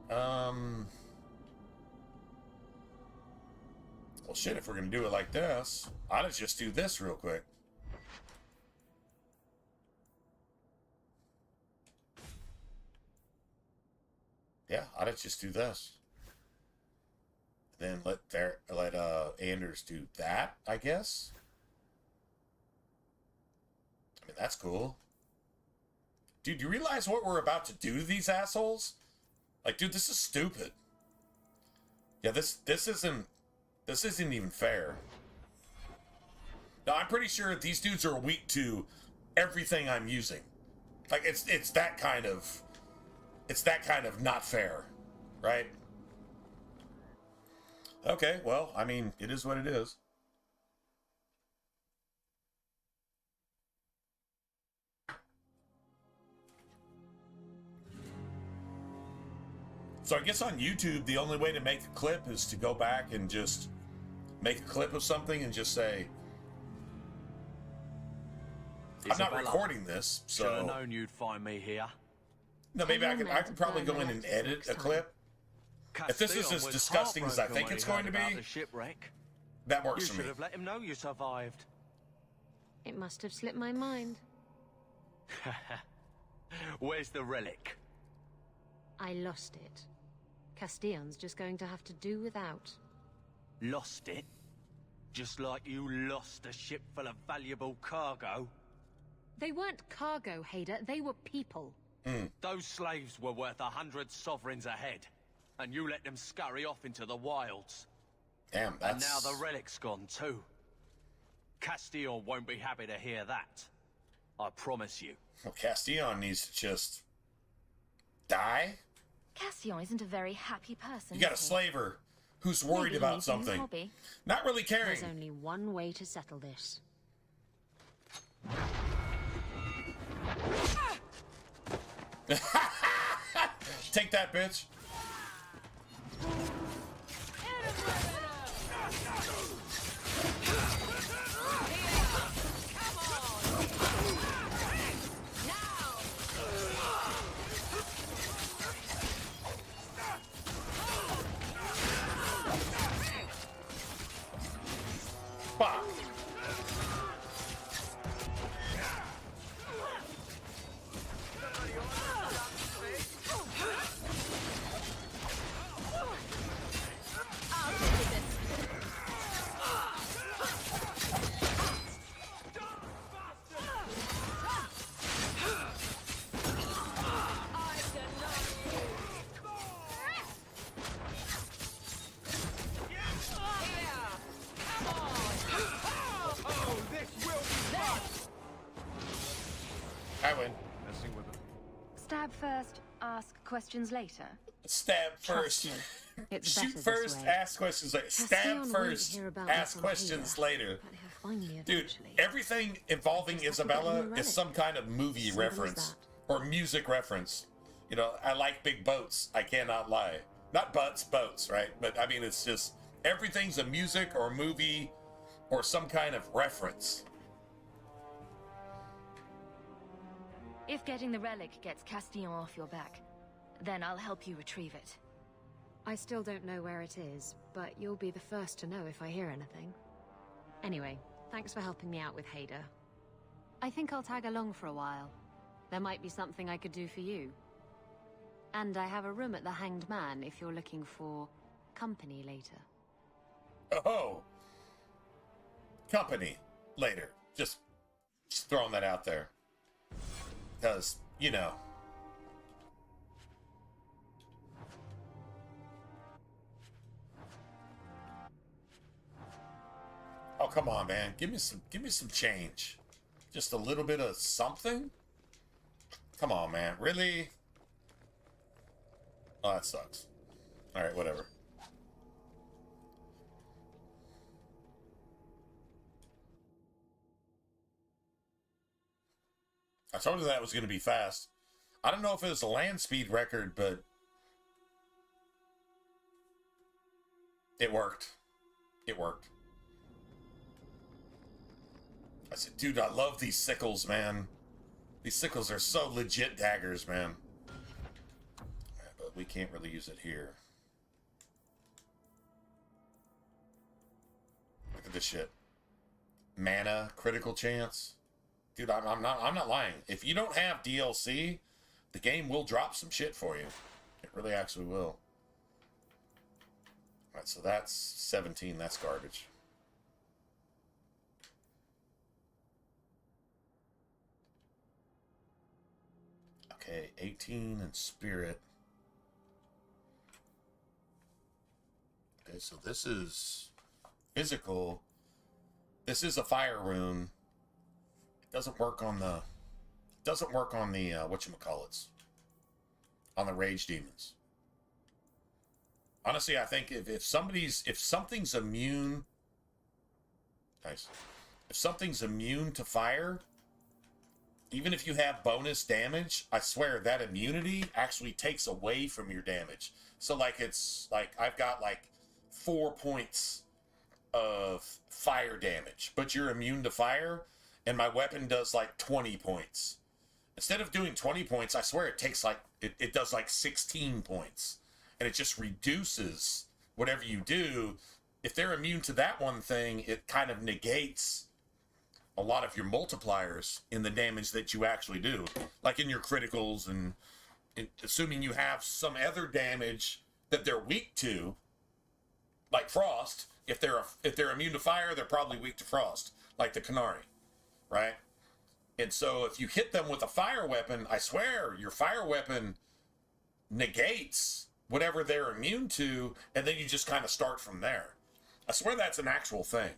Well, shit, if we're going to do it like this, I'll just do this real quick. Yeah, I'll just do this. Then let Anders do that, I guess. I mean, that's cool. Dude, you realize what we're about to do to these assholes? Like, dude, this is stupid. Yeah, this isn't even fair. Now, I'm pretty sure these dudes are weak to everything I'm using. Like, it's that kind of not fair, right? Okay, well, I mean, it is what it is. So I guess on YouTube, the only way to make a clip is to go back and just make a clip of something and just say, I'm not recording this, so... Should have known you'd find me here. No, maybe I could probably go in and edit a clip. If this is as disgusting as I think it's going to be, that works for me. You should have let him know you survived. It must have slipped my mind. Where's the relic? I lost it. Castillon's just going to have to do without. Lost it? Just like you lost a ship full of valuable cargo? They weren't cargo, Hader. They were people. Those slaves were worth 100 sovereigns a head, and you let them scurry off into the wilds. Damn, that's... And now the relic's gone too. Castillon won't be happy to hear that. I promise you. Well, Castillon needs to just... die? Castillon isn't a very happy person. You got a slaver who's worried about something. Not really caring. There's only one way to settle this. Take that, bitch. Fuck. questions later? Stab Trust first. me, it's Shoot better first, this way. ask questions later. Stab Castillon won't first, hear about ask this on questions Haida, later. but he'll find me Dude, eventually. everything involving Just have to get Isabella him a relic. is some kind of movie Simple as reference that. or music reference. You know, I like big boats. I cannot lie. Not butts, boats, right? But I mean, it's just everything's a music or a movie or some kind of reference. If getting the relic gets Castillon off your back, then I'll help you retrieve it. I still don't know where it is, but you'll be the first to know if I hear anything. Anyway, thanks for helping me out with Haida. I think I'll tag along for a while. There might be something I could do for you. And I have a room at the Hanged Man if you're looking for company later. Oh, company later. Just throwing that out there. Because, you know. Oh, come on, man. Give me some change. Just a little bit of something? Come on, man. Really? Oh, that sucks. Alright, whatever. I told you that was going to be fast. I don't know if it was a land speed record, but it worked. It worked. I said, dude, I love these sickles, man. These sickles are so legit daggers, man. But we can't really use it here. Look at this shit. Mana, critical chance. Dude, I'm not lying. If you don't have DLC, the game will drop some shit for you. It really actually will. Alright, so that's 17. That's garbage. Okay, 18 and Spirit. Okay, so this is physical. This is a fire rune. Doesn't work on the whatchamacallits. On the rage demons. Honestly, I think if something's immune. Nice. If something's immune to fire, even if you have bonus damage, I swear that immunity actually takes away from your damage. So like it's like I've got like 4 points of fire damage, but you're immune to fire. And my weapon does like 20 points. Instead of doing 20 points, I swear it takes like, it does like 16 points. And it just reduces whatever you do. If they're immune to that one thing, it kind of negates a lot of your multipliers in the damage that you actually do. Like in your criticals and assuming you have some other damage that they're weak to, like frost. If they're immune to fire, they're probably weak to frost, like the Canary. Right? And so if you hit them with a fire weapon, I swear your fire weapon negates whatever they're immune to, and then you just kind of start from there. I swear that's an actual thing.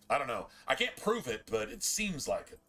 I don't know. I can't prove it, but it seems like it.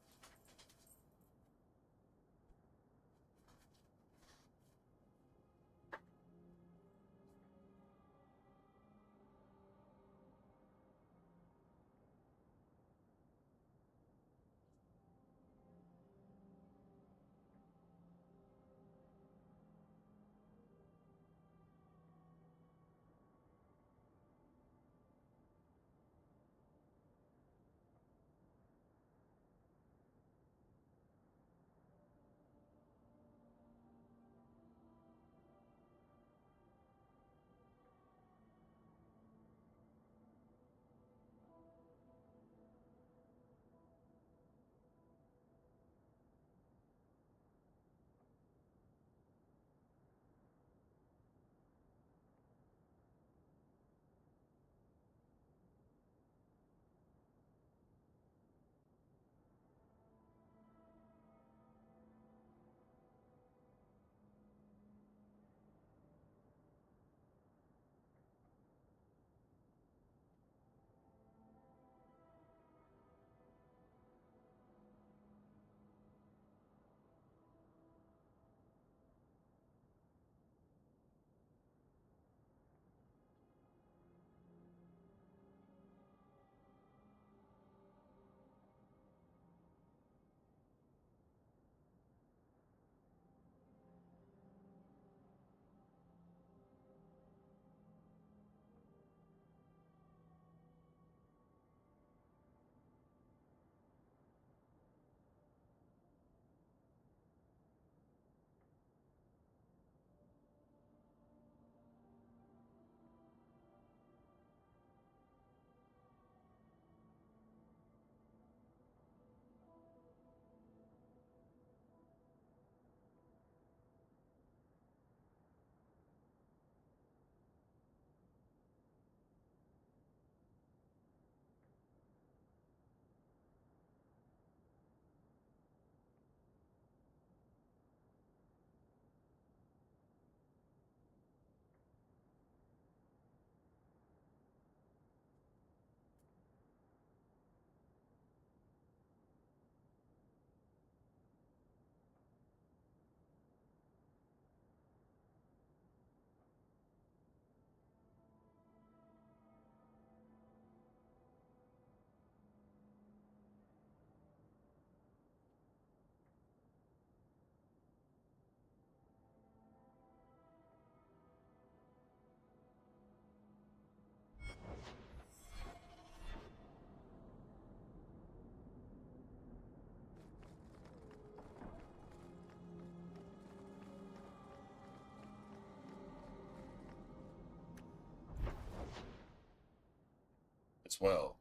as well.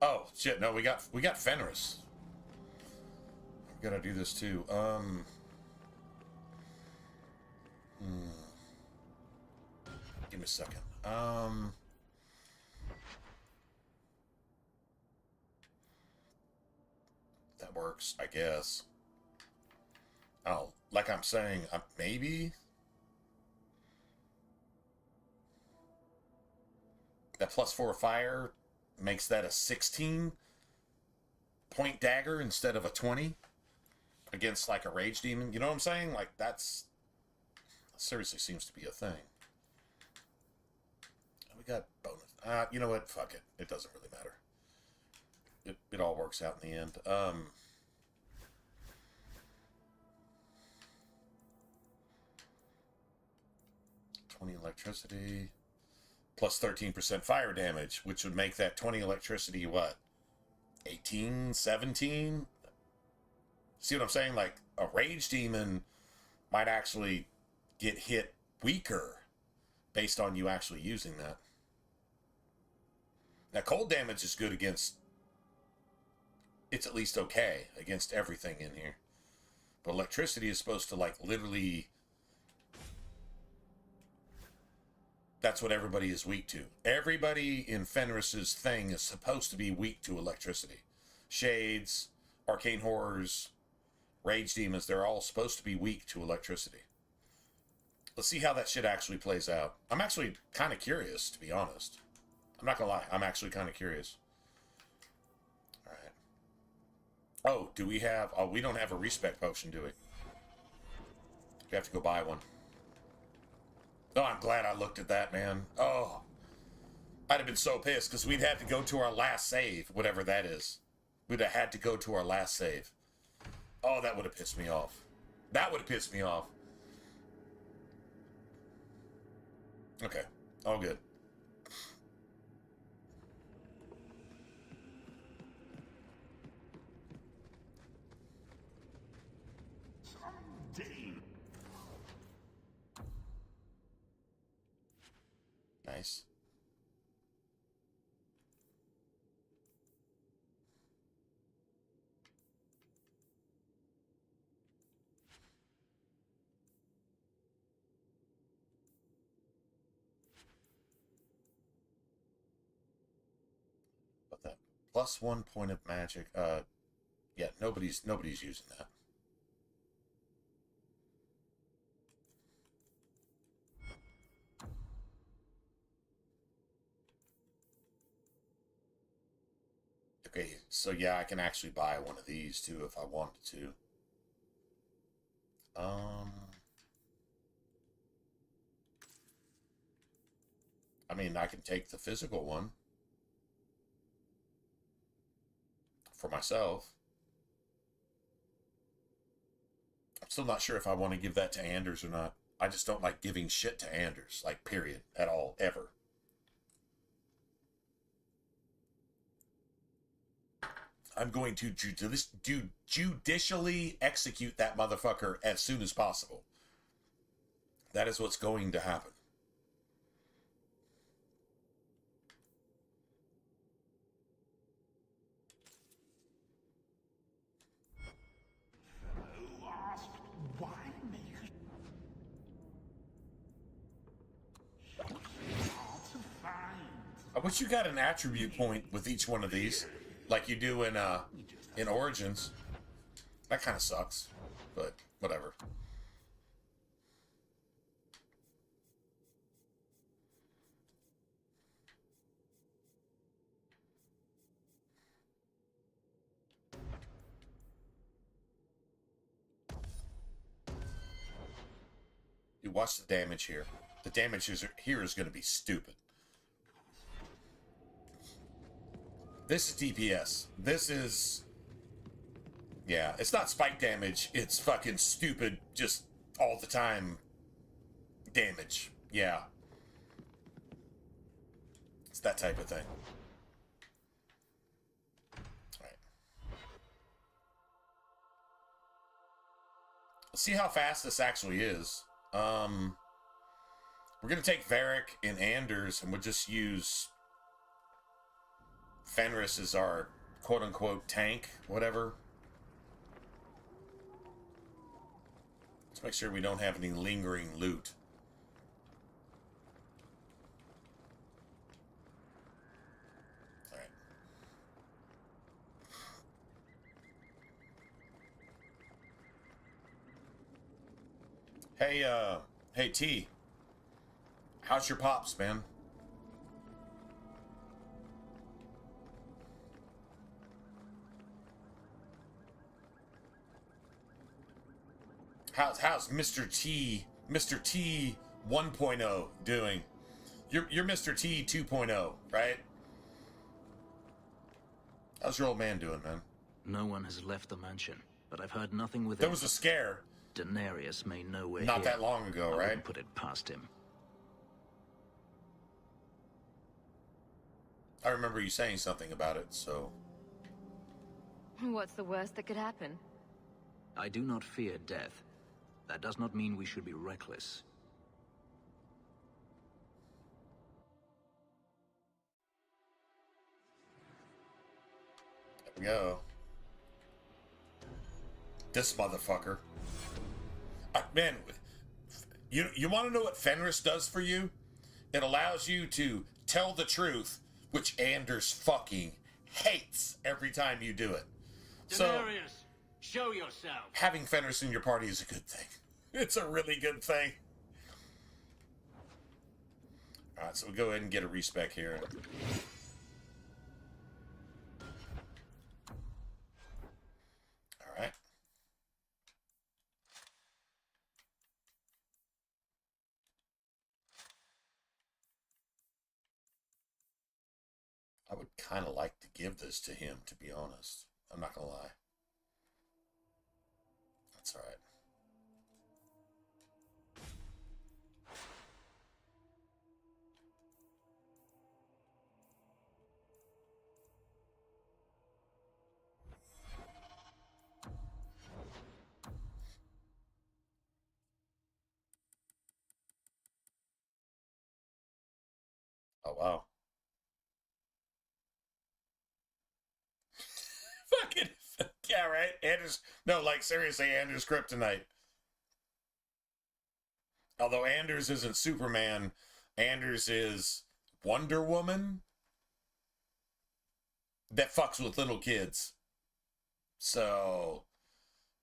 Oh shit! No, we got Fenris. We gotta do this too. Give me a second. That works, I guess. Oh, like I'm saying, maybe that +4 fire makes that a 16-point dagger instead of a 20 against like a rage demon. You know what I'm saying? Like that seriously seems to be a thing. We got bonus. You know what? Fuck it. It doesn't really matter. It all works out in the end. 20 electricity plus 13% fire damage, which would make that 20 electricity what? 18, 17? See what I'm saying? Like a rage demon might actually get hit weaker based on you actually using that. Now cold damage is good against, it's at least okay against everything in here. But electricity is supposed to like literally, that's what everybody is weak to. Everybody in Fenris's thing is supposed to be weak to electricity. Shades, arcane horrors, rage demons, they're all supposed to be weak to electricity. Let's see how that shit actually plays out. I'm actually kind of curious, to be honest. I'm not gonna lie, I'm actually kind of curious. Alright. Oh, do we have... Oh, we don't have a respec potion, do we? We have to go buy one. Oh, I'm glad I looked at that, man. Oh. I'd have been so pissed, because we'd had to go to our last save, whatever that is. We'd have had to go to our last save. Oh, that would have pissed me off. That would have pissed me off. Okay, all good. Nice. But that +1 point of magic, yeah, nobody's using that. Okay, so yeah, I can actually buy one of these too if I wanted to. I mean, I can take the physical one for myself. I'm still not sure if I want to give that to Anders or not. I just don't like giving shit to Anders, like, period, at all, ever. I'm going to judicially execute that motherfucker as soon as possible. That is what's going to happen. I wish you got an attribute point with each one of these, like you do in Origins. That kind of sucks, but whatever. Dude, watch the damage here. The damage here is going to be stupid. This is DPS. This is... Yeah, it's not spike damage. It's fucking stupid, just all the time damage. Yeah. It's that type of thing. Alright. Let's see how fast this actually is. We're going to take Varric and Anders, and we'll just use... Fenris is our quote-unquote tank, whatever. Let's make sure we don't have any lingering loot. Alright. Hey T. How's your pops, man? How's Mr. T 1.0 doing? You're Mr. T 2.0, right? How's your old man doing, man? No one has left the mansion, but I've heard nothing with There was a scare. Daenerys may know we're Not here. that long ago, I right? wouldn't put it past him. I remember you saying something about it, so... What's the worst that could happen? I do not fear death. That does not mean we should be reckless. There we go. This motherfucker. Man, you want to know what Fenris does for you? It allows you to tell the truth, which Anders fucking hates every time you do it. Daenerys, show yourself. Having Fenris in your party is a good thing. It's a really good thing. Alright, so we go ahead and get a respec here. Alright. I would kind of like to give this to him, to be honest. I'm not gonna lie. That's alright. Oh, wow. Fucking, yeah, right? Anders, no, like, seriously, Anders Kryptonite. Although Anders isn't Superman, Anders is Wonder Woman that fucks with little kids. So,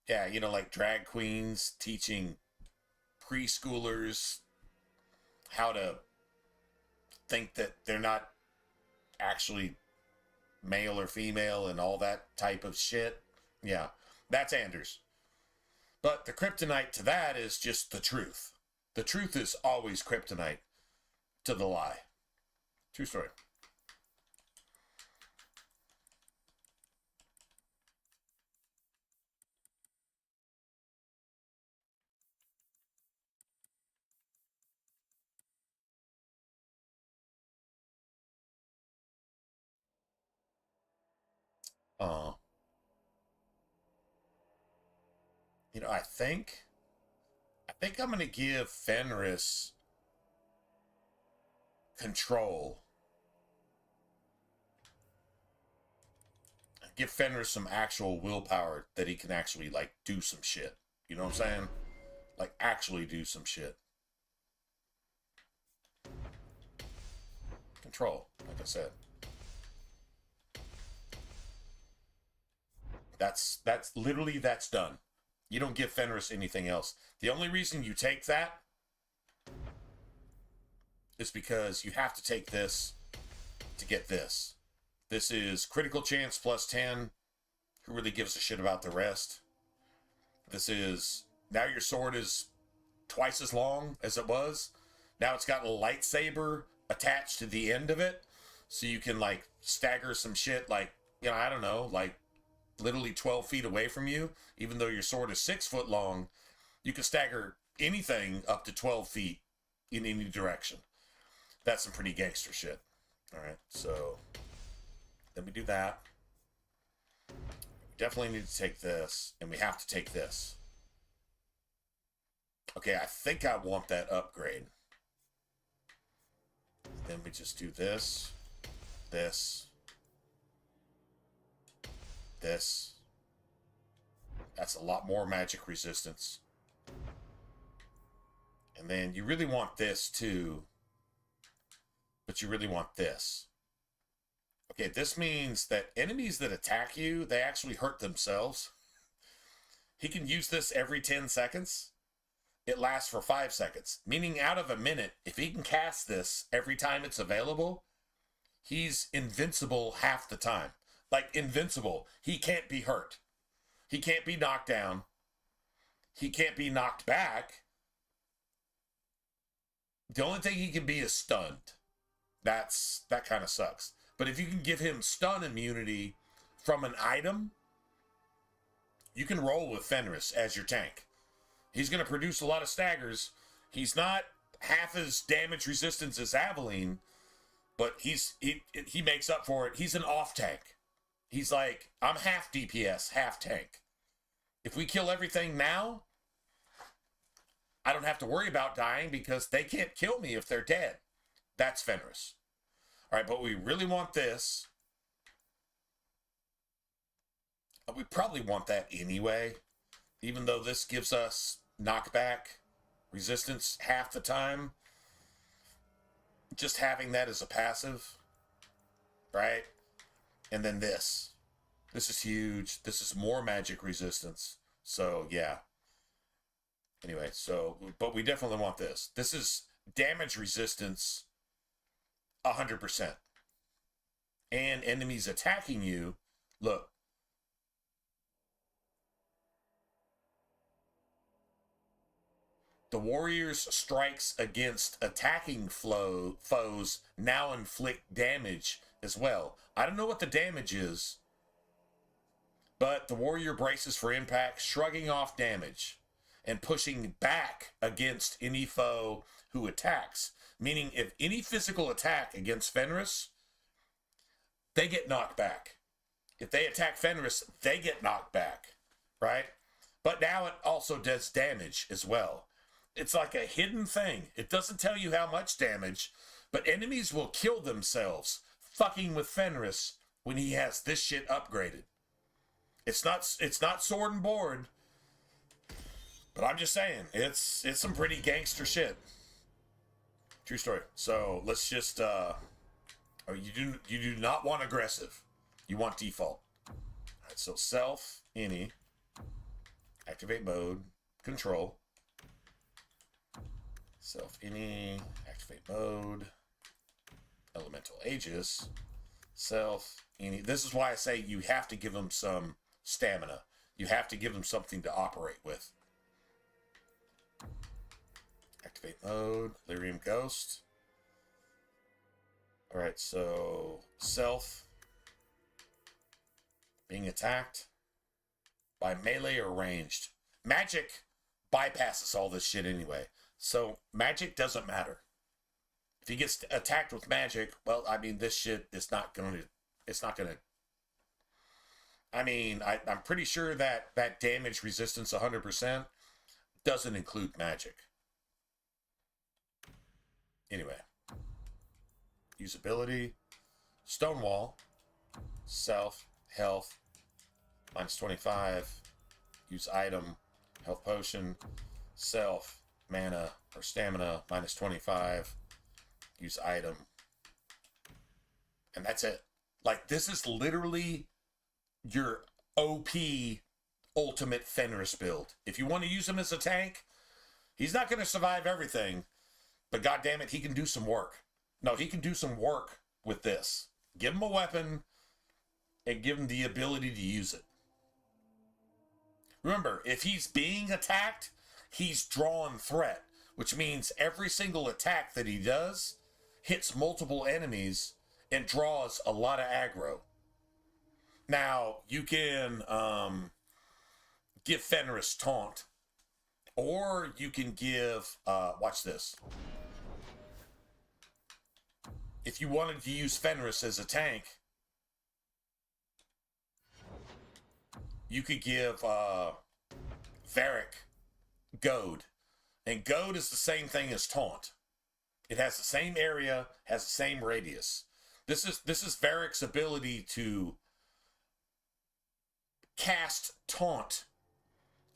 yeah, you know, like drag queens teaching preschoolers how to think that they're not actually male or female and all that type of shit. Yeah, that's Anders. But the kryptonite to that is just the truth. The truth is always kryptonite to the lie. True story. You know, I think I'm going to give Fenris control. Give Fenris some actual willpower that he can actually, like, do some shit. You know what I'm saying? Like, actually do some shit. Control, like I said. That's literally, that's done. You don't give Fenris anything else. The only reason you take that is because you have to take this to get this. This is critical chance plus 10. Who really gives a shit about the rest? This is, now your sword is twice as long as it was. Now it's got a lightsaber attached to the end of it. So you can, like, stagger some shit, like, you know, I don't know, like, literally 12 feet away from you. Even though your sword is 6 foot long, you can stagger anything up to 12 feet in any direction. That's some pretty gangster shit. Alright, so then we do that. We definitely need to take this, and we have to take this. Okay, I think I want that upgrade. Then we just do this, this, this. That's a lot more magic resistance. And then you really want this too. But you really want this. Okay, this means that enemies that attack you, they actually hurt themselves. He can use this every 10 seconds. It lasts for 5 seconds. Meaning out of a minute, if he can cast this every time it's available, he's invincible half the time. Like, invincible. He can't be hurt. He can't be knocked down. He can't be knocked back. The only thing he can be is stunned. That kind of sucks. But if you can give him stun immunity from an item, you can roll with Fenris as your tank. He's going to produce a lot of staggers. He's not half as damage resistance as Aveline, but he makes up for it. He's an off tank. He's like, I'm half DPS, half tank. If we kill everything now, I don't have to worry about dying because they can't kill me if they're dead. That's Fenris. All right, but we really want this. We probably want that anyway, even though this gives us knockback resistance half the time. Just having that as a passive, right? And then this. This is huge. This is more magic resistance. So, yeah. Anyway, so, but we definitely want this. This is damage resistance 100%. And enemies attacking you, look. The warrior's strikes against attacking foes now inflict damage as well. I don't know what the damage is, but the warrior braces for impact, shrugging off damage and pushing back against any foe who attacks. Meaning if any physical attack against Fenris, they get knocked back. If they attack Fenris, they get knocked back, right? But now it also does damage as well. It's like a hidden thing. It doesn't tell you how much damage, but enemies will kill themselves fucking with Fenris when he has this shit upgraded. It's not sword and board, but I'm just saying, it's some pretty gangster shit. True story. So let's just you do not want aggressive. You want default. All right, so self, any, activate mode, control. Self, any, activate mode, elemental aegis, self, any. This is why I say you have to give them some stamina. You have to give them something to operate with. Activate mode, Lyrium Ghost. Alright, so self being attacked by melee or ranged. Magic bypasses all this shit anyway. So magic doesn't matter. If he gets attacked with magic, well, I mean, this shit is not gonna. I mean, I'm pretty sure that damage resistance 100% doesn't include magic. Anyway, usability, Stonewall, self, health, -25, use item, health potion, self, mana or stamina, -25, use item. And that's it. Like, this is literally your OP ultimate Fenris build. If you want to use him as a tank, he's not going to survive everything, but goddammit, he can do some work. No, he can do some work with this. Give him a weapon and give him the ability to use it. Remember, if he's being attacked, he's drawn threat, which means every single attack that he does hits multiple enemies and draws a lot of aggro. Now, you can give Fenris taunt, or you can give, watch this. If you wanted to use Fenris as a tank, you could give Varric Goad. And Goad is the same thing as taunt. It has the same area, has the same radius. This is Varric's ability to cast taunt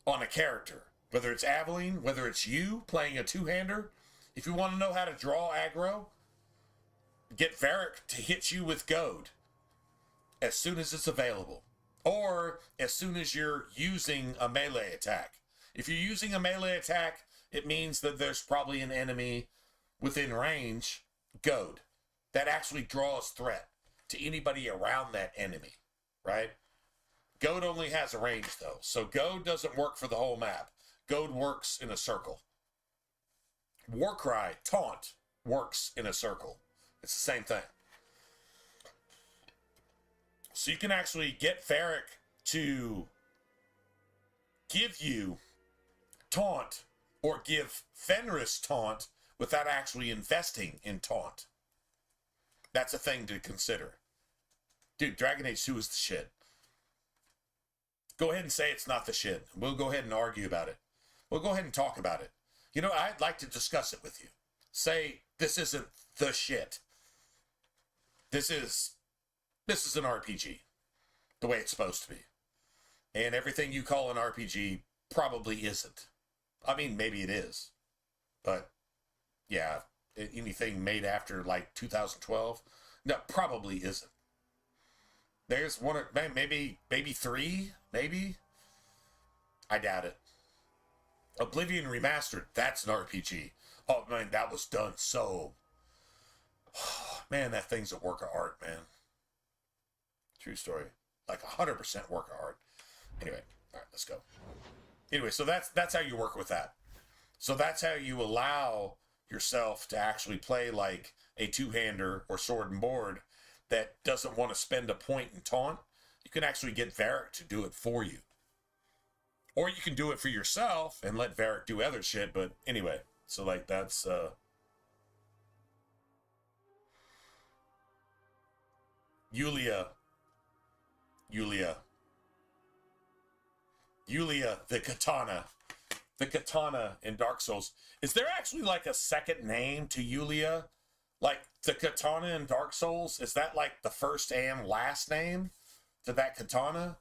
on a character, whether it's Aveline, whether it's you playing a two-hander. If you want to know how to draw aggro, get Varric to hit you with goad as soon as it's available, or as soon as you're using a melee attack. If you're using a melee attack, it means that there's probably an enemy within range. Goad. That actually draws threat to anybody around that enemy, right? Goad only has a range, though. So goad doesn't work for the whole map. Goad works in a circle. Warcry, taunt, works in a circle. It's the same thing. So you can actually get Varric to give you taunt or give Fenris taunt without actually investing in taunt. That's a thing to consider. Dude, Dragon Age 2 is the shit. Go ahead and say it's not the shit. We'll go ahead and argue about it. We'll go ahead and talk about it. You know, I'd like to discuss it with you. Say, this isn't the shit. This is an RPG. The way it's supposed to be. And everything you call an RPG probably isn't. I mean, maybe it is. But, yeah, anything made after, like, 2012? No, probably isn't. There's one, maybe 3, maybe? I doubt it. Oblivion Remastered, that's an RPG. Oh, man, that was done so... Man, that thing's a work of art, man. True story. Like 100% work of art. Anyway, all right, let's go. Anyway, so that's how you work with that. So that's how you allow yourself to actually play like a two-hander or sword and board that doesn't want to spend a point in taunt. You can actually get Varric to do it for you. Or you can do it for yourself and let Varric do other shit, but anyway. So, like, that's, Yulia, the katana. The katana in Dark Souls. Is there actually, like, a second name to Yulia? Like, the katana in Dark Souls? Is that, like, the first and last name to that katana?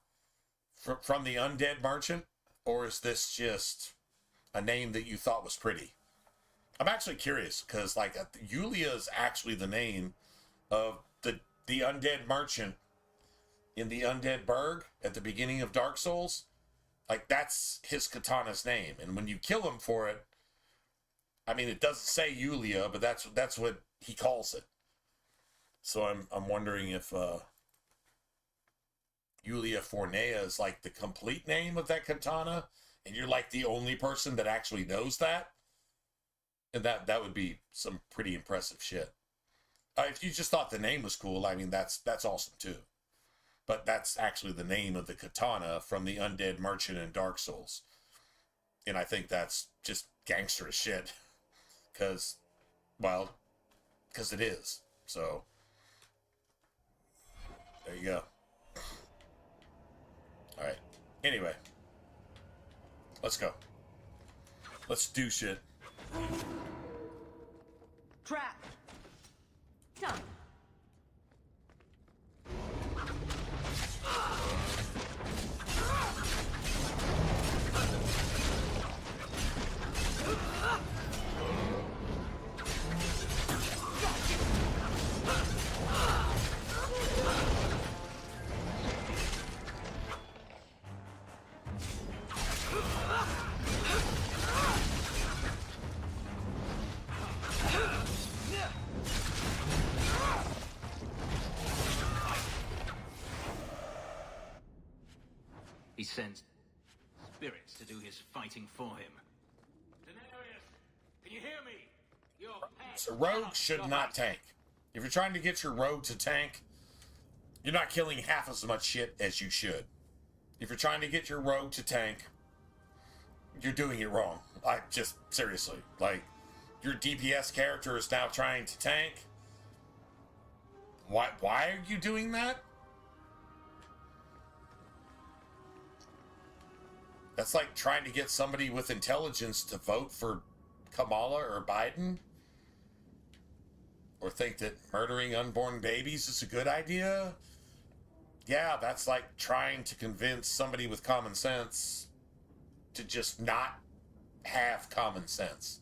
From the Undead Merchant? Or is this just a name that you thought was pretty? I'm actually curious, because, like, Yulia is actually the name of the Undead Merchant in the Undead Burg at the beginning of Dark Souls. Like, that's his katana's name. And when you kill him for it, I mean, it doesn't say Yulia, but that's what he calls it. So I'm wondering if Yulia Fornea is like the complete name of that katana, and you're like the only person that actually knows that. And that would be some pretty impressive shit. If you just thought the name was cool, I mean, that's awesome too. But that's actually the name of the katana from the Undead Merchant in Dark Souls. And I think that's just gangster as shit. Because it is. So, there you go. Alright. Anyway. Let's go. Let's do shit. Trap. Done. He sends spirits to do his fighting for him. Can you hear me? Your So rogue should not tank. If you're trying to get your rogue to tank, you're not killing half as much shit as you should. If you're trying to get your rogue to tank, you're doing it wrong. Like, just seriously. Like, your DPS character is now trying to tank. Why are you doing that? That's like trying to get somebody with intelligence to vote for Kamala or Biden. Or think that murdering unborn babies is a good idea. yeah, that's like trying to convince somebody with common sense to just not have common sense.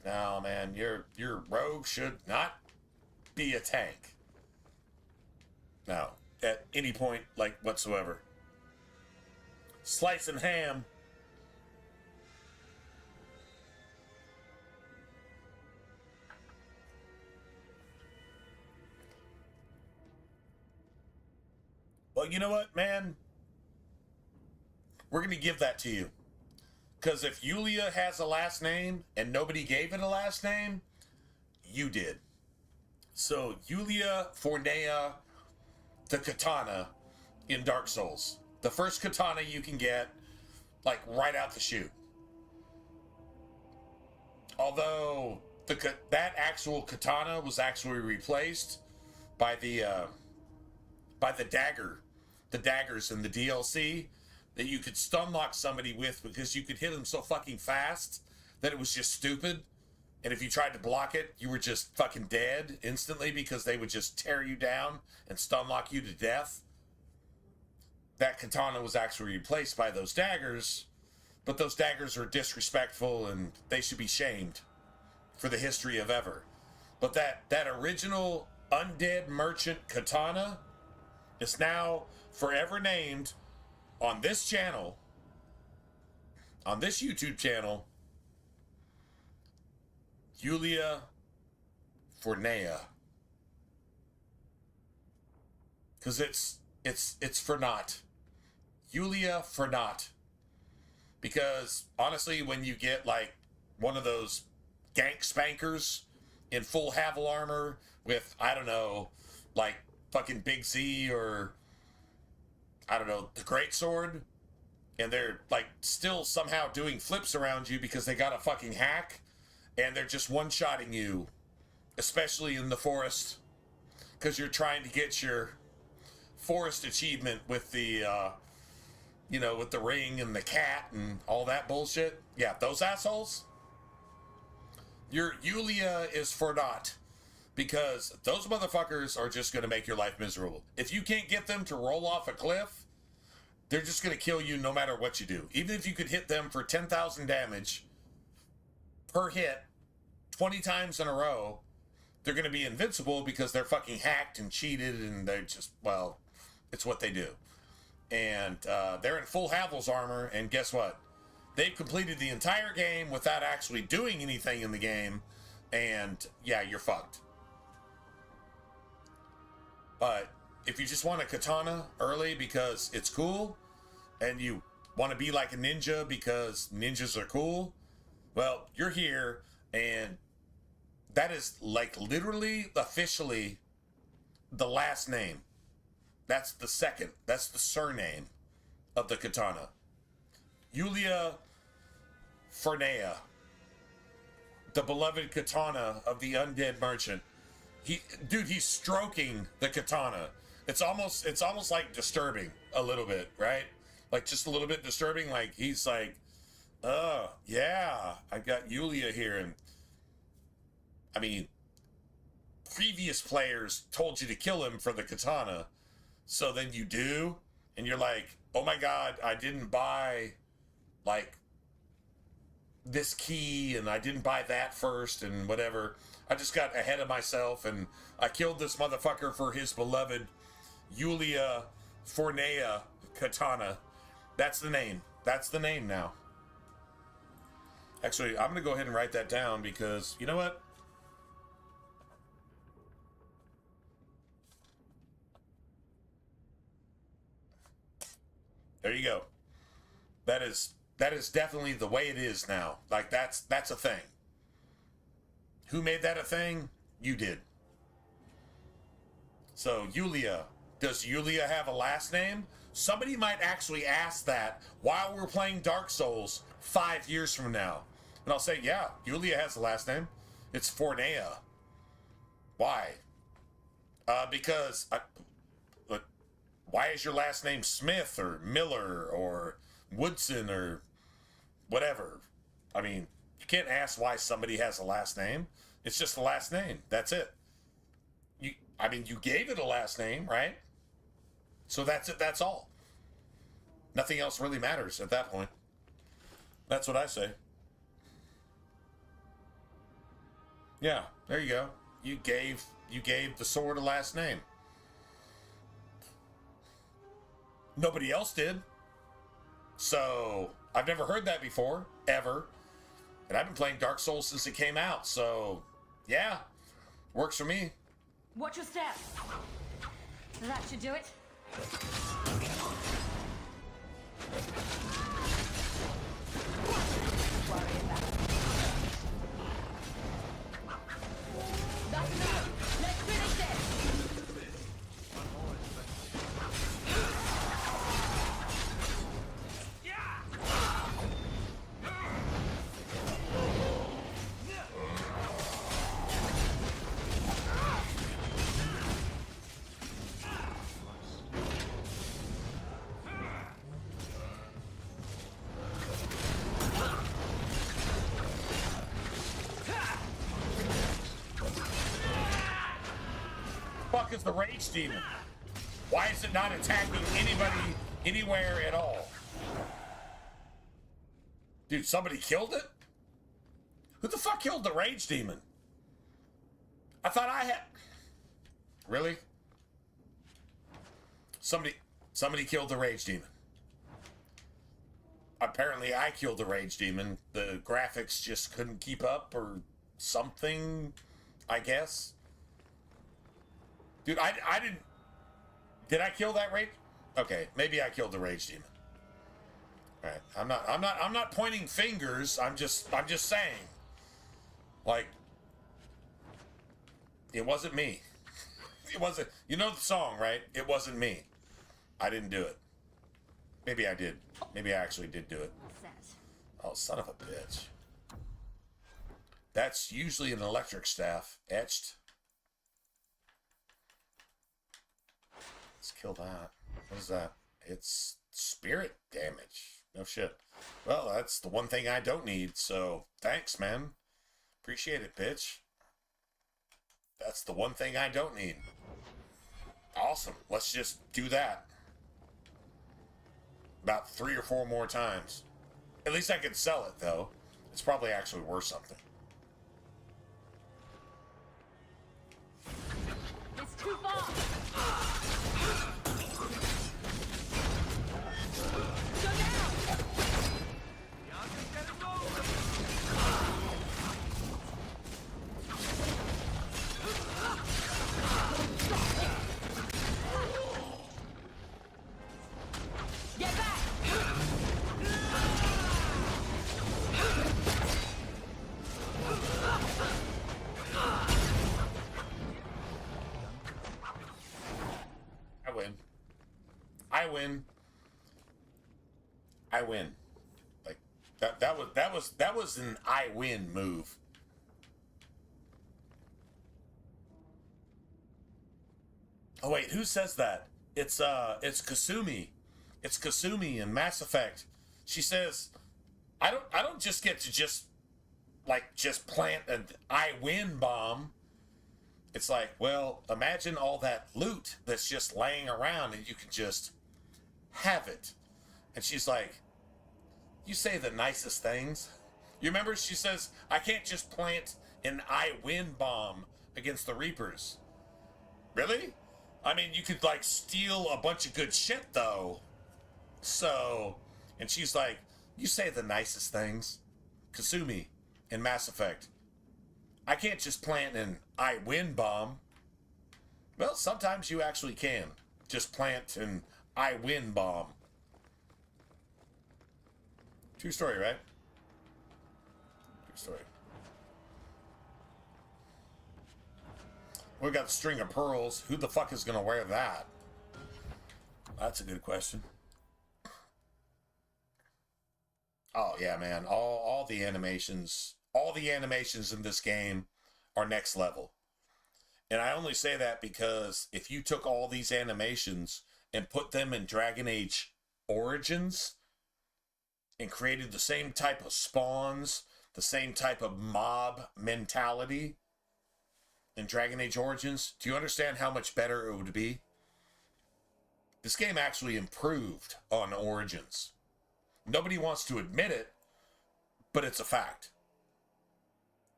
No, man, your rogue should not be a tank. No, at any point, like, whatsoever. Slicing ham. Well, you know what, man? We're going to give that to you. Because if Yulia has a last name and nobody gave it a last name, you did. So, Yulia Fornea, the katana in Dark Souls. The first katana you can get, like, right out the chute. Although, that actual katana was actually replaced by the dagger. The daggers in the DLC that you could stun lock somebody with because you could hit them so fucking fast that it was just stupid. And if you tried to block it, you were just fucking dead instantly because they would just tear you down and stun lock you to death. That katana was actually replaced by those daggers, but those daggers are disrespectful and they should be shamed for the history of ever. But that original undead merchant katana is now forever named on this channel, on this YouTube channel, Yulia Fornea. Because it's for naught. Yulia for naught. Because honestly, when you get like one of those gank spankers in full Havel armor with, I don't know, like fucking Big Z or I don't know, the Greatsword, and they're like still somehow doing flips around you because they got a fucking hack, and they're just one-shotting you, especially in the forest, because you're trying to get your forest achievement with the, with the ring and the cat and all that bullshit. Yeah, those assholes. Your Yulia is for naught. Because those motherfuckers are just going to make your life miserable. If you can't get them to roll off a cliff, they're just going to kill you no matter what you do. Even if you could hit them for 10,000 damage per hit 20 times in a row, they're going to be invincible because they're fucking hacked and cheated and they're just, well, it's what they do. And they're in full Havel's armor, and guess what? They've completed the entire game without actually doing anything in the game, and yeah, you're fucked. But if you just want a katana early because it's cool, and you want to be like a ninja because ninjas are cool, well, you're here, and that is like literally, officially, the last name. That's the second. That's the surname of the katana. Yulia Fornea, the beloved katana of the undead merchant. He's stroking the katana. It's almost like disturbing a little bit, right? Like just a little bit disturbing. Like he's like, yeah, I got Yulia here. And I mean, previous players told you to kill him for the katana. So then you do, and you're like, oh my God, I didn't buy like this key and I didn't buy that first and whatever. I just got ahead of myself and I killed this motherfucker for his beloved Yulia Fornea katana. That's the name. That's the name now. Actually, I'm going to go ahead and write that down because, you know what? There you go. That is definitely the way it is now. Like that's a thing. Who made that a thing? You did. So Yulia, does Yulia have a last name? Somebody might actually ask that while we're playing Dark Souls 5 years from now. And I'll say, yeah, Yulia has a last name. It's Fornea. Why? Because why is your last name Smith or Miller or Woodson or whatever? I mean, you can't ask why somebody has a last name. It's just the last name. That's it. I mean, you gave it a last name, right? So that's it. That's all. Nothing else really matters at that point. That's what I say. Yeah, there you go. You gave the sword a last name. Nobody else did. So I've never heard that before, ever. And I've been playing Dark Souls since it came out. So yeah, works for me. Watch your step. That should do it. That's enough. Let's finish this. Fuck is the rage demon? Why is it not attacking anybody anywhere at all? Dude, somebody killed it? Who the fuck killed the rage demon? I thought I had... Really? Somebody killed the rage demon. Apparently I killed the rage demon. The graphics just couldn't keep up or something, I guess. Dude, I didn't... Did I kill that rage? Okay, maybe I killed the rage demon. All right, I'm not pointing fingers. I'm just saying. Like, it wasn't me. It wasn't. You know the song, right? It wasn't me. I didn't do it. Maybe I did. Maybe I actually did do it. Oh, son of a bitch. That's usually an electric staff etched. Let's kill that. What is that? It's spirit damage. No shit. Well, that's the one thing I don't need, so thanks, man. Appreciate it, bitch. That's the one thing I don't need. Awesome. Let's just do that. About 3 or 4 more times. At least I could sell it, though. It's probably actually worth something. It's too far. Get back! I win. I win. I win. Like that was an I win move. Oh wait, who says that? It's Kasumi. It's Kasumi in Mass Effect. She says, I don't just get to just plant an I win bomb. It's like, well, imagine all that loot that's just laying around and you can just have it. And she's like, you say the nicest things. You remember she says, I can't just plant an I win bomb against the Reapers. Really? I mean, you could like steal a bunch of good shit though. So, and she's like, you say the nicest things. Kasumi in Mass Effect. I can't just plant an I win bomb. Well, sometimes you actually can. Just plant an I win bomb. True story, right? True story. We got the string of pearls. Who the fuck is gonna wear that? That's a good question. Oh yeah, man. All the animations in this game are next level. And I only say that because if you took all these animations and put them in Dragon Age Origins and created the same type of spawns, the same type of mob mentality, in Dragon Age Origins, do you understand how much better it would be? This game actually improved on Origins. Nobody wants to admit it, but it's a fact.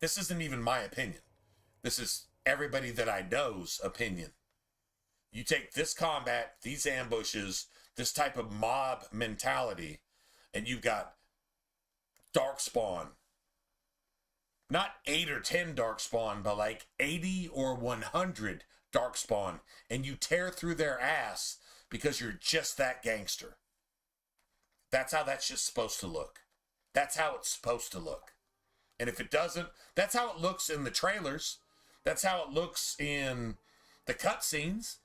This isn't even my opinion. This is everybody that I know's opinion. You take this combat, these ambushes, this type of mob mentality, and you've got Darkspawn. Not 8 or 10 Darkspawn, but like 80 or 100 Darkspawn. And you tear through their ass because you're just that gangster. That's how that shit's supposed to look. That's how it's supposed to look. And if it doesn't, that's how it looks in the trailers. That's how it looks in the cutscenes.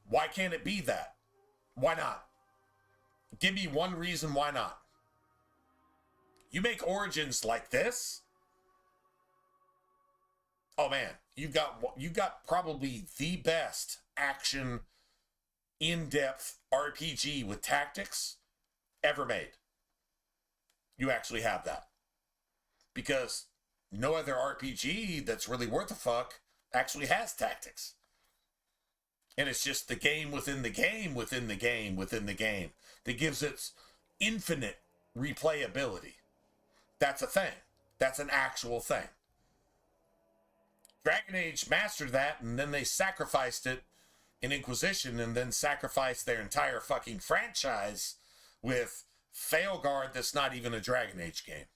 Why can't it be that? Why not? Give me one reason why not. You make Origins like this? Oh man, you got probably the best action, in-depth RPG with tactics ever made. You actually have that. Because no other RPG that's really worth a fuck actually has tactics. And it's just the game within the game within the game within the game that gives it infinite replayability. That's a thing. That's an actual thing. Dragon Age mastered that, and then they sacrificed it in Inquisition, and then sacrificed their entire fucking franchise with Failguard that's not even a Dragon Age game.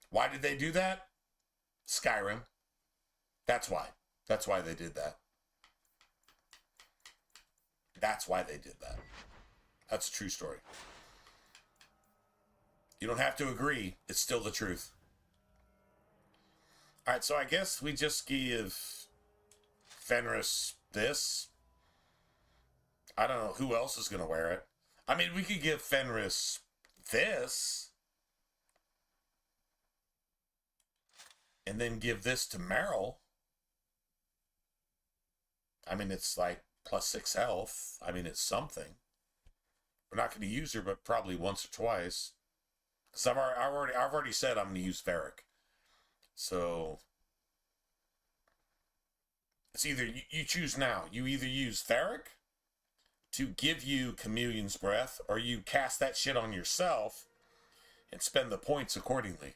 Why did they do that? Skyrim. That's why. That's why they did that. That's why they did that. That's a true story. You don't have to agree. It's still the truth. All right, so I guess we just give Fenris this. I don't know who else is going to wear it. I mean, we could give Fenris this. And then give this to Meryl. I mean, it's like +6 health. I mean, it's something. We're not going to use her, but probably once or twice. Because I've already said I'm going to use Varric. So it's either you choose now. You either use Varric to give you Chameleon's Breath, or you cast that shit on yourself and spend the points accordingly.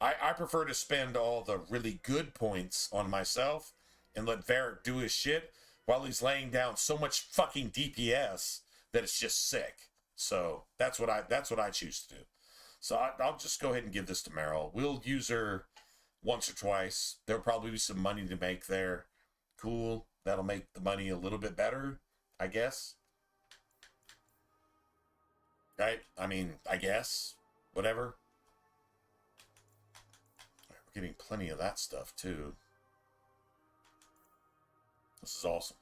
I prefer to spend all the really good points on myself and let Varric do his shit while he's laying down so much fucking DPS that it's just sick. So that's what I choose to do. So I'll just go ahead and give this to Meryl. We'll use her once or twice. There'll probably be some money to make there. Cool. That'll make the money a little bit better, I guess. Right? I mean, I guess. Whatever. We're getting plenty of that stuff, too. This is awesome.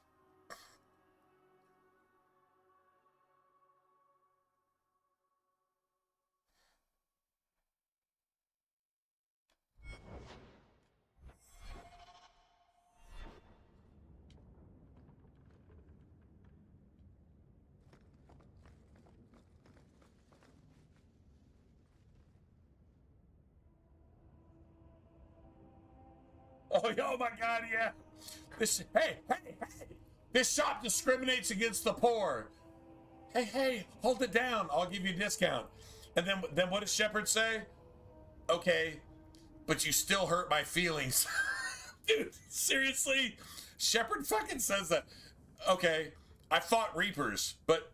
Oh my God, yeah. Hey. This shop discriminates against the poor. Hey, hold it down. I'll give you a discount. And then what does Shepard say? Okay, but you still hurt my feelings. Dude, seriously? Shepard fucking says that. Okay, I fought Reapers, but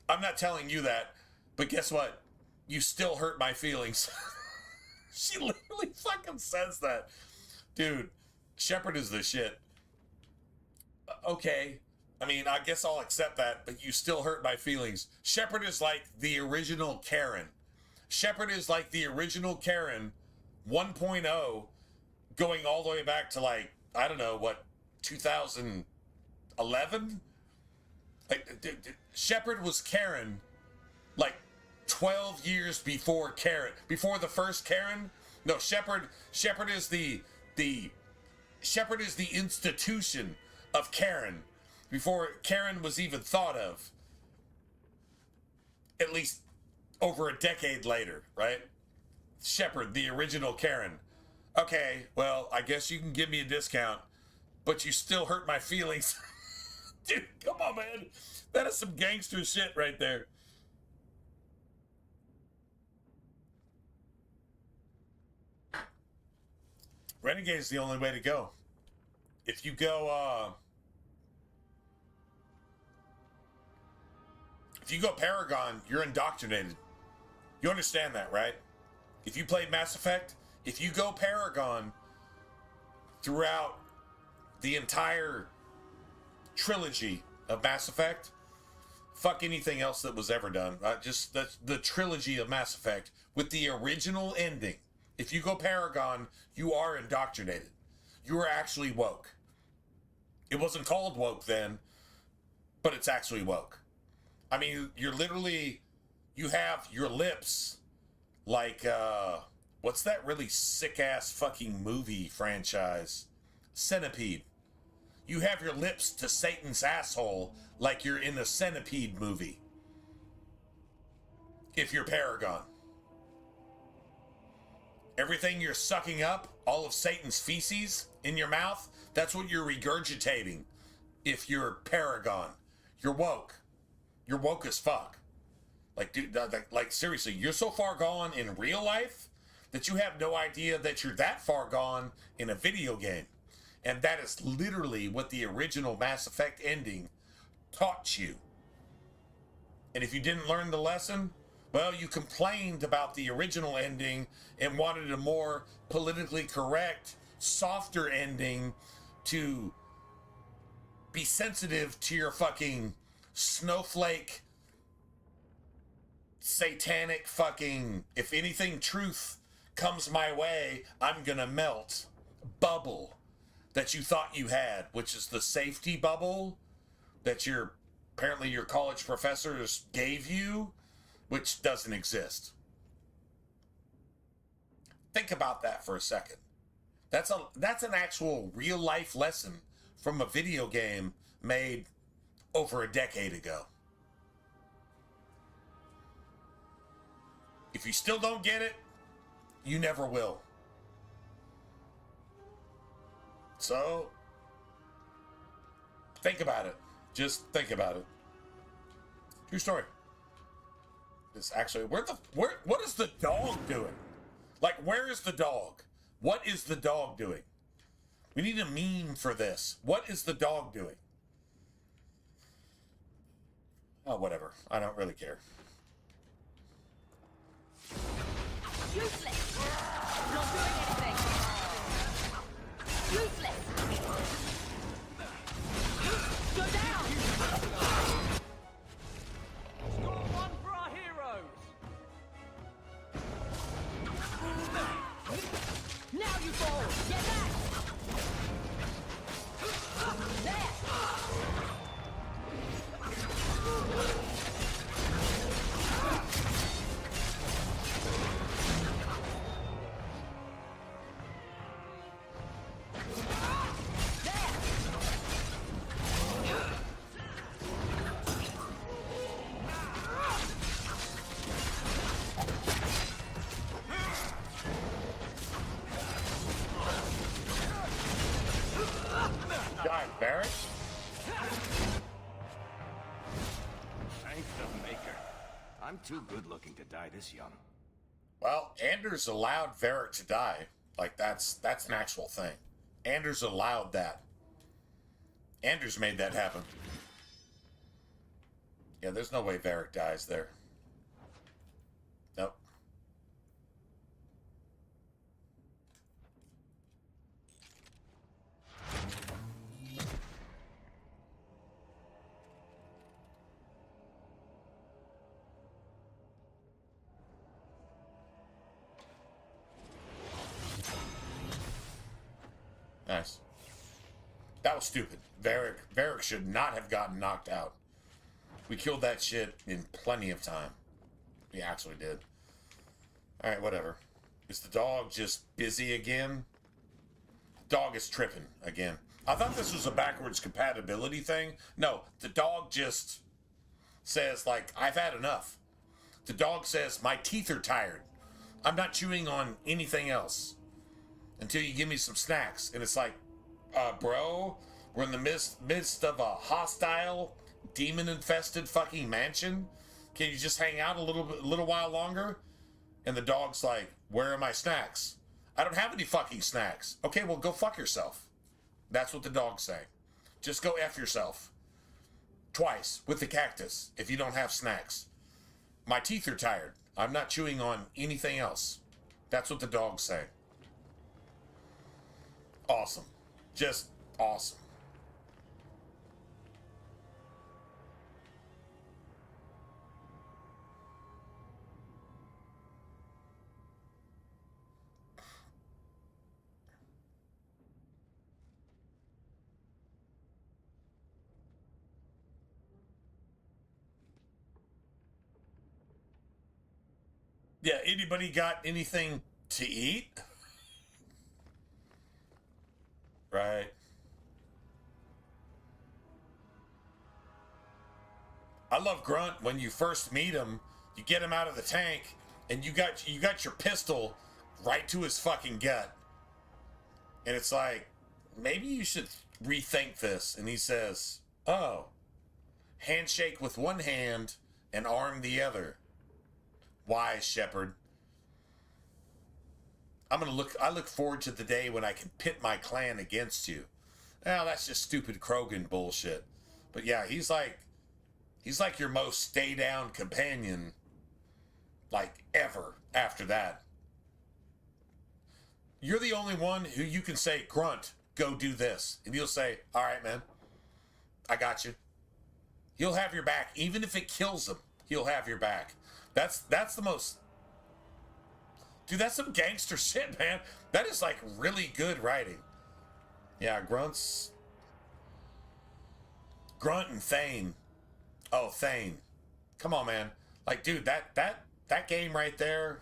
I'm not telling you that. But guess what? You still hurt my feelings. She literally fucking says that. Dude, Shepard is the shit. Okay. I mean, I guess I'll accept that, but you still hurt my feelings. Shepard is like the original Karen. Shepard is like the original Karen 1.0, going all the way back to like, I don't know, what, 2011? Like, Shepard was Karen like 12 years before Karen. Before the first Karen? No, Shepard is the Shepard is the institution of Karen before Karen was even thought of. At least over a decade later, right? Shepard, the original Karen. Okay, well, I guess you can give me a discount, but you still hurt my feelings. Dude, come on, man. That is some gangster shit right there. Renegade is the only way to go. If you go, Paragon, you're indoctrinated. You understand that, right? If you played Mass Effect, if you go Paragon throughout the entire trilogy of Mass Effect, fuck anything else that was ever done. Just the trilogy of Mass Effect with the original ending. If you go Paragon, you are indoctrinated. You are actually woke. It wasn't called woke then, but it's actually woke. I mean, you're literally, you have your lips like, what's that really sick-ass fucking movie franchise? Centipede. You have your lips to Satan's asshole like you're in a Centipede movie. If you're Paragon. Everything you're sucking up, all of Satan's feces in your mouth, that's what you're regurgitating if you're Paragon. You're woke. You're woke as fuck. Like, dude, like seriously, you're so far gone in real life that you have no idea that you're that far gone in a video game. And that is literally what the original Mass Effect ending taught you. And if you didn't learn the lesson, well, you complained about the original ending and wanted a more politically correct, softer ending to be sensitive to your fucking snowflake, satanic fucking, if anything truth comes my way, I'm gonna melt bubble that you thought you had, which is the safety bubble that apparently your college professors gave you, which doesn't exist. Think about that for a second. That's an actual real life lesson from a video game made over a decade ago. If you still don't get it, you never will. So, think about it. Just think about it. True story. This actually, what is the dog doing? Like, where is the dog? What is the dog doing? We need a meme for this. What is the dog doing? Oh, whatever. I don't really care. Useless! Not doing anything! Useless! Go down! Score one for our heroes! Now you fall! Get back! There! Barrett? Thank the Maker. I'm too good looking to die this young. Well, Anders allowed Varric to die. Like, that's an actual thing. Anders allowed that. Anders made that happen. Yeah, there's no way Varric dies there. Nope. Nice. That was stupid. Varric should not have gotten knocked out. We killed that shit in plenty of time. We actually did. Alright, whatever. Is the dog just busy again? Dog is tripping again. I thought this was a backwards compatibility thing. No, the dog just says, like, I've had enough. The dog says, my teeth are tired. I'm not chewing on anything else. until you give me some snacks. And it's like, bro, we're in the midst of a hostile, demon-infested fucking mansion. Can you just hang out a little while longer? And the dog's like, where are my snacks? I don't have any fucking snacks. Okay, well, go fuck yourself. That's what the dog's saying. Just go F yourself. Twice, with the cactus, if you don't have snacks. My teeth are tired. I'm not chewing on anything else. That's what the dog's saying. Awesome. Just awesome. Yeah, anybody got anything to eat? Right. I love Grunt. When you first meet him, you get him out of the tank, and you got your pistol right to his fucking gut. And it's like, maybe you should rethink this. And he says, oh, handshake with one hand and arm the other. Wise, Shepard. I look forward to the day when I can pit my clan against you. Now that's just stupid Krogan bullshit. But yeah, he's like your most stay down companion, like, ever after that. You're the only one who you can say, Grunt, go do this. And he'll say, all right, man, I got you. He'll have your back. Even if it kills him, he'll have your back. That's the most... Dude, that's some gangster shit, man. That is, like, really good writing. Yeah, Grunt and Thane. Oh, Thane. Come on, man. Like, dude, that game right there,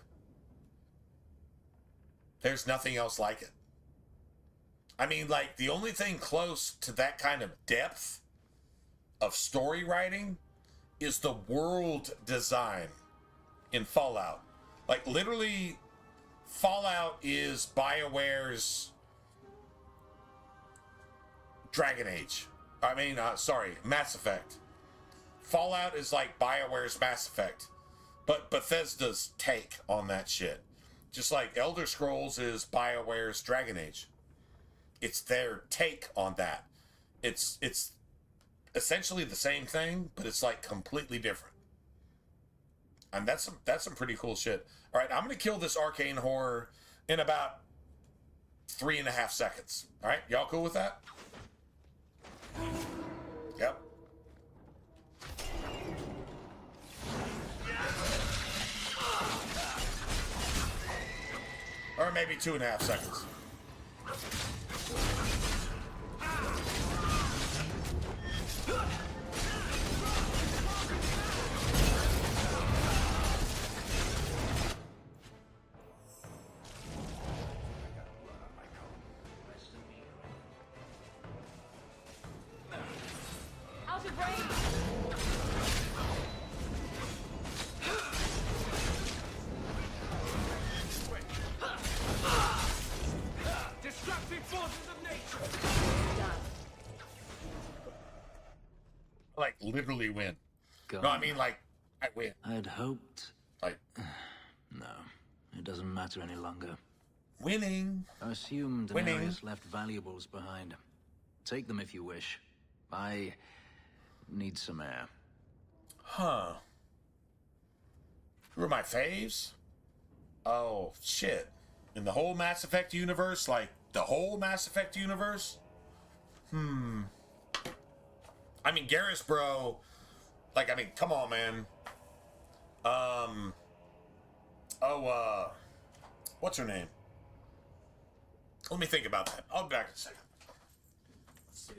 there's nothing else like it. I mean, like, the only thing close to that kind of depth of story writing is the world design in Fallout. Like, literally, Fallout is BioWare's Dragon Age. Mass Effect. Fallout is like BioWare's Mass Effect, but Bethesda's take on that shit. Just like Elder Scrolls is BioWare's Dragon Age. It's their take on that. It's essentially the same thing, but it's like completely different. And that's some pretty cool shit. All right, I'm gonna kill this arcane horror in about 3.5 seconds. All right, y'all cool with that? Yep. Or maybe 2.5 seconds. Out of range! Destructive forces of nature! Like, literally win. God. No, I mean, like, I win. I'd hoped... Like... No, it doesn't matter any longer. Winning. I assumed Winning. Daenerys left valuables behind. Take them if you wish. I need some air. Huh. Who are my faves? Oh, shit. In the whole Mass Effect universe? Like, the whole Mass Effect universe? I mean, Garrus, bro. Like, I mean, come on, man. What's her name? Let me think about that. I'll be back in a second. Let's see.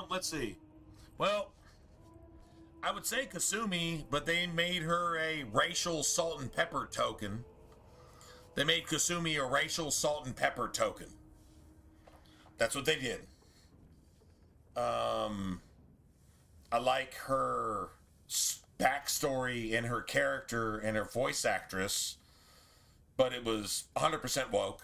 Let's see. Well, I would say Kasumi, but they made her a racial salt and pepper token. They made Kasumi a racial salt and pepper token. That's what they did. I like her backstory and her character and her voice actress, but it was 100% woke.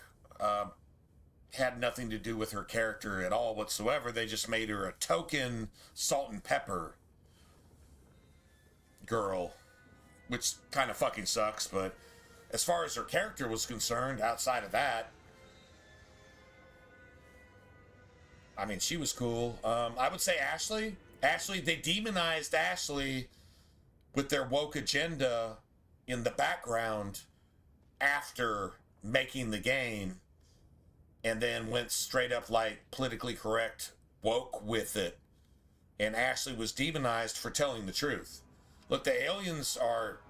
Had nothing to do with her character at all whatsoever. They just made her a token salt and pepper girl, which kind of fucking sucks, but as far as her character was concerned, outside of that, I mean, she was cool. I would say Ashley. Ashley, they demonized Ashley with their woke agenda in the background after making the game, and then went straight up like politically correct woke with it. And Ashley was demonized for telling the truth. Look, the aliens are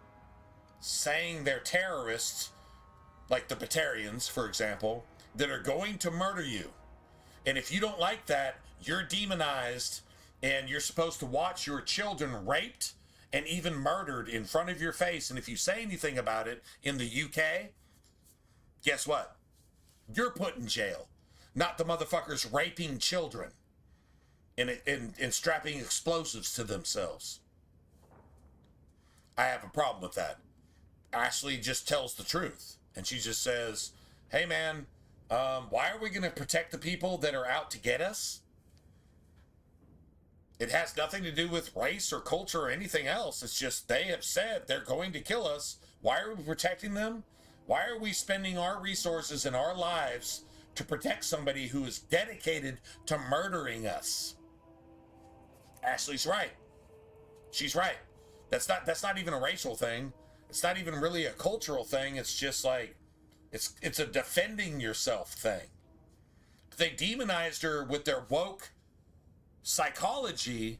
saying they're terrorists, like the Batarians, for example, that are going to murder you. And if you don't like that, you're demonized, and you're supposed to watch your children raped and even murdered in front of your face. And if you say anything about it in the UK, guess what? You're put in jail. Not the motherfuckers raping children and strapping explosives to themselves. I have a problem with that. Ashley just tells the truth. And she just says, hey man, why are we going to protect the people that are out to get us? It has nothing to do with race or culture or anything else. It's just they have said they're going to kill us. Why are we protecting them? Why are we spending our resources and our lives to protect somebody who is dedicated to murdering us? Ashley's right. She's right. That's not even a racial thing. It's not even really a cultural thing. It's just like, it's a defending yourself thing. They demonized her with their woke psychology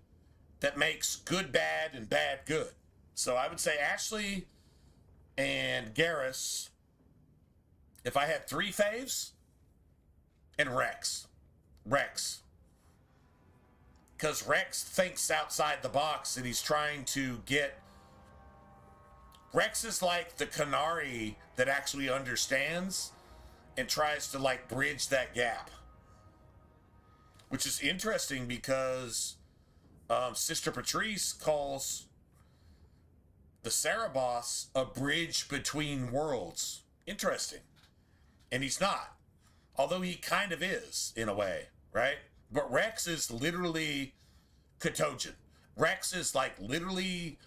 that makes good bad and bad good. So I would say Ashley and Garrus, if I had 3 faves, and Rex. Because Rex thinks outside the box and he's trying to get... Rex is like the canary that actually understands and tries to like bridge that gap. Which is interesting because Sister Patrice calls the Cerebos a bridge between worlds. Interesting. And he's not. Although he kind of is, in a way, right? But Rex is literally Katogen. Rex is like literally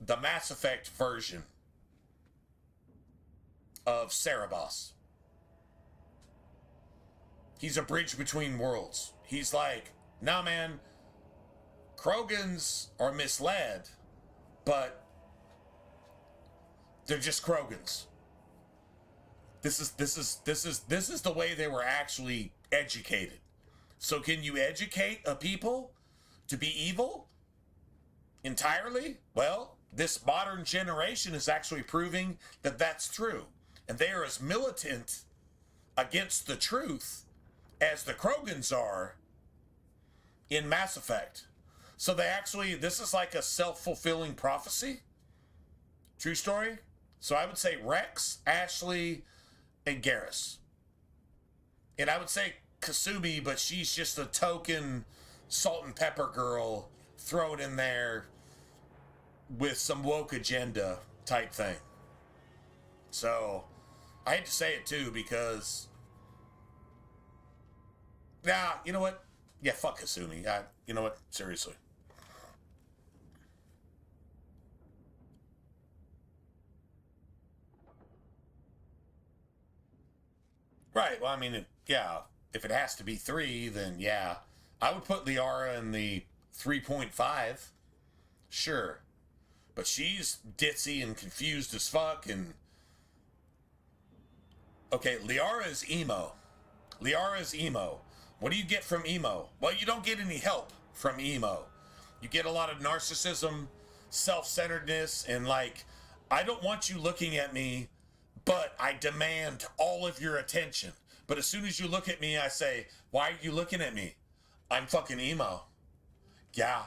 the Mass Effect version of Cerebos. He's a bridge between worlds. He's like, nah man, Krogans are misled, but they're just Krogans. This is the way they were actually educated. So can you educate a people to be evil entirely? Well, this modern generation is actually proving that that's true. And they are as militant against the truth as the Krogans are in Mass Effect. So they actually, this is like a self-fulfilling prophecy. True story. So I would say Rex, Ashley, and Garrus. And I would say Kasumi, but she's just a token salt and pepper girl thrown in there with some woke agenda type thing. So I hate to say it too, because you know what? Yeah, fuck Kasumi. You know what? Seriously. Right. Well, I mean, yeah. If it has to be 3, then yeah. I would put Liara in the 3.5. Sure. But she's ditzy and confused as fuck and... Okay, Liara's emo. Liara's emo. What do you get from emo? Well, you don't get any help from emo. You get a lot of narcissism, self-centeredness, and like, I don't want you looking at me, but I demand all of your attention. But as soon as you look at me, I say, why are you looking at me? I'm fucking emo. Yeah,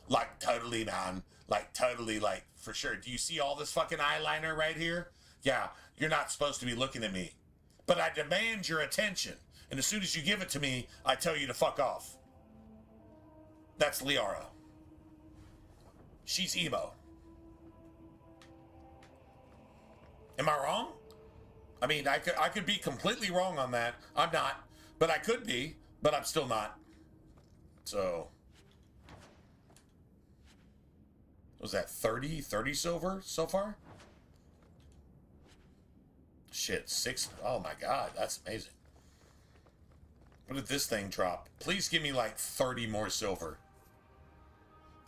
like totally, man. Like totally, like for sure. Do you see all this fucking eyeliner right here? Yeah, you're not supposed to be looking at me. But I demand your attention. And as soon as you give it to me, I tell you to fuck off. That's Liara. She's emo. Am I wrong? I mean, I could be completely wrong on that. I'm not. But I could be, but I'm still not. So, was that 30 silver so far? Shit, 6. Oh my god, that's amazing. What did this thing drop? Please give me like 30 more silver.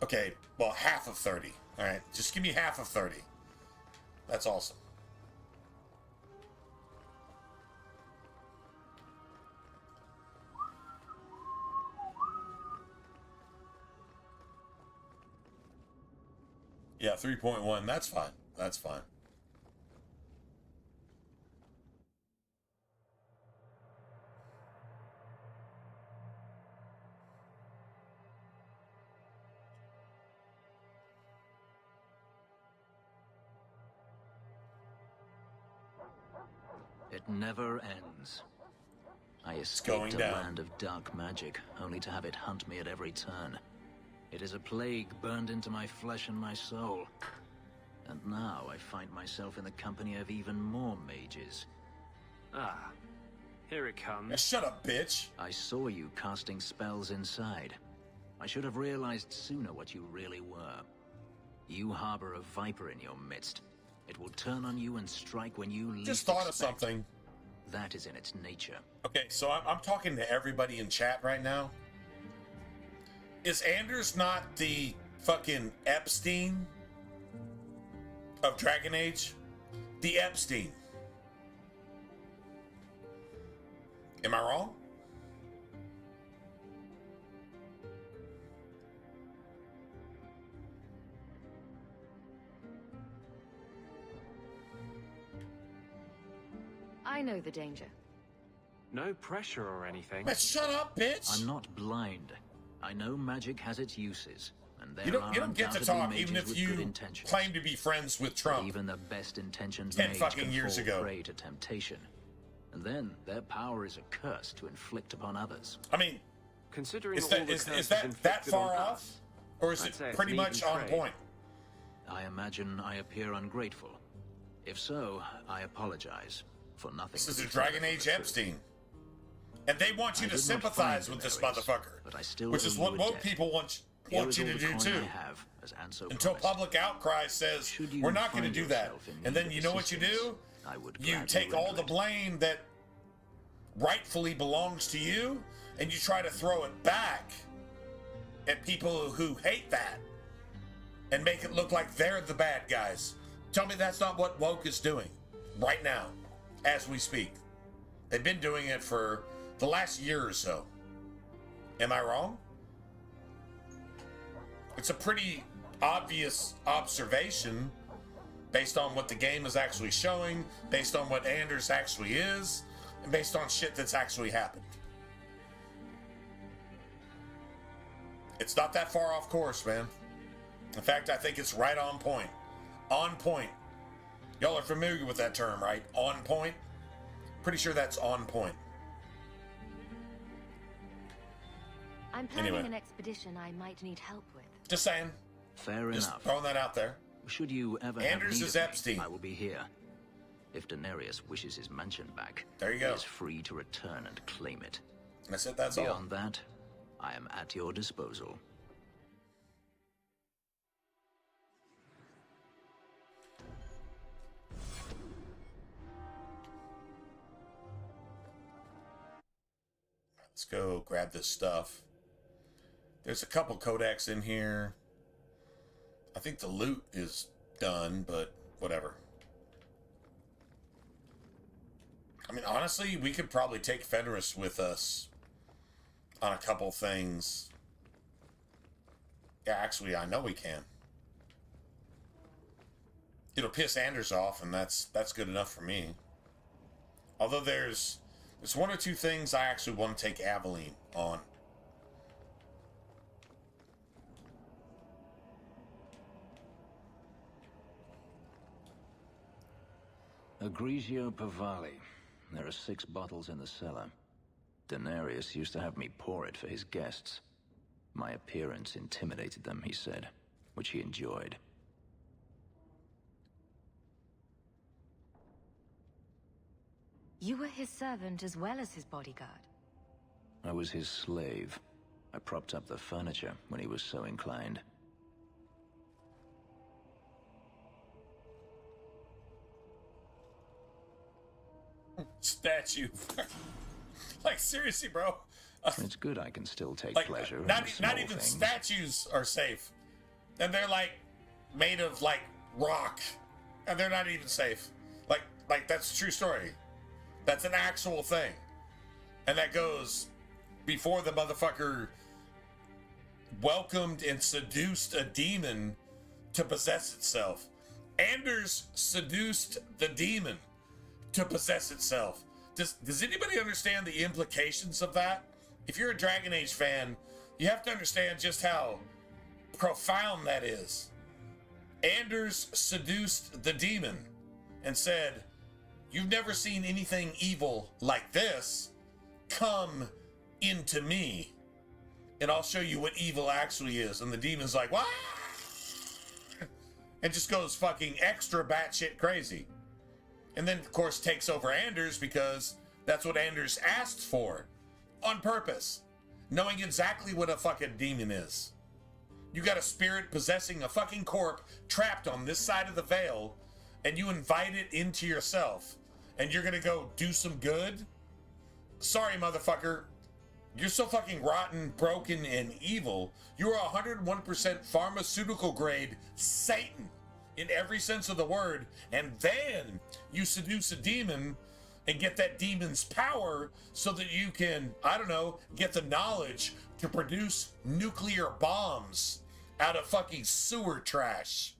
Okay, well, half of 30. All right, just give me half of 30. That's awesome. Yeah, 3.1. That's fine. That's fine. It never ends. I escaped a land of dark magic, only to have it hunt me at every turn. It is a plague burned into my flesh and my soul. And now I find myself in the company of even more mages. Ah, here it comes. Yeah, shut up, bitch. I saw you casting spells inside. I should have realized sooner what you really were. You harbor a viper in your midst. It will turn on you and strike when you least Just thought expect. of something. That is in its nature. Okay, so I'm talking to everybody in chat right now. Is Anders not the fucking Epstein of Dragon Age? The Epstein. Am I wrong? I know the danger. No pressure or anything. But shut up, bitch! I'm not blind. I know magic has its uses, and there You don't get to talk even if you claim to be friends with Trump. But even the best intentioned 10 mage fucking can years fall ago. prey to temptation. And then their power is a curse to inflict upon others. I mean, considering is that far off, or is it pretty much on point? I imagine I appear ungrateful. If so, I apologize for nothing. This is a Dragon Age Epstein. And they want you to sympathize with this motherfucker, which is what woke people want you to do too. Until public outcry says we're not going to do that, and then you know what you do? You take all the blame that rightfully belongs to you, and you try to throw it back at people who hate that, and make it look like they're the bad guys. Tell me that's not what woke is doing right now, as we speak. They've been doing it for the last year or so. Am I wrong? It's a pretty obvious observation based on what the game is actually showing, based on what Anders actually is, and based on shit that's actually happened. It's not that far off course, man. In fact, I think it's right on point. On point. Y'all are familiar with that term, right? On point? Pretty sure that's on point. I'm planning Anyway. an expedition I might need help with. Just saying. Fair Just enough. throwing that out there. Should you ever Anders have need is of me, Epstein. I will be here. If Daenerys wishes his mansion back, There you go. he is free to return and claim it. That's it, that's all. Beyond that, I am at your disposal. Let's go grab this stuff. There's a couple codex in here. I think the loot is done, but whatever. I mean, honestly, we could probably take Fenris with us on a couple things. Yeah, actually, I know we can. It'll piss Anders off, and that's good enough for me. Although there's one or two things I actually want to take Aveline on. Egregio Pavali. There are 6 bottles in the cellar. Daenerys used to have me pour it for his guests. My appearance intimidated them, he said, which he enjoyed. You were his servant as well as his bodyguard. I was his slave. I propped up the furniture when he was so inclined. Statue. Like, seriously, bro. It's good I can still take Like, pleasure in not the small even things. statues are safe. And they're, like, made of, like, rock. And they're not even safe. Like that's a true story. That's an actual thing. And that goes before the motherfucker welcomed and seduced a demon to possess itself. Anders seduced the demon to possess itself. Does anybody understand the implications of that? If you're a Dragon Age fan, you have to understand just how profound that is. Anders seduced the demon and said, "You've never seen anything evil like this. Come into me, and I'll show you what evil actually is." And the demon's like, "What?" And just goes fucking extra batshit crazy. And then, of course, takes over Anders because that's what Anders asked for. On purpose. Knowing exactly what a fucking demon is. You got a spirit possessing a fucking corpse trapped on this side of the veil, and you invite it into yourself. And you're gonna go do some good? Sorry, motherfucker. You're so fucking rotten, broken, and evil. You are 101% pharmaceutical grade Satan in every sense of the word. And then you seduce a demon and get that demon's power so that you can, I don't know, get the knowledge to produce nuclear bombs out of fucking sewer trash.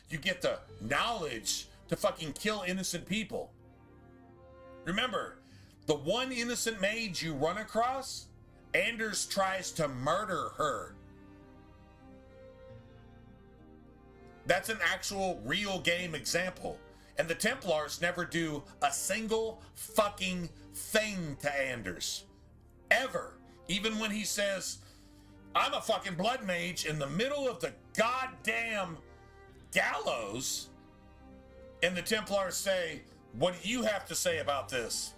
You get the knowledge to fucking kill innocent people. Remember, the one innocent mage you run across, Anders tries to murder her. That's an actual real game example. And the Templars never do a single fucking thing to Anders. Ever. Even when he says, "I'm a fucking blood mage in the middle of the goddamn gallows," and the Templars say, "What do you have to say about this?"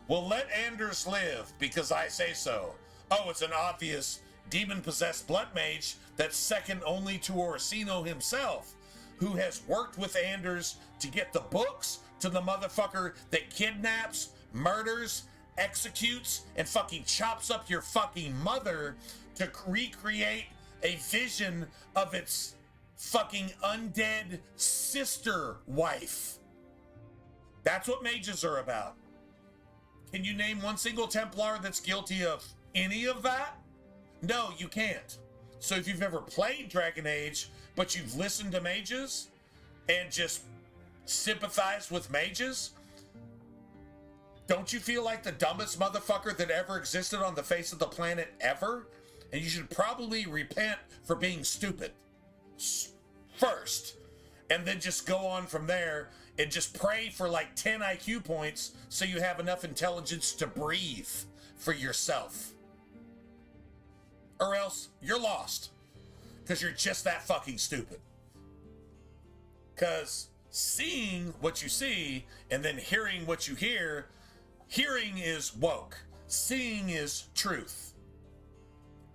"Well, let Anders live because I say so." "Oh, it's an obvious demon-possessed blood mage that's second only to Orsino himself, who has worked with Anders to get the books to the motherfucker that kidnaps, murders, executes, and fucking chops up your fucking mother to recreate a vision of its fucking undead sister wife." That's what mages are about. Can you name one single Templar that's guilty of any of that? No, you can't. So if you've never played Dragon Age, but you've listened to mages and just sympathized with mages, don't you feel like the dumbest motherfucker that ever existed on the face of the planet ever? And you should probably repent for being stupid first, and then just go on from there and just pray for like 10 IQ points so you have enough intelligence to breathe for yourself. Or else you're lost. Because you're just that fucking stupid. Because seeing what you see and then hearing what you hear, hearing is woke. Seeing is truth.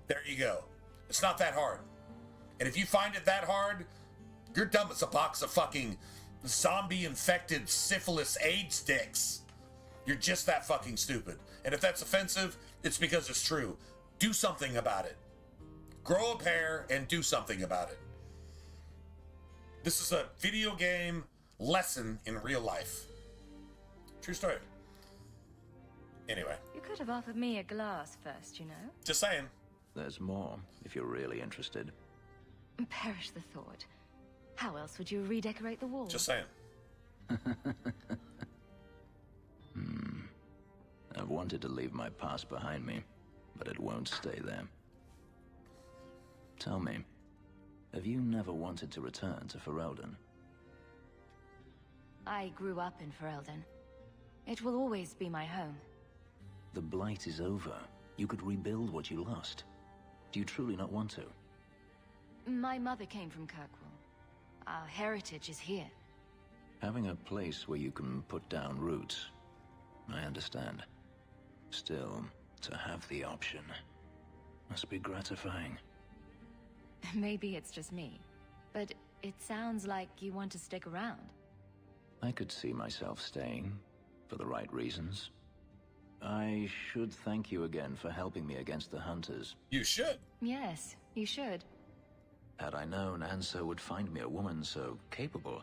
There you go. It's not that hard. And if you find it that hard, you're dumb as a box of fucking zombie-infected syphilis AIDS dicks. You're just that fucking stupid. And if that's offensive, it's because it's true. Do something about it. Grow a pair and do something about it. This is a video game lesson in real life. True story. Anyway. You could have offered me a glass first, you know. Just saying. There's more, if you're really interested. Perish the thought. How else would you redecorate the walls? Just saying. I've wanted to leave my past behind me, but it won't stay there. Tell me, have you never wanted to return to Ferelden? I grew up in Ferelden. It will always be my home. The Blight is over. You could rebuild what you lost. Do you truly not want to? My mother came from Kirkwall. Our heritage is here. Having a place where you can put down roots, I understand. Still, to have the option must be gratifying. Maybe it's just me, but it sounds like you want to stick around. I could see myself staying, for the right reasons. I should thank you again for helping me against the Hunters. You should. Yes, you should. Had I known Ansel would find me a woman so capable,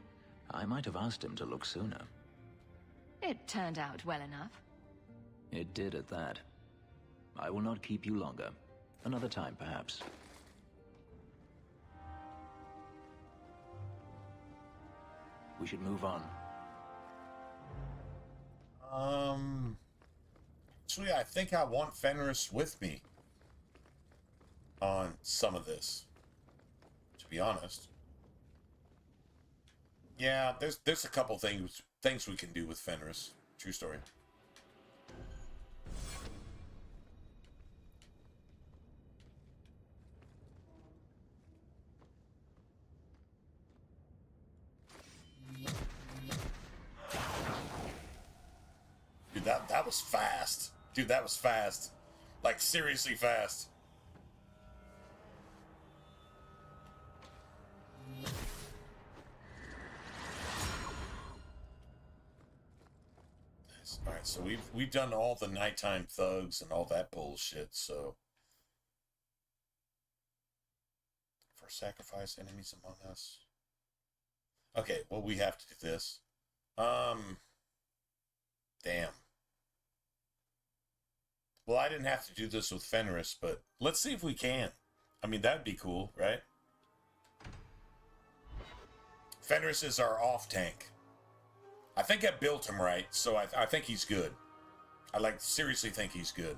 I might have asked him to look sooner. It turned out well enough. It did at that. I will not keep you longer. Another time, perhaps. We should move on. Actually, I think I want Fenris with me on some of this, to be honest. Yeah, there's a couple things we can do with Fenris. True story. Dude, that was fast. Dude, that was fast. Like, seriously fast. Alright, so we've done all the nighttime thugs and all that bullshit, so. For sacrifice enemies among us. Okay, well, we have to do this. Damn. Well, I didn't have to do this with Fenris, but let's see if we can. I mean, that'd be cool, right? Fenris is our off tank. I think I built him right, so I think he's good. I seriously think he's good.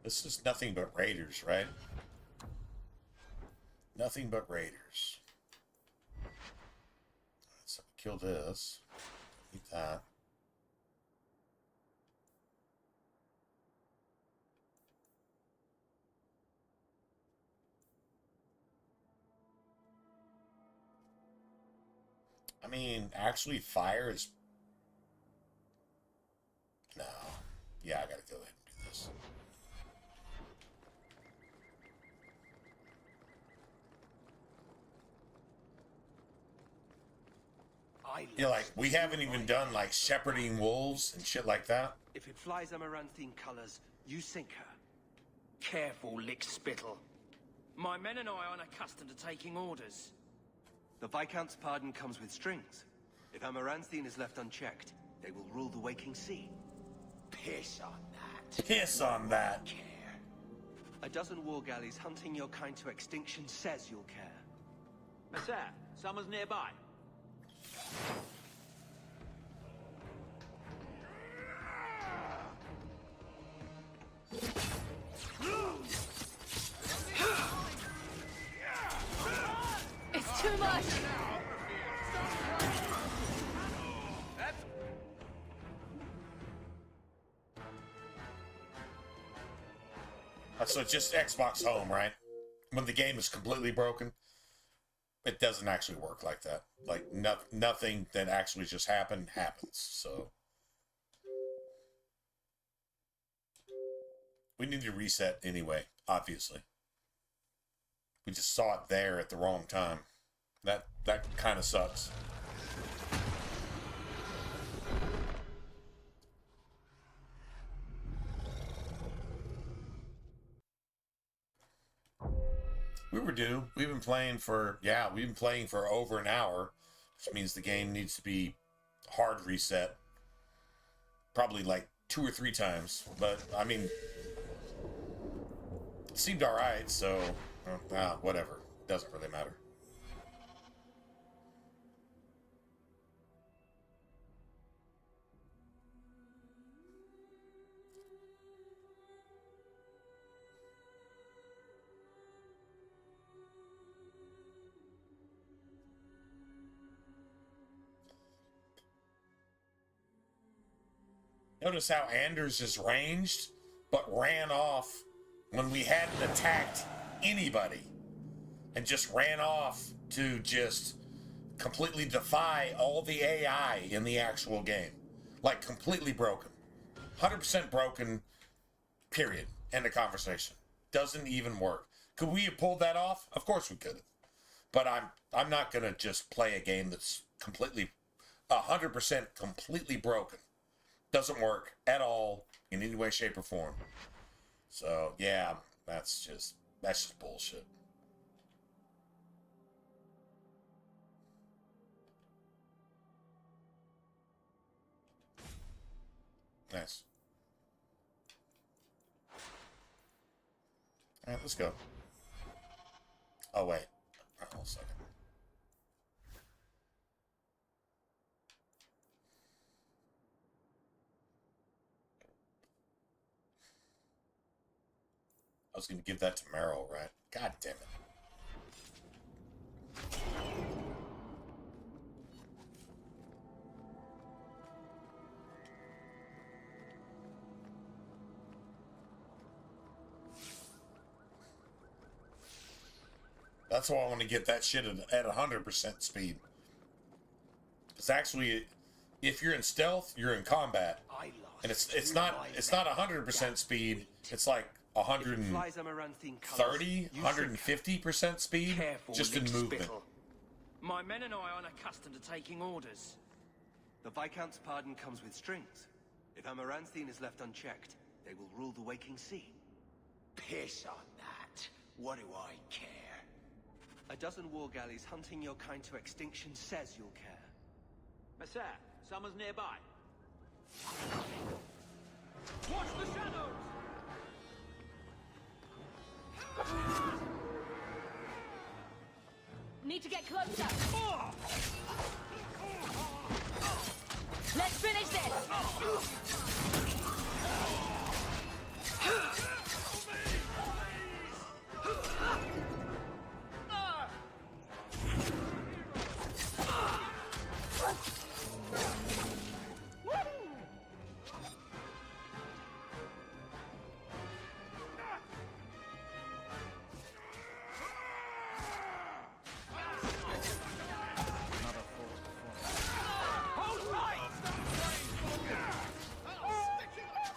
This is nothing but raiders, right? Nothing but raiders. So kill this. Eat that. I mean, actually, fire is... No. Yeah, I gotta go ahead and do this. Yeah, like, we haven't even done, like, shepherding wolves and shit like that. If it flies Amaranthine colors, you sink her. Careful, lick spittle. My men and I aren't accustomed to taking orders. The Viscount's pardon comes with strings. If Amaranthine is left unchecked, they will rule the waking sea. Piss on that. Piss on that. Care. A dozen war galleys hunting your kind to extinction says you'll care. Sir, someone's nearby. It's too much! So just Xbox Home, right? When the game is completely broken, it doesn't actually work like that. Like, nothing that actually just happened happens, so. We need to reset anyway, obviously. We just saw it there at the wrong time. That kind of sucks. We were due. We've been playing for over an hour, which means the game needs to be hard reset. Probably like 2 or 3 times, but I mean, it seemed alright, so whatever. Doesn't really matter. Notice how Anders is ranged, but ran off when we hadn't attacked anybody. And just ran off to just completely defy all the AI in the actual game. Like, completely broken. 100% broken, period. End of conversation. Doesn't even work. Could we have pulled that off? Of course we could have. But I'm not going to just play a game that's completely, 100% completely broken. Doesn't work at all in any way, shape, or form. So, yeah, that's just bullshit. Nice. All right, let's go. Oh, wait. Hold a second. I was going to give that to Meryl, right? God damn it. That's why I want to get that shit at 100% speed. It's actually, if you're in stealth, you're in combat, and it's not 100% speed. It's like 130, 150% speed, just in movement. My men and I aren't accustomed to taking orders. The Viscount's pardon comes with strings. If Amaranthine is left unchecked, they will rule the waking sea. Piss on that. What do I care? A dozen war galleys hunting your kind to extinction says you'll care. Messer, someone's nearby. Watch the shadows! Need to get closer. Let's finish this.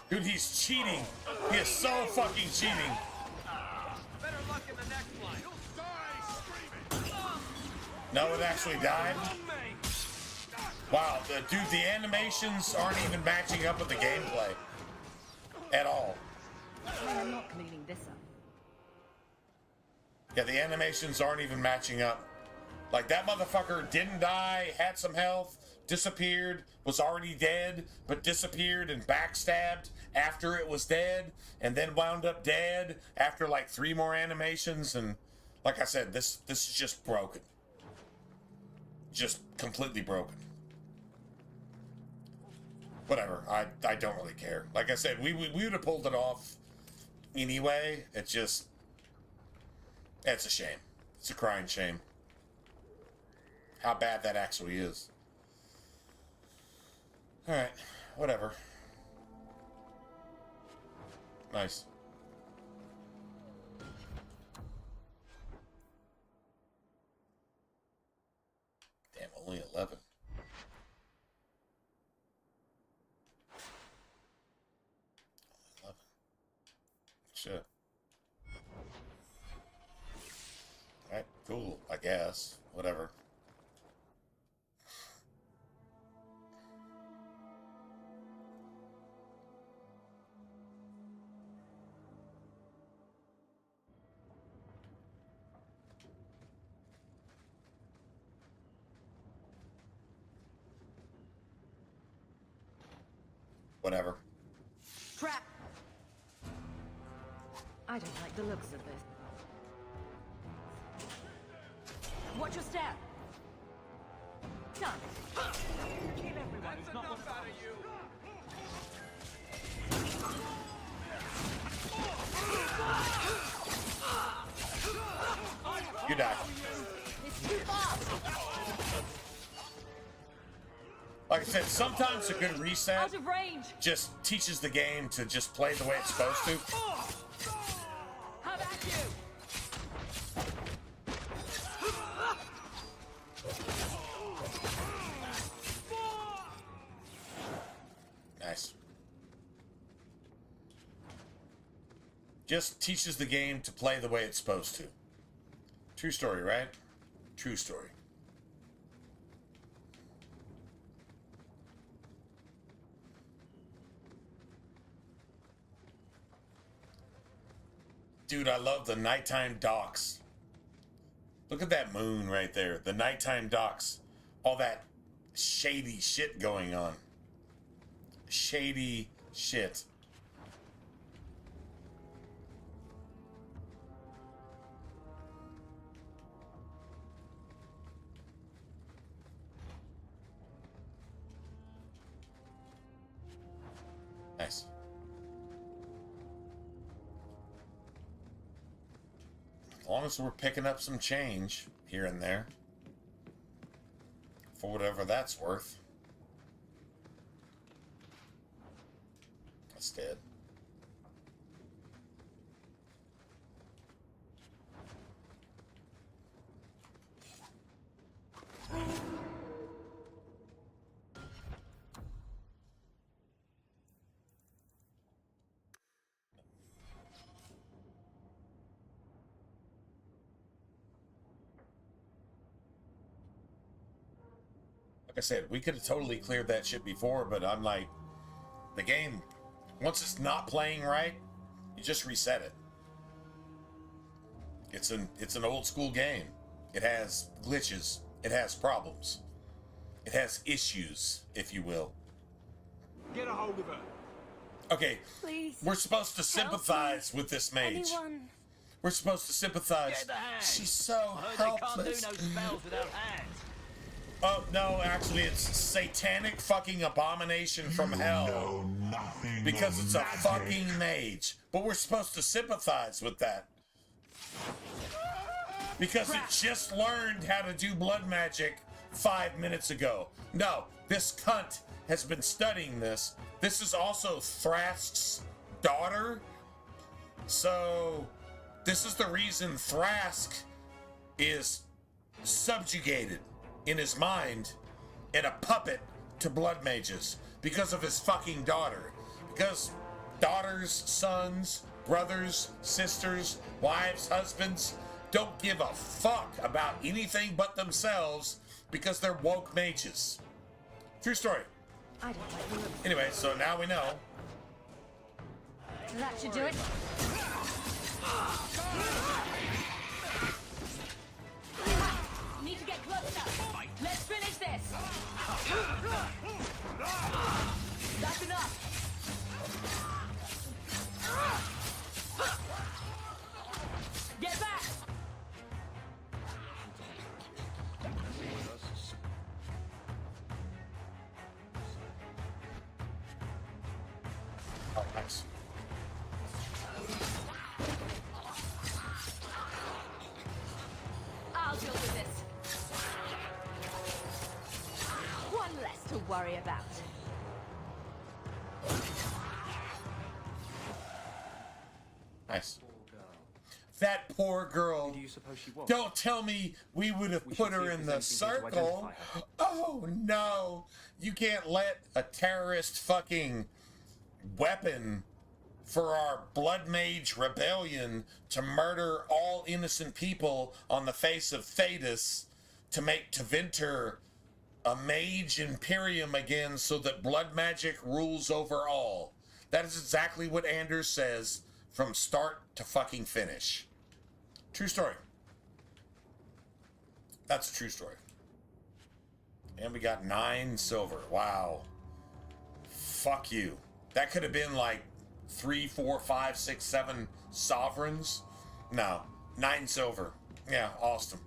Dude, he's cheating. He is so fucking cheating. Better luck in the next one. No one actually died? Wow, dude, the animations aren't even matching up with the gameplay. At all. I'm not cleaning this up. Yeah, the animations aren't even matching up. Like, that motherfucker didn't die, had some health, disappeared, was already dead, but disappeared and backstabbed after it was dead, and then wound up dead after like 3 more animations. And like I said, this is just broken. Just completely broken. Whatever, I don't really care. Like I said, we would have pulled it off anyway. It's just, it's a shame. It's a crying shame. How bad that actually is. Alright, whatever. Nice. Damn, only 11. Shit. Alright, cool, I guess. Whatever. Whatever. Trap. I don't like the looks of this. Watch your step. Done. Kill everyone who's not enough out of you. You die. It's too fast. Like I said, sometimes a good reset Out of range. just teaches the game to just play the way it's supposed to. How about you? Nice. Just teaches the game to play the way it's supposed to. True story, right? True story. Dude, I love the nighttime docks. Look at that moon right there. The nighttime docks. All that shady shit going on. Shady shit. Nice. As long as we're picking up some change here and there, for whatever that's worth. That's dead. Like I said, we could have totally cleared that shit before, but I'm like, the game, once it's not playing right, you just reset it. It's an old school game. It has glitches. It has problems. It has issues, if you will. Get a hold of her. Okay, Please, we're supposed to sympathize with this mage. anyone? We're supposed to sympathize. Get the hands. She's so I heard they helpless. can't do no spells without hands. Oh, no, actually, it's satanic fucking abomination from hell. Because it's a fucking mage. But we're supposed to sympathize with that. Because it just learned how to do blood magic 5 minutes ago. No, this cunt has been studying this. This is also Thrask's daughter. So, this is the reason Thrask is subjugated in his mind and a puppet to blood mages because of his fucking daughter. Because daughters, sons, brothers, sisters, wives, husbands don't give a fuck about anything but themselves because they're woke mages. True story. I don't like the look. Anyway, so now we know. That should do it. Need to get closer. Let's finish this. That's enough. Get back. Oh, nice. I'll deal with this. One less to worry about. Nice. That poor girl. Do you suppose she was? Don't tell me we would have put her in the circle. Oh no. You can't let a terrorist fucking weapon for our blood mage rebellion to murder all innocent people on the face of Thetis to make Tevinter a mage imperium again so that blood magic rules over all. That is exactly what Anders says from start to fucking finish. True story. That's a true story. And we got 9 silver. Wow. Fuck you. That could have been like 3, 4, 5, 6, 7 sovereigns. No. 9 silver. Yeah, awesome.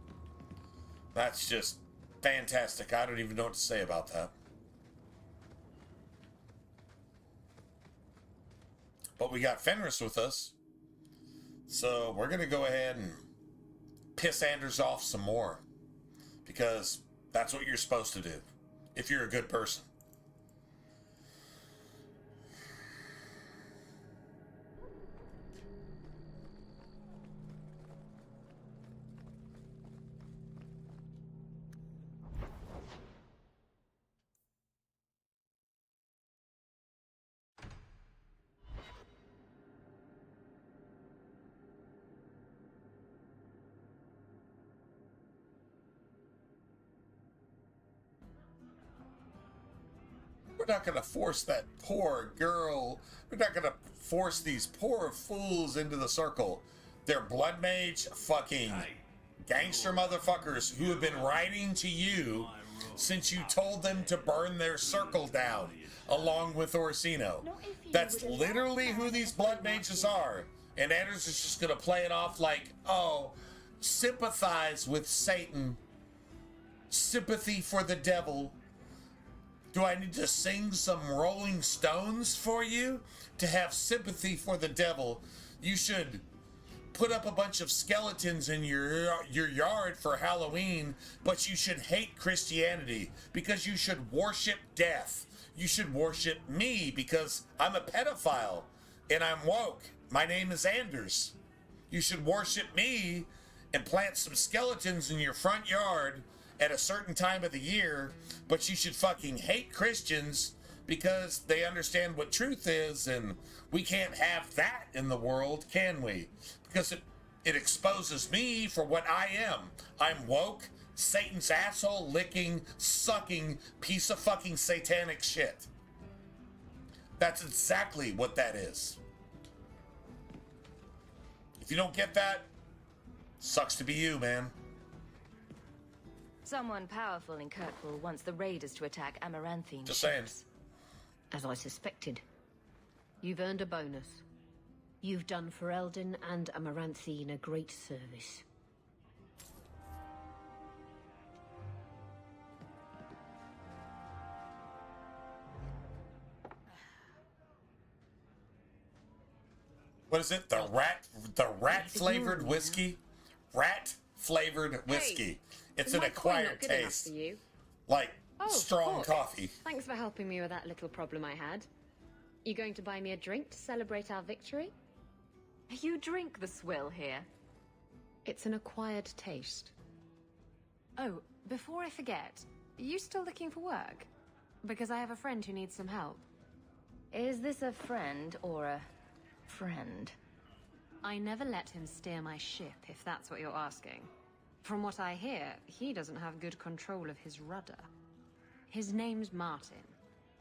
That's just fantastic. I don't even know what to say about that. But we got Fenris with us. So we're going to go ahead and piss Anders off some more. Because that's what you're supposed to do. If you're a good person. We're not gonna force that poor girl. We're not gonna force these poor fools into the circle. They're blood mage fucking gangster motherfuckers who have been writing to you since you told them to burn their circle down along with Orsino. That's literally who these blood mages are. And Anders is just gonna play it off like, oh, sympathize with Satan. Sympathy for the devil. Do I need to sing some Rolling Stones for you to have sympathy for the devil? You should put up a bunch of skeletons in your yard for Halloween, but you should hate Christianity because you should worship death. You should worship me because I'm a pedophile and I'm woke. My name is Anders. You should worship me and plant some skeletons in your front yard at a certain time of the year, but you should fucking hate Christians because they understand what truth is, and we can't have that in the world, can we? Because it exposes me for what I am. I'm woke, Satan's asshole licking, sucking piece of fucking satanic shit. That's exactly what that is. If you don't get that, sucks to be you, man. Someone powerful in Kirkwall wants the raiders to attack Amaranthine. Just saying. As I suspected. You've earned a bonus. You've done Ferelden and Amaranthine a great service. What is it? The rat flavored whiskey? Rat flavored whiskey. It's an acquired taste. Like strong coffee. Thanks for helping me with that little problem I had. You going to buy me a drink to celebrate our victory? You drink the swill here. It's an acquired taste. Oh, before I forget, are you still looking for work? Because I have a friend who needs some help. Is this a friend or a friend? I never let him steer my ship, if that's what you're asking. From what I hear, he doesn't have good control of his rudder. His name's Martin.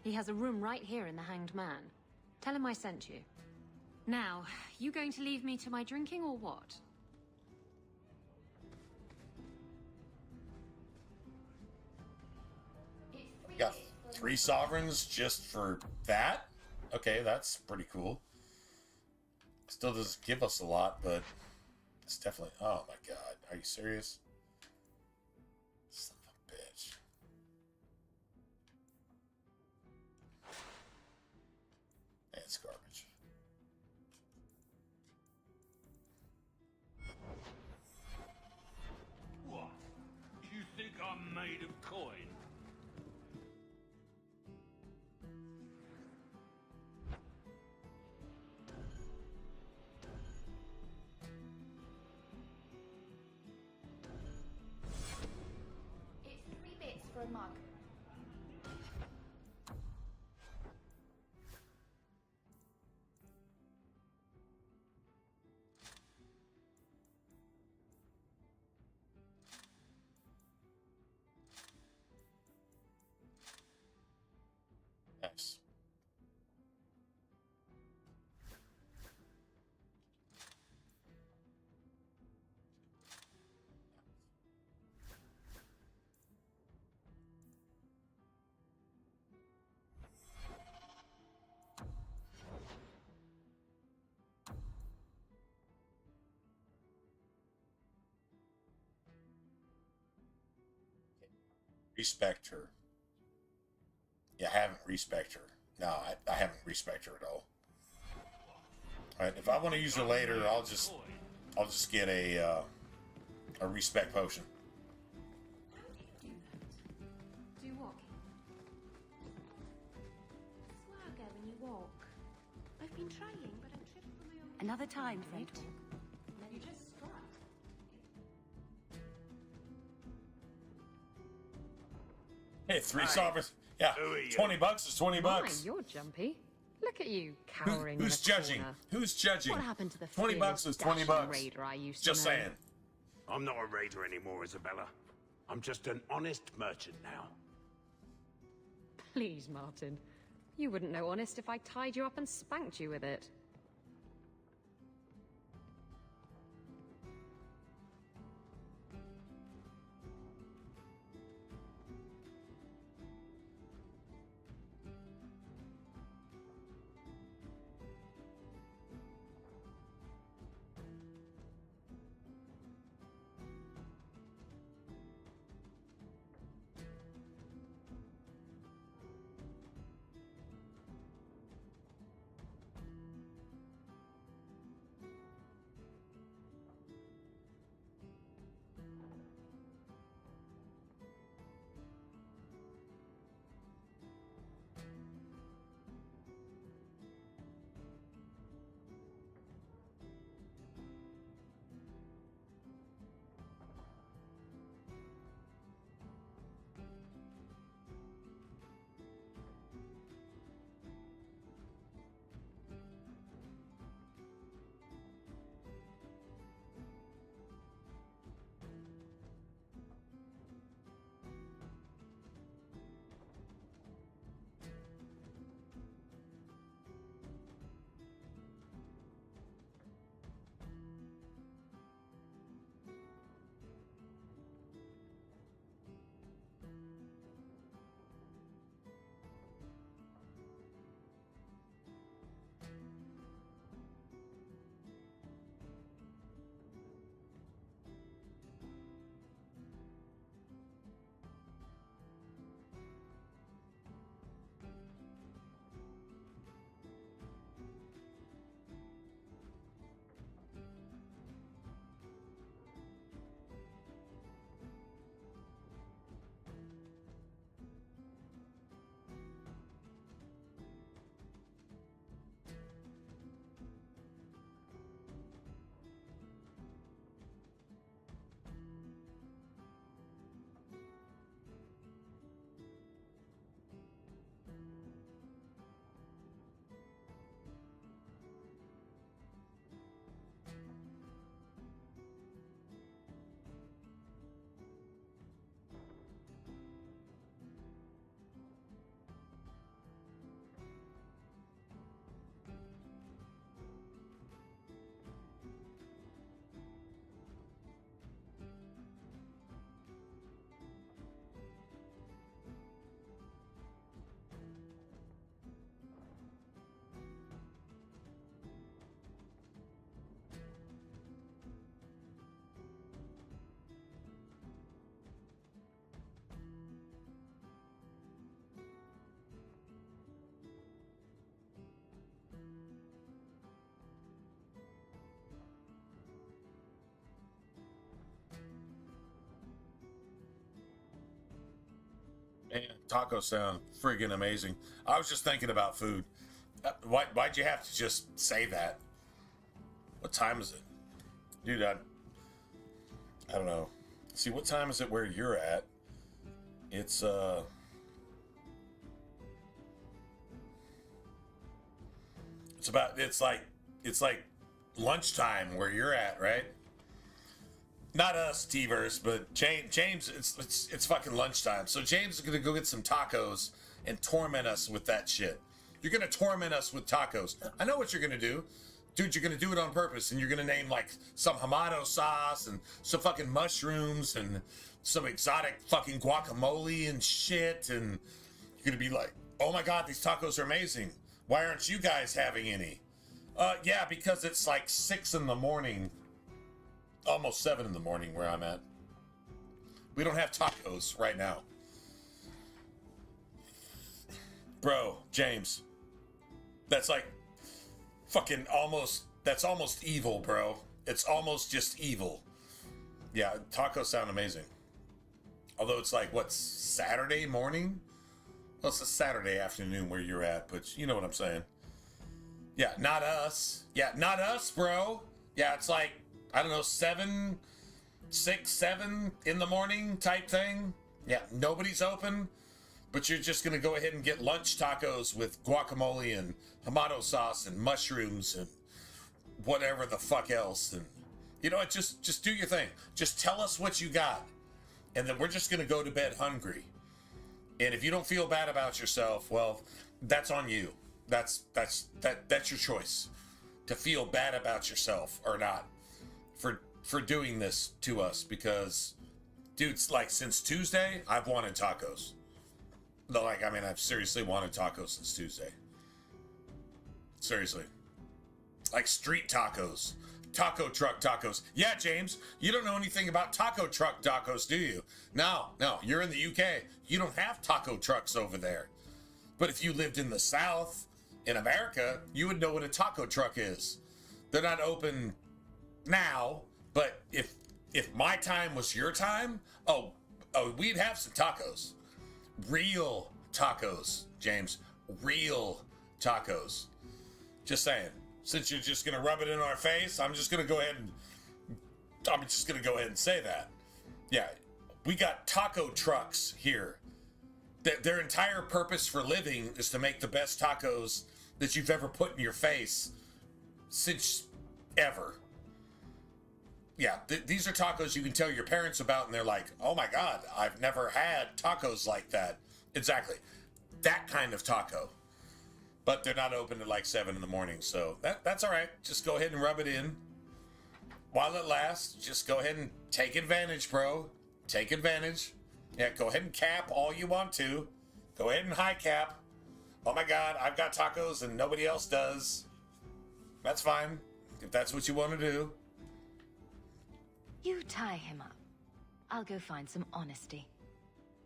He has a room right here in the Hanged Man. Tell him I sent you. Now, you going to leave me to my drinking or what? Got 3 sovereigns just for that? Okay, that's pretty cool. Still doesn't give us a lot, but it's definitely... Oh my god. Are you serious? Son of a bitch. It's garbage. What? You think I'm made of coin? For a mug. Nice. Respect her. Yeah, I haven't respect her. No, I haven't respect her at all. Alright, if I want to use her later, I'll just get a respect potion. Do what? Swagger when you walk. I've been trying, but I'm tripping for my own... Another time, friend. You just strut. Hey, 3 sovereigns. Yeah, $20 is $20. My, you're jumpy. Look at you, cowering Who's in a judging? corner. Who's judging? What happened to the $20 is fearless, $20. dashing raider I used Just to know? saying. I'm not a raider anymore, Isabella. I'm just an honest merchant now. Please, Martin. You wouldn't know honest if I tied you up and spanked you with it. Man, tacos sound friggin' amazing. I was just thinking about food. Why'd you have to just say that? What time is it? Dude, I don't know. See, what time is it where you're at? It's it's like lunchtime where you're at, right? Not us, T-verse, but James, it's fucking lunchtime. So James is gonna go get some tacos and torment us with that shit. You're gonna torment us with tacos. I know what you're gonna do. Dude, you're gonna do it on purpose, and you're gonna name like some Hamado sauce and some fucking mushrooms and some exotic fucking guacamole and shit, and you're gonna be like, oh my god, these tacos are amazing. Why aren't you guys having any? Yeah, because it's like 6 in the morning. Almost 7 in the morning where I'm at. We don't have tacos right now. Bro, James. That's like fucking almost, that's almost evil, bro. It's almost just evil. Yeah, tacos sound amazing. Although it's like, what, Saturday morning? Well, it's a Saturday afternoon where you're at, but you know what I'm saying. Yeah, not us. Yeah, not us, bro. Yeah, it's like, I don't know, 7 in the morning type thing. Yeah, nobody's open, but you're just gonna go ahead and get lunch tacos with guacamole and Hamado sauce and mushrooms and whatever the fuck else. And you know what, just do your thing. Just tell us what you got, and then we're just gonna go to bed hungry. And if you don't feel bad about yourself, well, that's on you. That's your choice to feel bad about yourself or not for doing this to us, because dude, like since Tuesday I've wanted tacos. No, like I mean I've seriously wanted tacos since Tuesday. Seriously. Like street tacos. Taco truck tacos. Yeah, James, you don't know anything about taco truck tacos, do you? No, you're in the UK. You don't have taco trucks over there. But if you lived in the South, in America, you would know what a taco truck is. They're not open now, but if my time was your time, oh, we'd have some tacos. Real tacos, James. Real tacos. Just saying. Since you're just gonna rub it in our face, I'm just gonna go ahead and say that. Yeah, we got taco trucks here. Their entire purpose for living is to make the best tacos that you've ever put in your face since ever. Yeah, these are tacos you can tell your parents about, and they're like, "Oh my God, I've never had tacos like that." Exactly, that kind of taco. But they're not open at like 7 in the morning, so that's all right. Just go ahead and rub it in while it lasts. Just go ahead and take advantage, bro. Take advantage. Yeah, go ahead and cap all you want to. Go ahead and high cap. Oh my God, I've got tacos and nobody else does. That's fine, if that's what you want to do. You tie him up. I'll go find some honesty.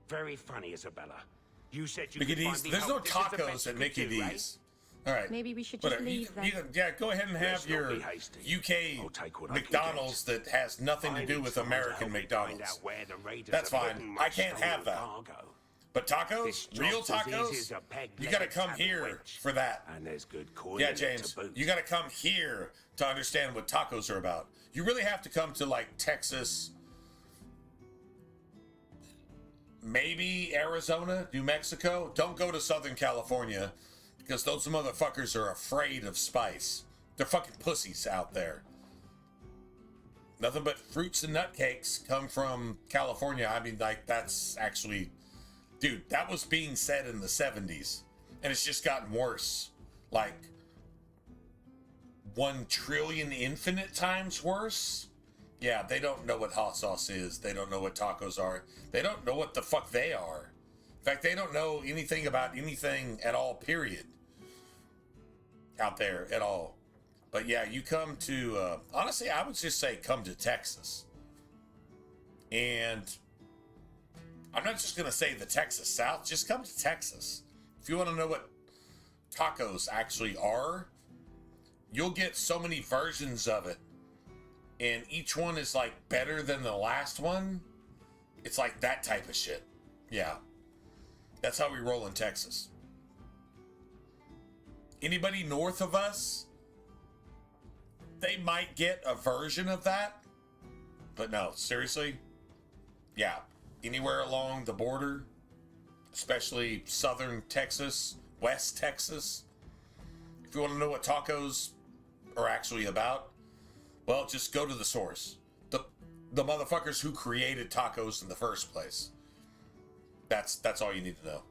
Very funny, Isabella. You said you Mickey could find D's. me There's no help. This is the tacos best at you Mickey could do, D's. All right. Maybe we should just Whatever. leave then. Yeah, go ahead and have Let's not your be hasty. UK McDonald's that has nothing to I do need with someone to American help me McDonald's. find out where the raiders That's have fine. hidden my I can't have stolen that. cargo. But This tacos, real job's as easy tacos, as a peg you gotta leg come table here wedge. for that. And there's good coin Yeah, in it James, to boot. you gotta come here to understand what tacos are about. You really have to come to like Texas, maybe Arizona, New Mexico. Don't go to Southern California because those motherfuckers are afraid of spice. They're fucking pussies out there. Nothing but fruits and nutcakes come from California. I mean, like, that's actually... Dude, that was being said in the 70s. And it's just gotten worse. Like, 1 trillion infinite times worse? Yeah, they don't know what hot sauce is. They don't know what tacos are. They don't know what the fuck they are. In fact, they don't know anything about anything at all, period. Out there at all. But yeah, you come to, honestly, I would just say come to Texas. And I'm not just going to say the Texas South, just come to Texas. If you want to know what tacos actually are, you'll get so many versions of it. And each one is like better than the last one. It's like that type of shit. Yeah. That's how we roll in Texas. Anybody north of us, they might get a version of that. But no, seriously. Yeah. Anywhere along the border, especially southern Texas, West Texas. If you want to know what tacos are actually about, well, just go to the source. The motherfuckers who created tacos in the first place. That's all you need to know.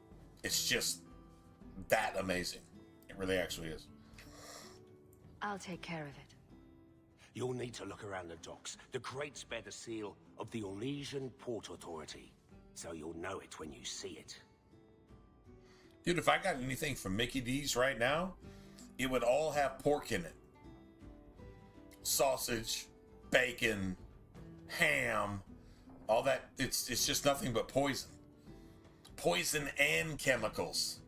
It's just that amazing. It really actually is. I'll take care of it. You'll need to look around the docks. The crates bear the seal of the Orlesian Port Authority, so you'll know it when you see it. Dude, if I got anything from Mickey D's right now, it would all have pork in it. Sausage, bacon, ham, all that. It's just nothing but poison. Poison and chemicals.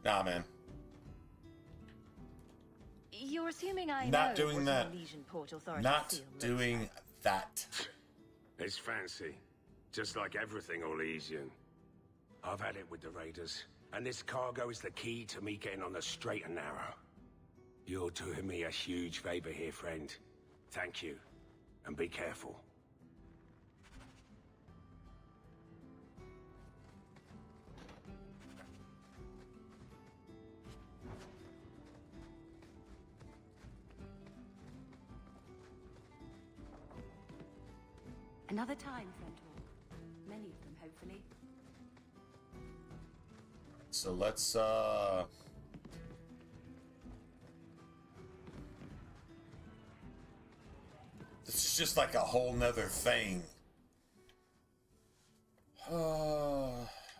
Nah, man. You're assuming I Not know doing what that. an Orlesian Port Authority Not seal looks doing like. that. It's fancy. Just like everything Orlesian. I've had it with the raiders, and this cargo is the key to me getting on the straight and narrow. You're doing me a huge favor here, friend. Thank you, and be careful. Another time, friend Hawk. Many of them, hopefully. So let's this is just like a whole nother thing.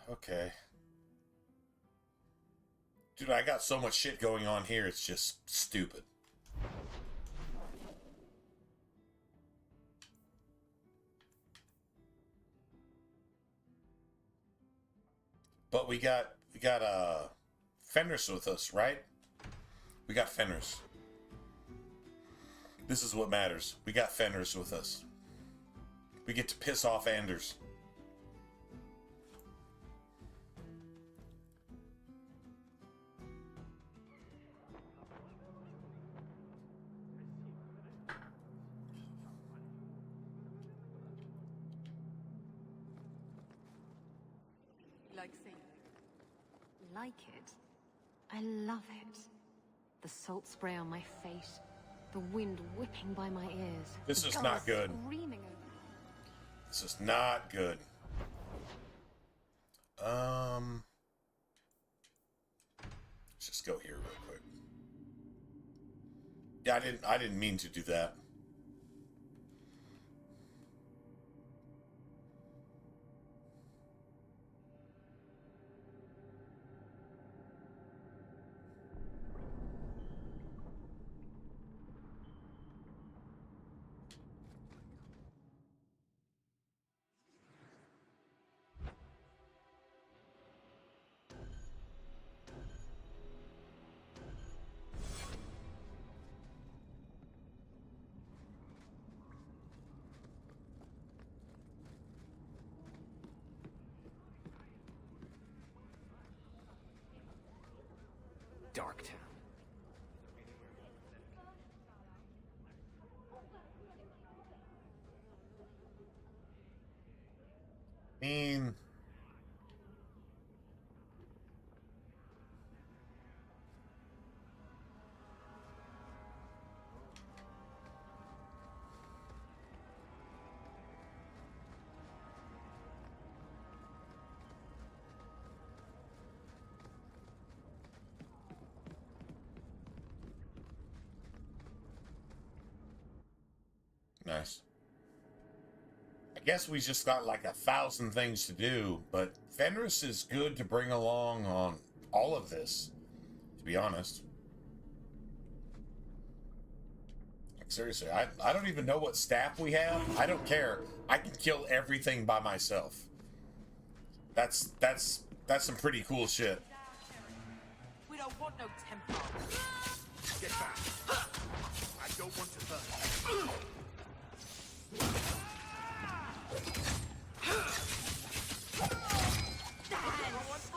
Okay. Dude, I got so much shit going on here, it's just stupid. But we got Fenris with us, right? We got Fenris. This is what matters. We got Fenris with us. We get to piss off Anders. Like it? I love it. The salt spray on my face, the wind whipping by my ears. This is not good. This is not good. Let's just go here real quick. Yeah, I didn't mean to do that. Darktown. Nice. I guess we just got like 1,000 things to do, but Fenris is good to bring along on all of this, to be honest. Like, seriously, I don't even know what staff we have. I don't care. I can kill everything by myself. That's some pretty cool shit. We don't want no temper. Get back. I don't want to burn.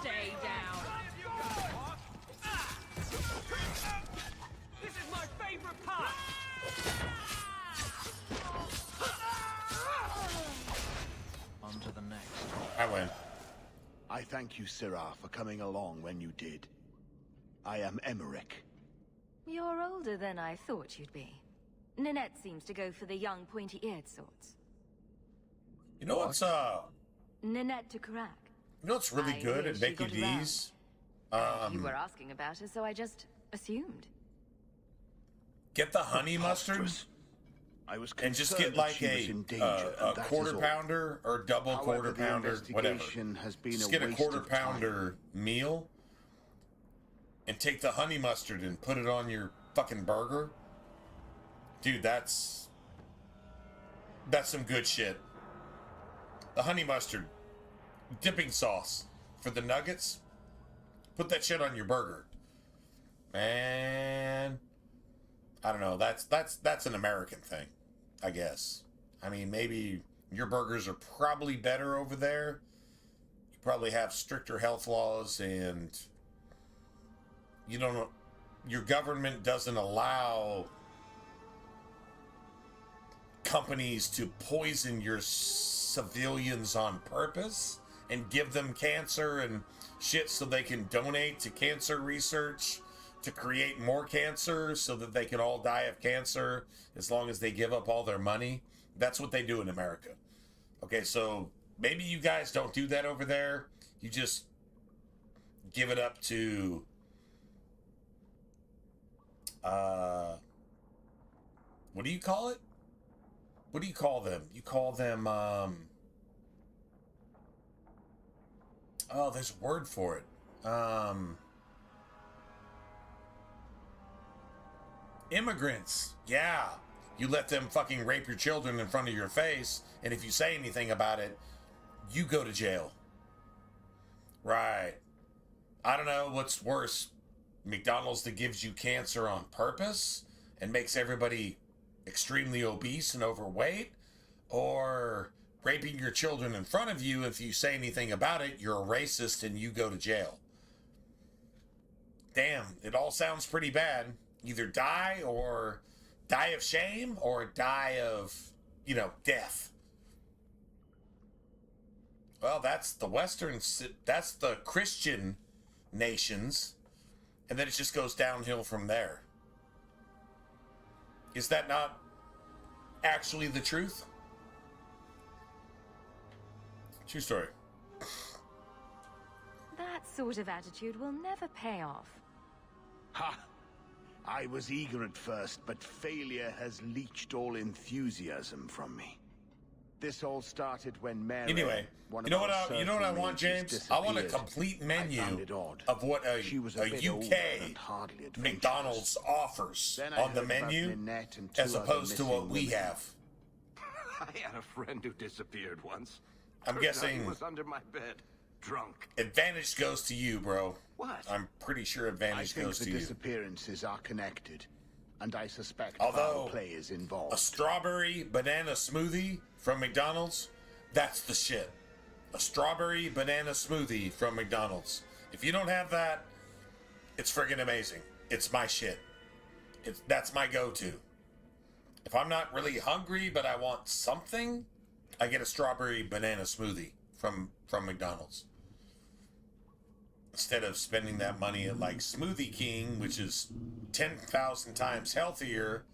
Stay down. This is my favorite part. On to the next. I win. I thank you, Sirah, for coming along when you did. I am Emmerich. You're older than I thought you'd be. Ninette seems to go for the young, pointy-eared sorts. You know what's Ninette de Carac. You know what's really I good hear at she making got these? You were asking about her, so I just assumed. Get the honey mustard. I was and just concerned get like that she was in danger, a and that quarter is all. pounder or double However, quarter the pounder, whatever. investigation has been Just a get a waste quarter of time. pounder meal and take the honey mustard and put it on your fucking burger. Dude, that's some good shit. The honey mustard dipping sauce for the nuggets. Put that shit on your burger. Man, I don't know. That's an American thing, I guess. I mean, maybe your burgers are probably better over there. You probably have stricter health laws, and you don't. Your government doesn't allow companies to poison your civilians on purpose and give them cancer and shit so they can donate to cancer research to create more cancer so that they can all die of cancer as long as they give up all their money. That's what they do in America. Okay, so maybe you guys don't do that over there. You just give it up to what do you call it? What do you call them? You call them oh, there's a word for it. Immigrants. Yeah. You let them fucking rape your children in front of your face, and if you say anything about it, you go to jail. Right. I don't know what's worse. McDonald's that gives you cancer on purpose and makes everybody extremely obese and overweight, or raping your children in front of you. If you say anything about it, you're a racist and you go to jail. Damn, it all sounds pretty bad. Either die or die of shame or die of, death. Well, that's the that's the Christian nations, and then it just goes downhill from there. Is that not actually the truth? True story. That sort of attitude will never pay off. Ha! I was eager at first, but failure has leached all enthusiasm from me. This all started when Mary... Anyway, you know what I want, James? I want a complete menu of what a UK McDonald's offers on the menu as opposed to what we have. I had a friend who disappeared once. I'm guessing he was under my bed, drunk. Advantage goes to you, bro. What? I'm pretty sure advantage goes to you. I think the disappearances are connected, and I suspect foul play is involved. A strawberry banana smoothie from McDonald's, that's the shit. A strawberry banana smoothie from McDonald's. If you don't have that, it's friggin' amazing. It's my shit. That's my go-to. If I'm not really hungry, but I want something, I get a strawberry banana smoothie from McDonald's. Instead of spending that money at like Smoothie King, which is 10,000 times healthier,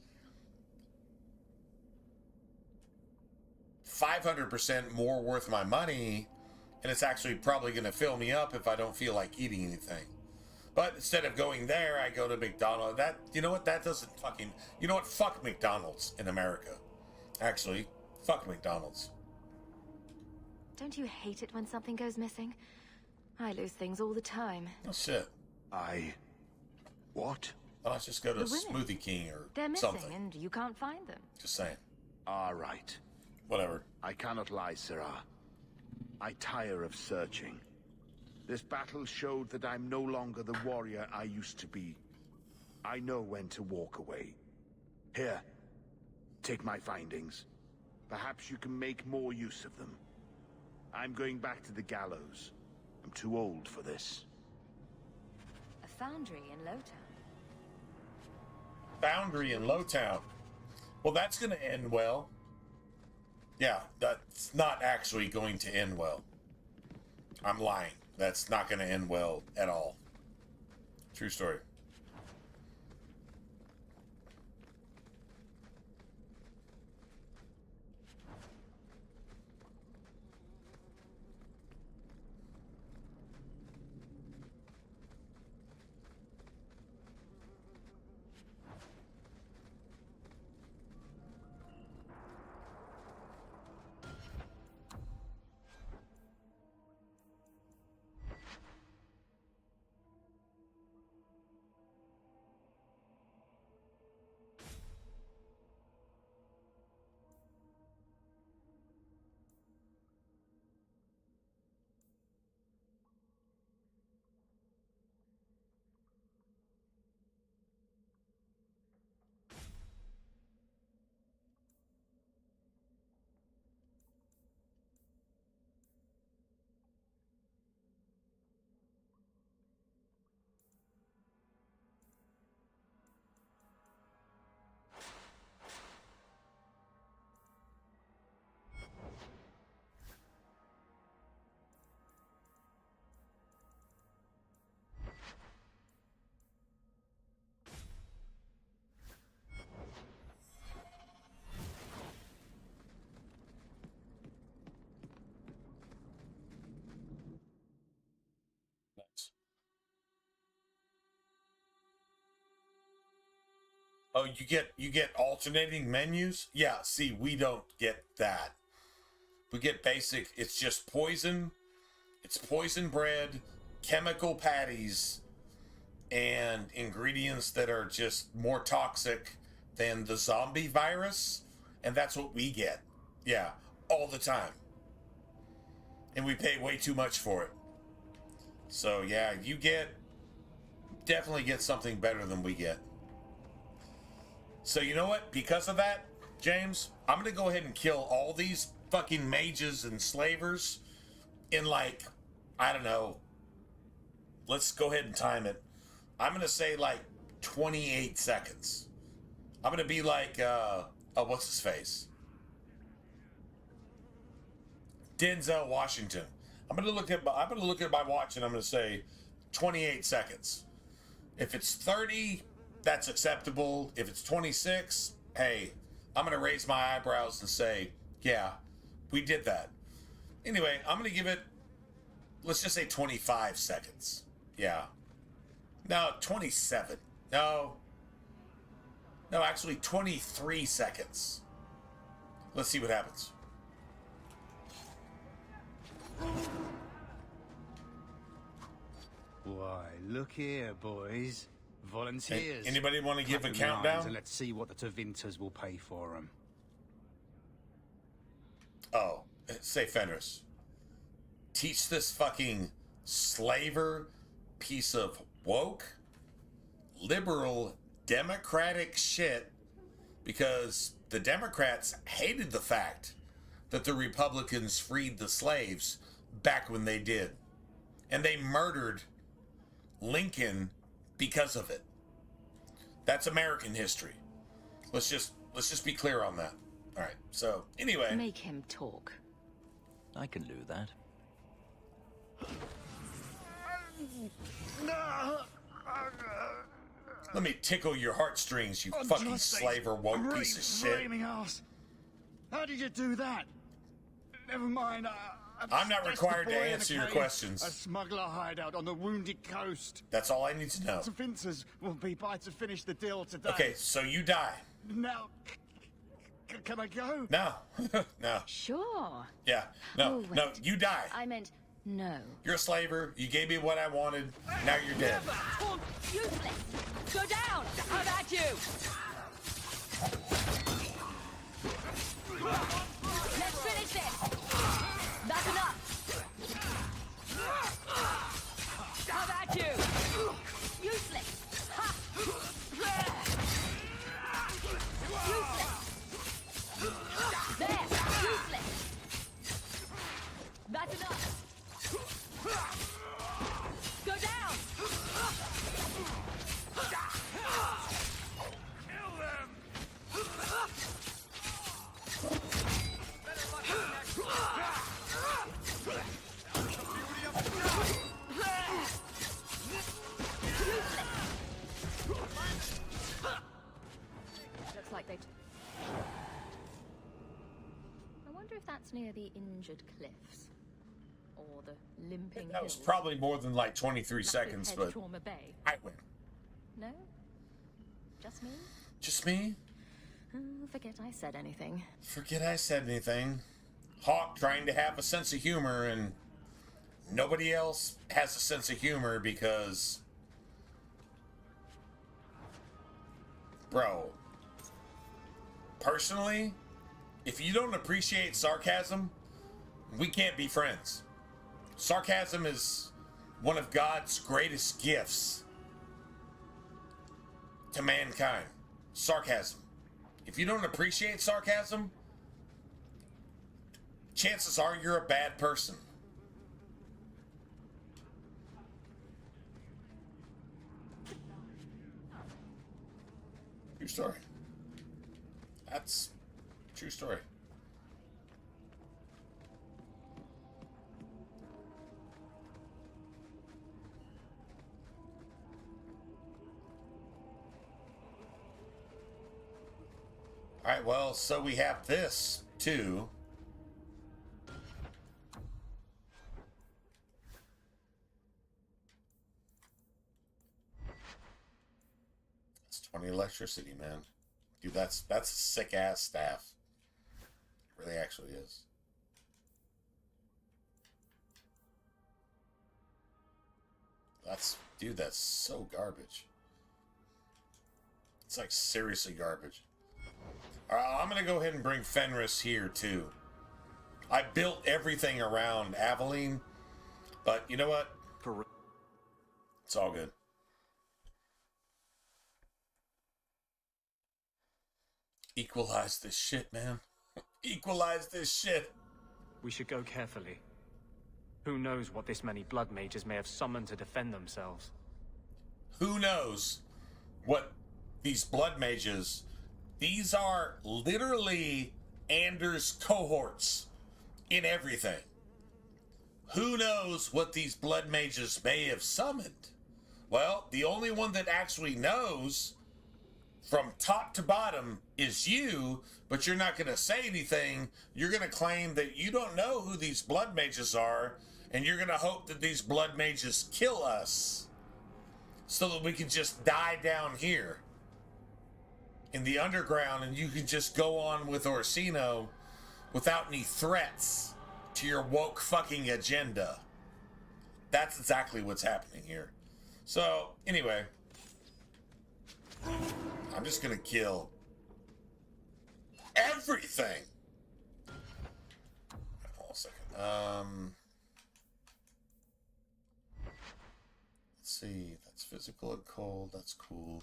500% more worth my money, and it's actually probably going to fill me up if I don't feel like eating anything. But instead of going there, I go to McDonald's. That doesn't fucking... You know what? Fuck McDonald's in America. Actually, fuck McDonald's. Don't you hate it when something goes missing? I lose things all the time. Oh, shit. What? Well, let's just go to Smoothie King or They're missing, something. and you can't find them. Just saying. All right. Whatever. I cannot lie, Sirrah. I tire of searching. This battle showed that I'm no longer the warrior I used to be. I know when to walk away. Here, take my findings. Perhaps you can make more use of them. I'm going back to the gallows. I'm too old for this. A foundry in Lowtown. Foundry in Lowtown. Well, that's going to end well. Yeah, that's not actually going to end well. I'm lying. That's not going to end well at all. True story. Oh, you get alternating menus? Yeah, see, we don't get that. We get basic, it's just poison. It's poison bread, chemical patties, and ingredients that are just more toxic than the zombie virus. And that's what we get. Yeah, all the time. And we pay way too much for it. So yeah, you definitely get something better than we get. So you know what? Because of that, James, I'm going to go ahead and kill all these fucking mages and slavers in like, I don't know. Let's go ahead and time it. I'm going to say like 28 seconds. I'm going to be like, what's his face? Denzel Washington. I'm going to look at my watch and I'm going to say 28 seconds. If it's 30, that's acceptable. If it's 26, hey, I'm going to raise my eyebrows and say, yeah, we did that. Anyway, I'm going to give it, let's just say 25 seconds. Yeah. No, 27. No, actually 23 seconds. Let's see what happens. Why, look here, boys. Volunteers. Anybody want to give a Clap in countdown? lines and let's see what the Tevinters will pay for them. Oh, say Fenris. Teach this fucking slaver piece of woke, liberal, democratic shit, because the Democrats hated the fact that the Republicans freed the slaves back when they did. And they murdered Lincoln because of it. That's American history. Let's just be clear on that. All right. So, anyway, Make him talk. I can do that. let me tickle your heartstrings, you Oh, fucking just say, slaver woke piece of shit. Screaming ass. How did you do that? Never mind. I'm not required to answer your questions. A smuggler hideout on the Wounded Coast. That's all I need to know. The Vincers will be by to finish the deal today. Okay, so you die. Now, can I go? No. No. Sure. Yeah. No, Oh, wait. no, you die. I meant no. You're a slaver. You gave me what I wanted. Now you're dead. Useless! Go down! How about you? Let's finish this! That's enough! How about you? Useless! Ha! Useless! There! Useless! That's enough! Go down! Kill them! Looks like they... I wonder if that's near the Injured Cliffs. Or the Limping That was Hills. probably more than like 23 Massive seconds, Head but Trauma Bay. I win. No? Just me? Just me? Oh, forget I said anything. Forget I said anything. Hawk trying to have a sense of humor, and nobody else has a sense of humor because... Bro. Personally, if you don't appreciate sarcasm, we can't be friends. Sarcasm is one of God's greatest gifts to mankind. Sarcasm. If you don't appreciate sarcasm, chances are you're a bad person. True story. That's true story. All right, well, so we have this, too. It's on the electricity, man. Dude, that's a sick ass staff. It really actually is. That's so garbage. It's like seriously garbage. Alright, I'm gonna go ahead and bring Fenris here too. I built everything around Aveline, but you know what? It's all good. Equalize this shit, man. Equalize this shit. We should go carefully. Who knows what this many blood mages may have summoned to defend themselves? Who knows what these blood mages... These are literally Anders' cohorts in everything. Who knows what these blood mages may have summoned? Well, the only one that actually knows from top to bottom is you, but you're not going to say anything. You're going to claim that you don't know who these blood mages are, and you're going to hope that these blood mages kill us so that we can just die down here in the underground and you can just go on with Orsino without any threats to your woke fucking agenda. That's exactly what's happening here. So, anyway, I'm just gonna kill everything. Hold on a second. Let's see. That's physical and cold. That's cool.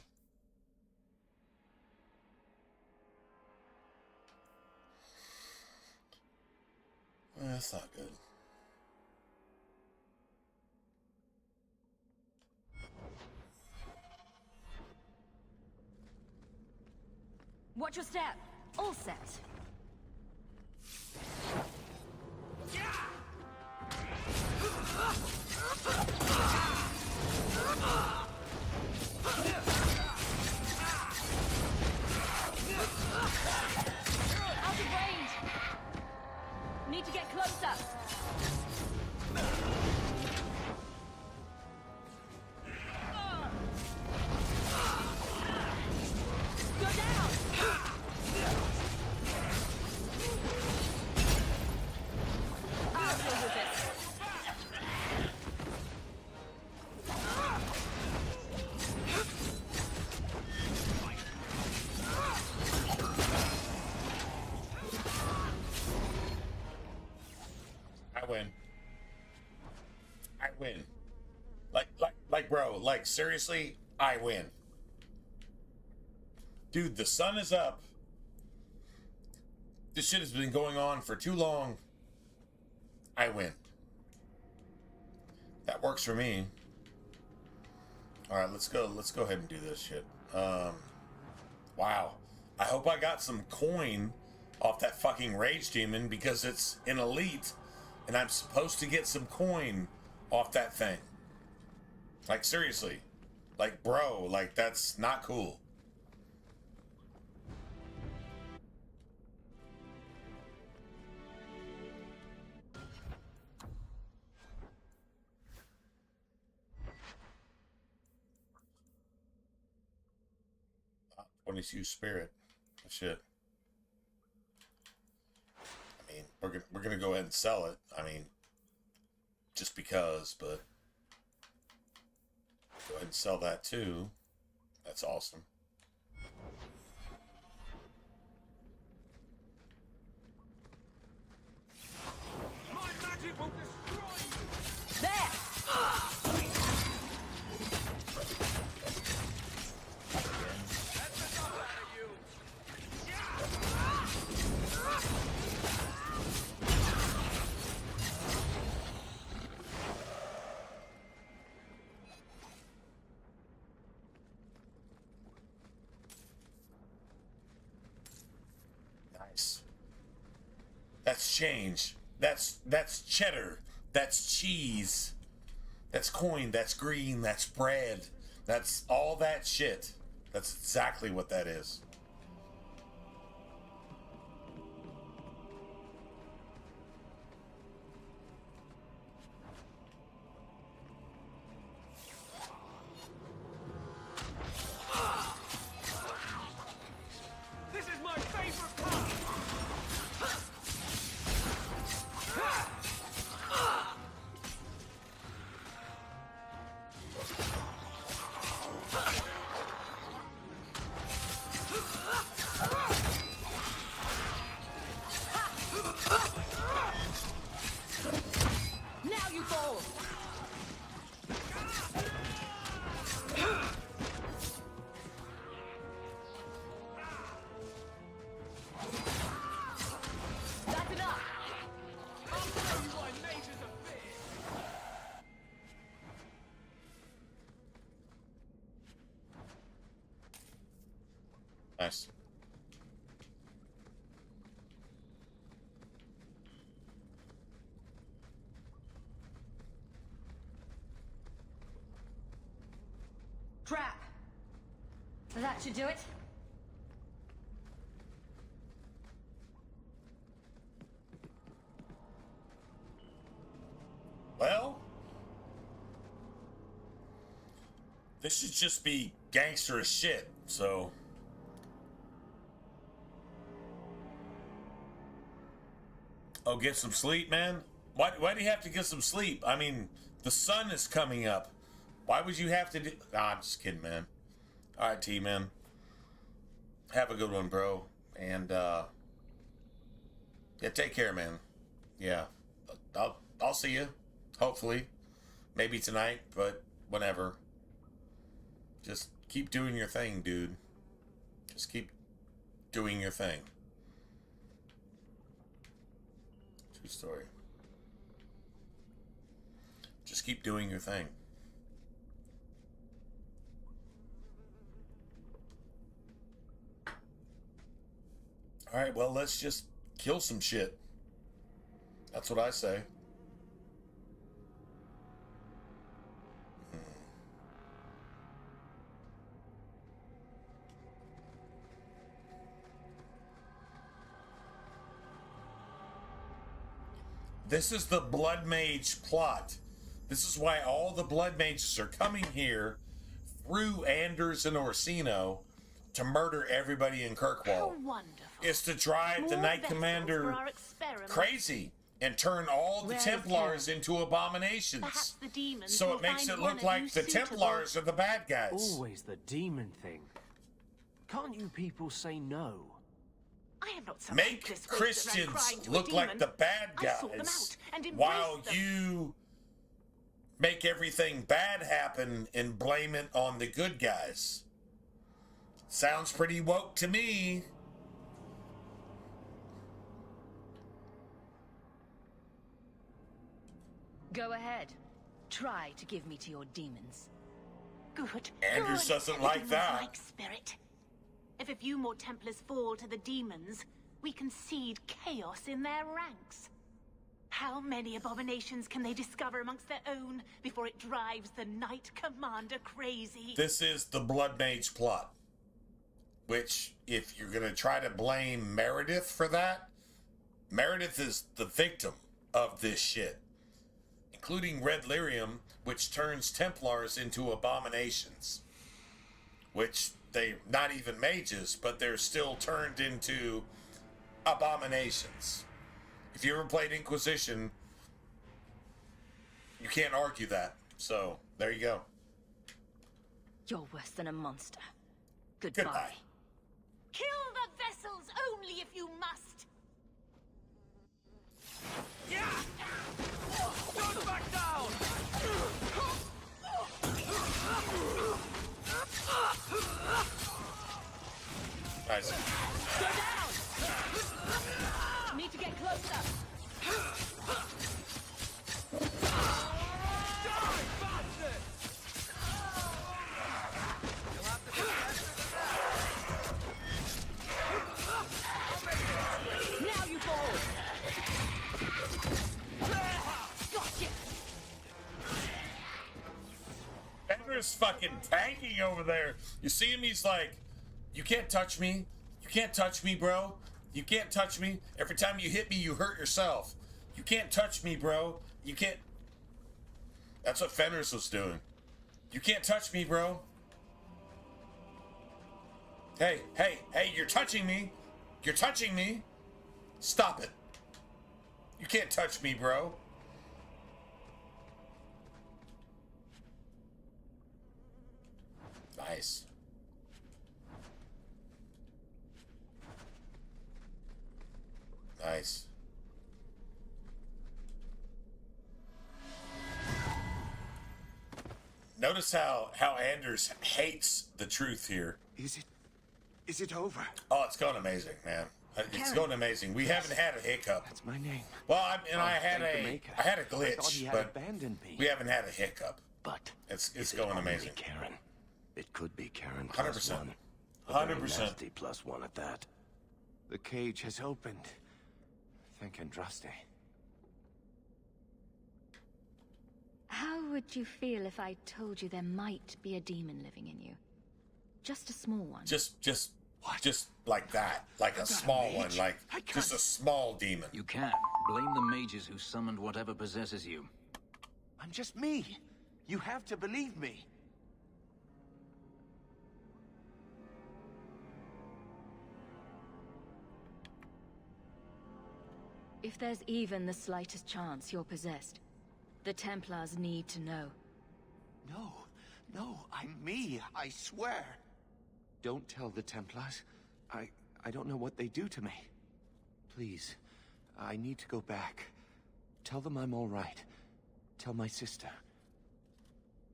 That's not good. Watch your step. All set. Out of range. Need to get closer. You're down. I'll deal with it. I win. I win. Bro, like, seriously, I win. Dude, the sun is up. This shit has been going on for too long. I win. That works for me. Alright, let's go ahead and do this shit. Wow. I hope I got some coin off that fucking rage demon because it's an elite and I'm supposed to get some coin off that thing. Like, seriously. Like, bro, like, that's not cool. '22 spirit. Shit. I mean, we're gonna go ahead and sell it. I mean, just because, but go ahead and sell that too. That's awesome. My magic will destroy you! There! Nice. That's change. That's cheddar. That's cheese. That's coin. That's green. That's bread. That's all that shit. That's exactly what that is. Now you fall! That's enough! I'll tell you why mages are feared. Nice. Trap! That should do it. Well, this should just be gangster as shit, so. Oh, get some sleep, man? Why do you have to get some sleep? I mean, the sun is coming up. Why would you have to do... Nah, I'm just kidding, man. All right, T, man. Have a good one, bro. And, yeah, take care, man. Yeah. I'll see you. Hopefully. Maybe tonight, but whenever. Just keep doing your thing, dude. Just keep doing your thing. True story. Just keep doing your thing. Alright, well, let's just kill some shit. That's what I say. This is the Blood Mage plot. This is why all the Blood Mages are coming here through Anders and Orsino to murder everybody in Kirkwall. Is to drive the Knight Commander crazy and turn all the Templars into abominations. So it makes it look like the Templars are the bad guys. Always the demon thing. Can't you people say no? I am not so Make Christians look like the bad guys while you make everything bad happen and blame it on the good guys. Sounds pretty woke to me. Go ahead. Try to give me to your demons. Good. Anders doesn't like that. Like spirit. If a few more Templars fall to the demons, we can seed chaos in their ranks. How many abominations can they discover amongst their own before it drives the Knight Commander crazy? This is the Blood Mage plot. Which, if you're going to try to blame Meredith for that, Meredith is the victim of this shit. Including Red Lyrium, which turns Templars into abominations. Which, they're not even mages, but they're still turned into abominations. If you ever played Inquisition, you can't argue that. So, there you go. You're worse than a monster. Goodbye. Kill the vessels only if you must. Yeah! Don't back down! Nice. Go down! Need to get closer. Now you fall. Gotcha. Bender's fucking tanking over there. You see him? He's like, you can't touch me. You can't touch me, bro. You can't touch me. Every time you hit me, you hurt yourself. You can't touch me, bro. You can't. That's what Fenris was doing. You can't touch me, bro. Hey, hey, hey, you're touching me. You're touching me. Stop it. You can't touch me, bro. Nice. Nice. Notice how Anders hates the truth here. Is it over? Oh, it's going amazing, man. It's going amazing. We haven't had a hiccup. That's my name. Well, I had a glitch, but abandoned me. we haven't had a hiccup. But it's going amazing. Karen. It could be Karen 100%. 100%. Plus one at that. The cage has opened. Thank Andraste. How would you feel if I told you there might be a demon living in you? Just a small one. Just like that. Like a small one. Like just a small demon. You can't. Blame the mages who summoned whatever possesses you. I'm just me. You have to believe me. If there's even the slightest chance you're possessed, the Templars need to know. No, I'm me, I swear. Don't tell the Templars. I don't know what they do to me. Please, I need to go back. Tell them I'm all right. Tell my sister.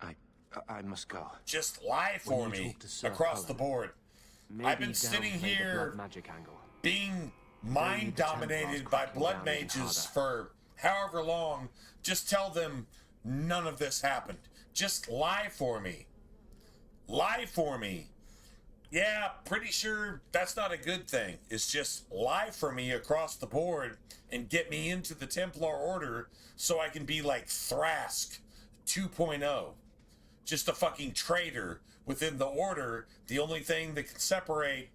I must go. Just lie for me across the board. I've been sitting here being mind dominated by blood mages for however long. Just tell them none of this happened. Just lie for me. Lie for me. Yeah, pretty sure that's not a good thing. It's just lie for me across the board and get me into the Templar Order so I can be like Thrask 2.0. Just a fucking traitor within the Order. The only thing that can separate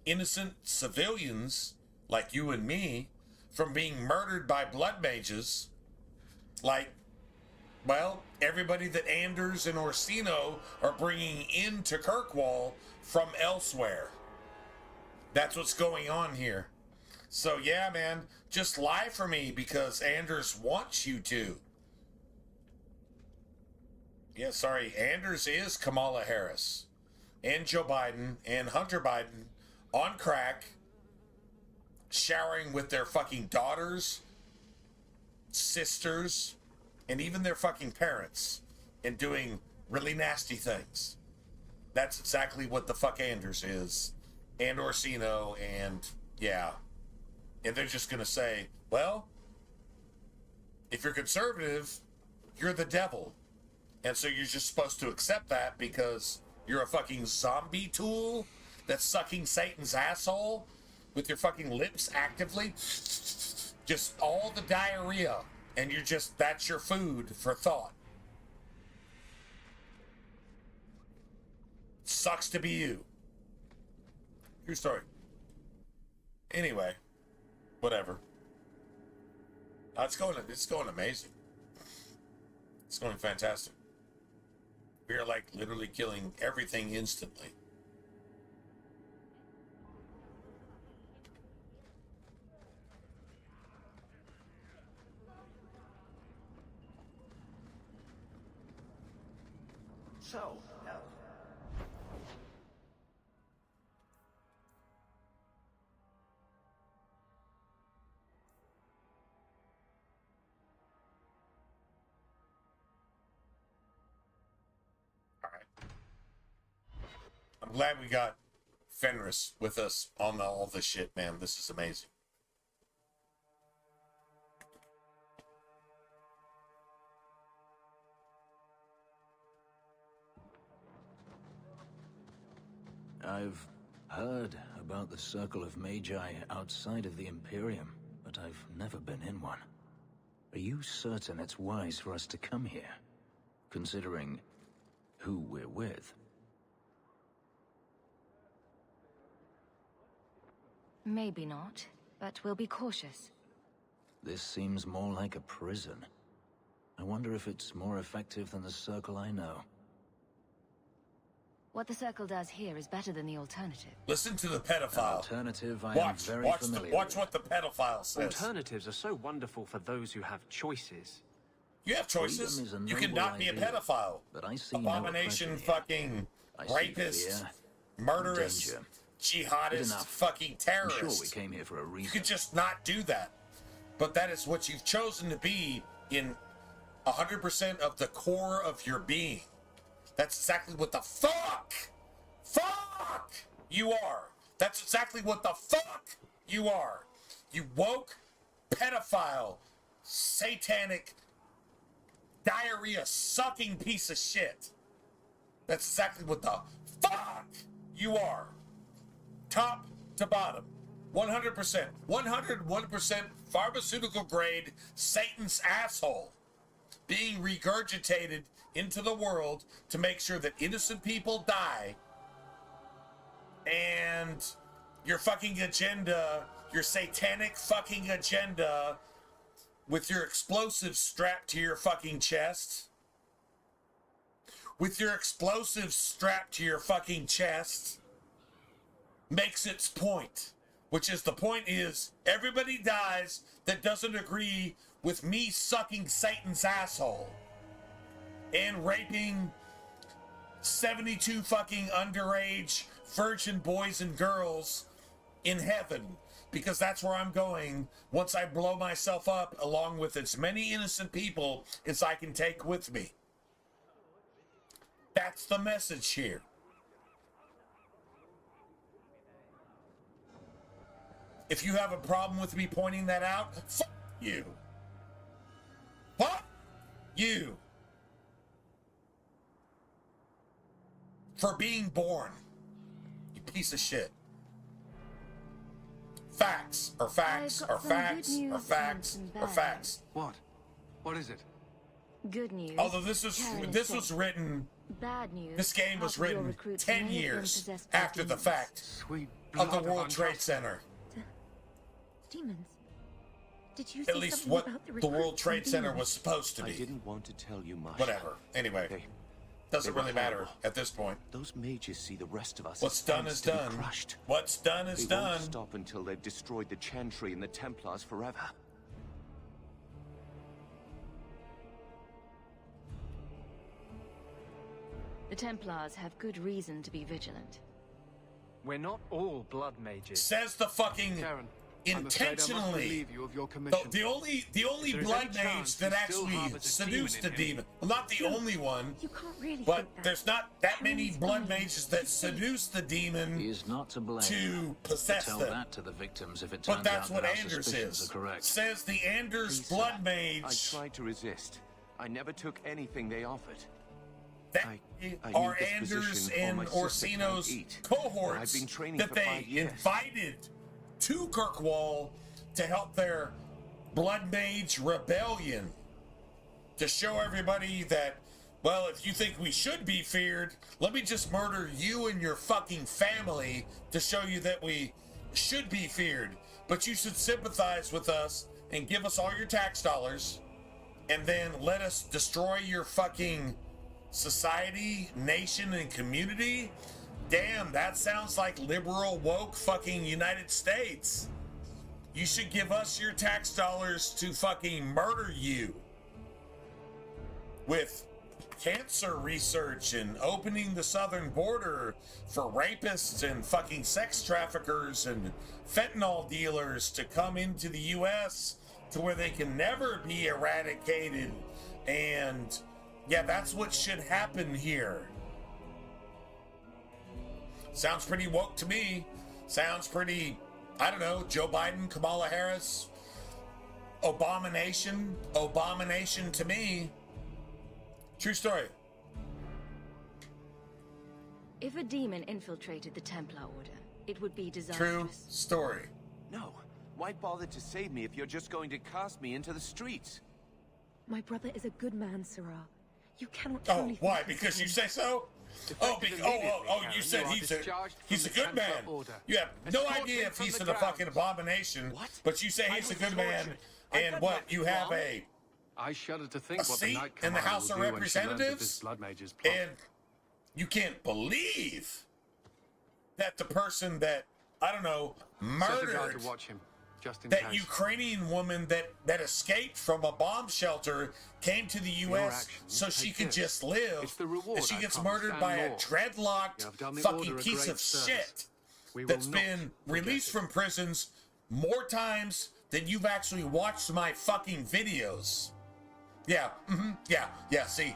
innocent civilians like you and me from being murdered by blood mages. Like, well, everybody that Anders and Orsino are bringing into Kirkwall from elsewhere. That's what's going on here. So yeah, man, just lie for me because Anders wants you to. Yeah, sorry, Anders is Kamala Harris and Joe Biden and Hunter Biden on crack, showering with their fucking daughters, sisters, and even their fucking parents, and doing really nasty things. That's exactly what the fuck Anders is, and Orsino, and yeah. And they're just gonna say, well, if you're conservative, you're the devil. And so you're just supposed to accept that because you're a fucking zombie tool that's sucking Satan's asshole with your fucking lips actively. Just all the diarrhea. And you're just, that's your food for thought. Sucks to be you. True story. Anyway, whatever. It's going amazing. It's going fantastic. We are like literally killing everything instantly. So, I'm glad we got Fenris with us on all this shit, man. This is amazing. I've heard about the Circle of Magi outside of the Imperium, but I've never been in one. Are you certain it's wise for us to come here, considering who we're with? Maybe not, but we'll be cautious. This seems more like a prison. I wonder if it's more effective than the Circle I know. What the Circle does here is better than the alternative. Listen to the pedophile. Alternative, I am very familiar Watch what the pedophile says. Alternatives are so wonderful for those who have choices. You have choices. You can not be a pedophile. But I see abomination, no fucking rapist, murderous, jihadist, fucking terrorist. I'm sure we came here for a reason. You could just not do that. But that is what you've chosen to be in 100% of the core of your being. That's exactly what the fuck you are. That's exactly what the fuck you are. You woke, pedophile, satanic, diarrhea-sucking piece of shit. That's exactly what the fuck you are. Top to bottom. 100%. 101% pharmaceutical grade Satan's asshole. Being regurgitated into the world to make sure that innocent people die. And your fucking agenda, your satanic fucking agenda, with your explosives strapped to your fucking chest. With your explosives strapped to your fucking chest. Makes its point. Which is, the point is, everybody dies that doesn't agree with me sucking Satan's asshole. And raping 72 fucking underage virgin boys and girls in heaven. Because that's where I'm going once I blow myself up, along with as many innocent people as I can take with me. That's the message here. If you have a problem with me pointing that out, fuck you. Fuck you. For being born. You piece of shit. Facts are facts are facts are facts are facts. What? What is it? Good news. Although this was written. Bad news. This game was written 10 years after the fact of the World Trade Center. Demons. Did you At least what the World Trade Center was supposed to be. I didn't want to tell you much. Whatever. Anyway, doesn't really matter at this point. Those mages see the rest of us. What's done is done. Crushed. What's done is they done. Won't stop until they've destroyed the Chantry and the Templars forever. The Templars have good reason to be vigilant. We're not all blood mages. Says the fucking intentionally. The only blood mage that actually seduced the demon. Well, not the only one. You can't really but there's not that many blood mages that seduce the demon. He is not to blame. To possess tell them. That to the victims if it turns But that's out what that our Anders suspicions is. are correct. Says the Anders Please, blood sir, mage. I tried to resist. I never took anything they offered. That I are need this Anders position and or my sister can't Orsino's eat. cohorts I've been training that for they 5 years. invited to Kirkwall to help their blood mage rebellion. To show everybody that, well, if you think we should be feared, let me just murder you and your fucking family to show you that we should be feared. But you should sympathize with us and give us all your tax dollars, and then let us destroy your fucking society, nation, and community. Damn, that sounds like liberal, woke fucking United States. You should give us your tax dollars to fucking murder you. With cancer research and opening the southern border for rapists and fucking sex traffickers and fentanyl dealers to come into the U.S. to where they can never be eradicated. And yeah, that's what should happen here. Sounds pretty woke to me. Sounds pretty, I don't know, Joe Biden, Kamala Harris, abomination to me. True story. If a demon infiltrated the Templar Order, it would be disastrous. True story. No. Why bother to save me if you're just going to cast me into the streets? My brother is a good man, Sirrah. You cannot Oh, truly why? think Because of you him. say so? You said he's a good man. You have no idea if he's a fucking abomination, but you say he's a good man, and what? You have I shudder to think a what the seat Night in the Commander House will of do when she learns of this Representatives, blood mage's plot. and You can't believe that the person that, I don't know, murdered to watch him, just in that case. Ukrainian woman that escaped from a bomb shelter came to the U.S. so she could just live. It's the reward and she I gets can't murdered stand by a more. dreadlocked You have done the fucking order a piece great of service. shit We will that's not been released forget from prisons more times than you've actually watched my fucking videos. Yeah, yeah, see.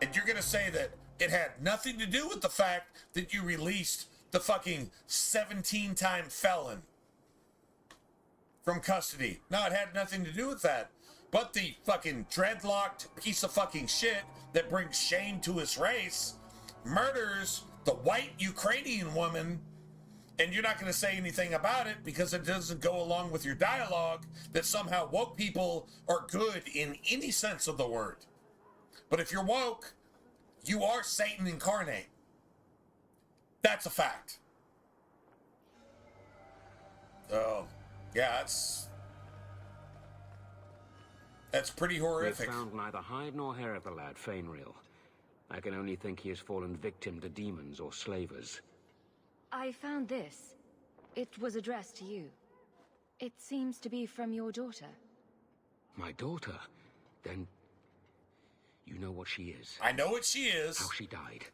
And you're gonna say that it had nothing to do with the fact that you released the fucking 17-time felon from custody. No, it had nothing to do with that. But the fucking dreadlocked piece of fucking shit that brings shame to his race murders the white Ukrainian woman, and you're not going to say anything about it because it doesn't go along with your dialogue that somehow woke people are good in any sense of the word. But if you're woke, you are Satan incarnate. That's a fact. So, yeah, that's pretty horrific. We found neither hide nor hair of the lad, Fainreal. I can only think he has fallen victim to demons or slavers. I found this. It was addressed to you. It seems to be from your daughter. My daughter? Then you know what she is. I know what she is. How she died.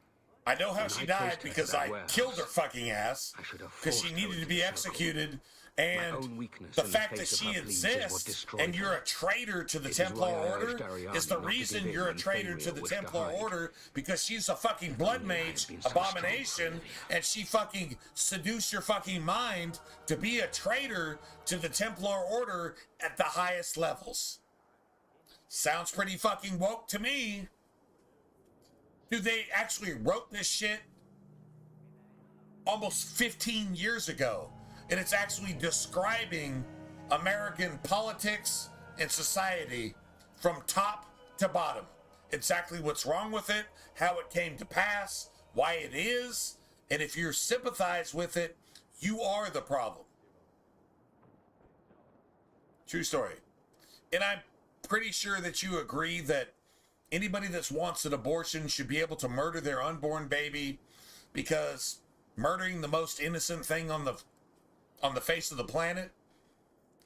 I know how When she I died traced her to because that I warehouse, killed her fucking ass because she needed to be executed, and the fact that she exists and you're a traitor to the Templar Order is the reason you're a traitor to the Templar Order, because she's a fucking blood mage abomination and she fucking seduced your fucking mind to be a traitor to the Templar Order at the highest levels. Sounds pretty fucking woke to me. Dude, they actually wrote this shit almost 15 years ago. And it's actually describing American politics and society from top to bottom. Exactly what's wrong with it, how it came to pass, why it is, and if you sympathize with it, you are the problem. True story. And I'm pretty sure that you agree that anybody that wants an abortion should be able to murder their unborn baby, because murdering the most innocent thing on the face of the planet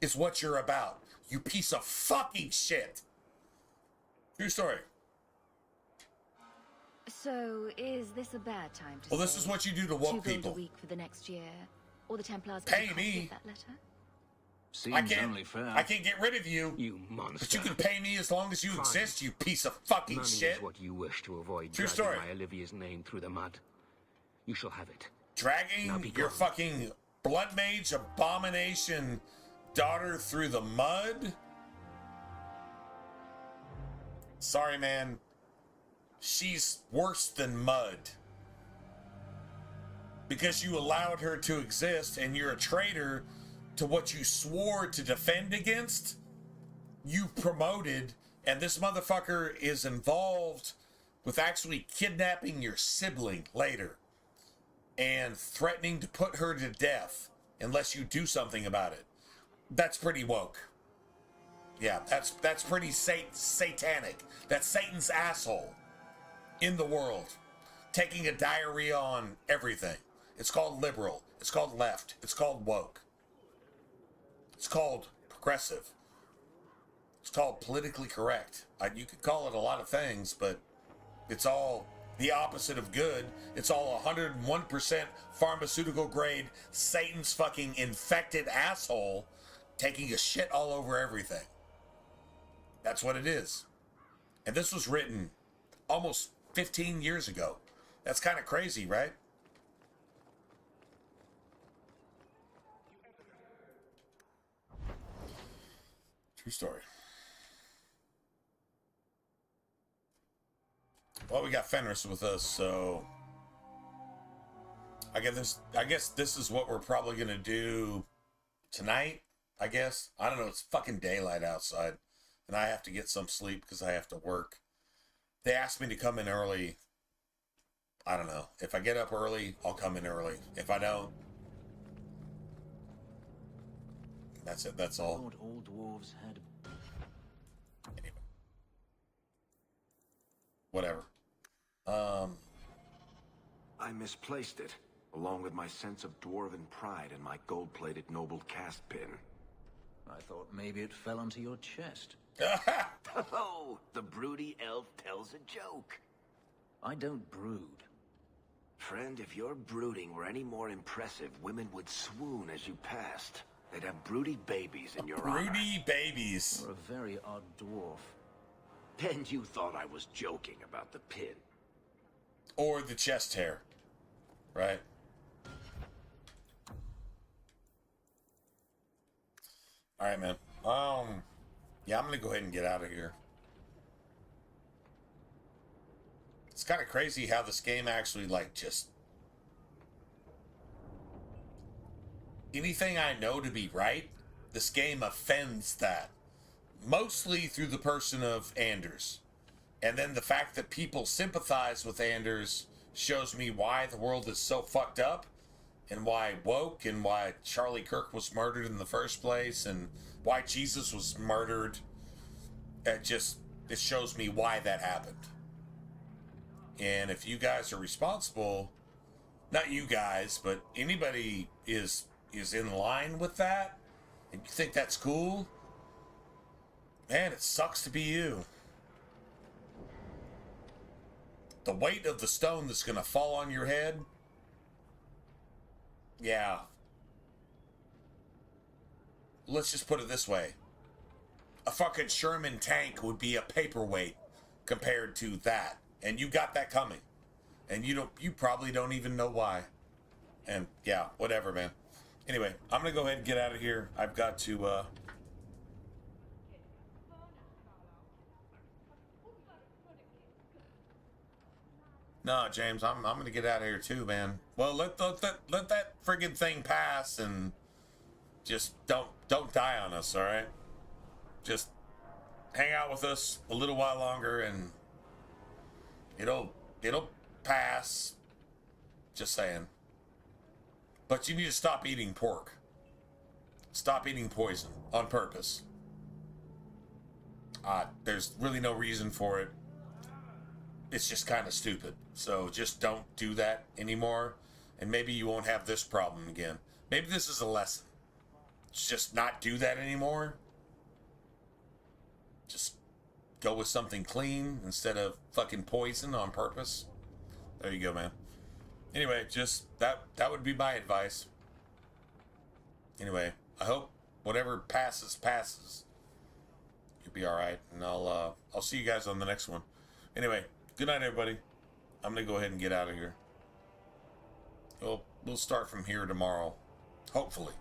is what you're about. You piece of fucking shit. True story. So, is this a bad time to Well, this is what you do to woke 2 gold people. a week for the next year, or the Templars Pay can me. that letter? Seems I can't, only fair. I can't get rid of you. You monster. But you can pay me as long as you exist, you piece of fucking Money shit. is what you wish to avoid. True dragging story. my Olivia's name through the mud. You shall have it. Dragging your fucking blood mage abomination daughter through the mud? Sorry, man. She's worse than mud. Because you allowed her to exist and you're a traitor to what you swore to defend against. You promoted, and this motherfucker is involved with actually kidnapping your sibling later and threatening to put her to death unless you do something about it. That's pretty woke. Yeah, that's pretty satanic. That's Satan's asshole in the world, taking a diarrhea on everything. It's called liberal. It's called left. It's called woke. It's called progressive. It's called politically correct. You could call it a lot of things, but it's all the opposite of good. It's all 101% pharmaceutical grade Satan's fucking infected asshole taking a shit all over everything. That's what it is. And this was written almost 15 years ago. That's kind of crazy, right? True story. Well, we got Fenris with us, so I guess this is what we're probably gonna do tonight. I guess, I don't know. It's fucking daylight outside, and I have to get some sleep because I have to work. They asked me to come in early. I don't know. If I get up early, I'll come in early. If I don't, that's it. That's all. Thought all dwarves had. Whatever. misplaced it, along with my sense of dwarven pride and my gold-plated noble cast pin. I thought maybe it fell onto your chest. Oh, the broody elf tells a joke. I don't brood. Friend, if your brooding were any more impressive, women would swoon as you passed. They'd have broody babies in your honor. Broody babies. You're a very odd dwarf. And you thought I was joking about the pin. Or the chest hair. Right? Alright, man. Yeah, I'm gonna go ahead and get out of here. It's kind of crazy how this game actually, like, just... anything I know to be right, this game offends that. Mostly through the person of Anders. And then the fact that people sympathize with Anders shows me why the world is so fucked up, and why woke, and why Charlie Kirk was murdered in the first place, and why Jesus was murdered. It shows me why that happened. And if you guys are responsible, not you guys, but anybody is in line with that, and you think that's cool, man, it sucks to be you. The weight of the stone that's gonna fall on your head, yeah. Let's just put it this way. A fucking Sherman tank would be a paperweight compared to that. And you got that coming. And you probably don't even know why. And yeah, whatever, man. Anyway, I'm gonna go ahead and get out of here. I've got to No, James, I'm gonna get out of here too, man. Well, let that friggin' thing pass and just don't die on us, all right? Just hang out with us a little while longer, and it'll pass. Just saying. But you need to stop eating pork. Stop eating poison on purpose. There's really no reason for it. It's just kind of stupid. So just don't do that anymore. And maybe you won't have this problem again. Maybe this is a lesson. Just not do that anymore. Just go with something clean instead of fucking poison on purpose. There you go, man. Anyway, just that would be my advice. Anyway, I hope whatever passes. You'll be all right, and I'll see you guys on the next one. Anyway, good night, everybody. I'm gonna go ahead and get out of here. We'll start from here tomorrow, hopefully.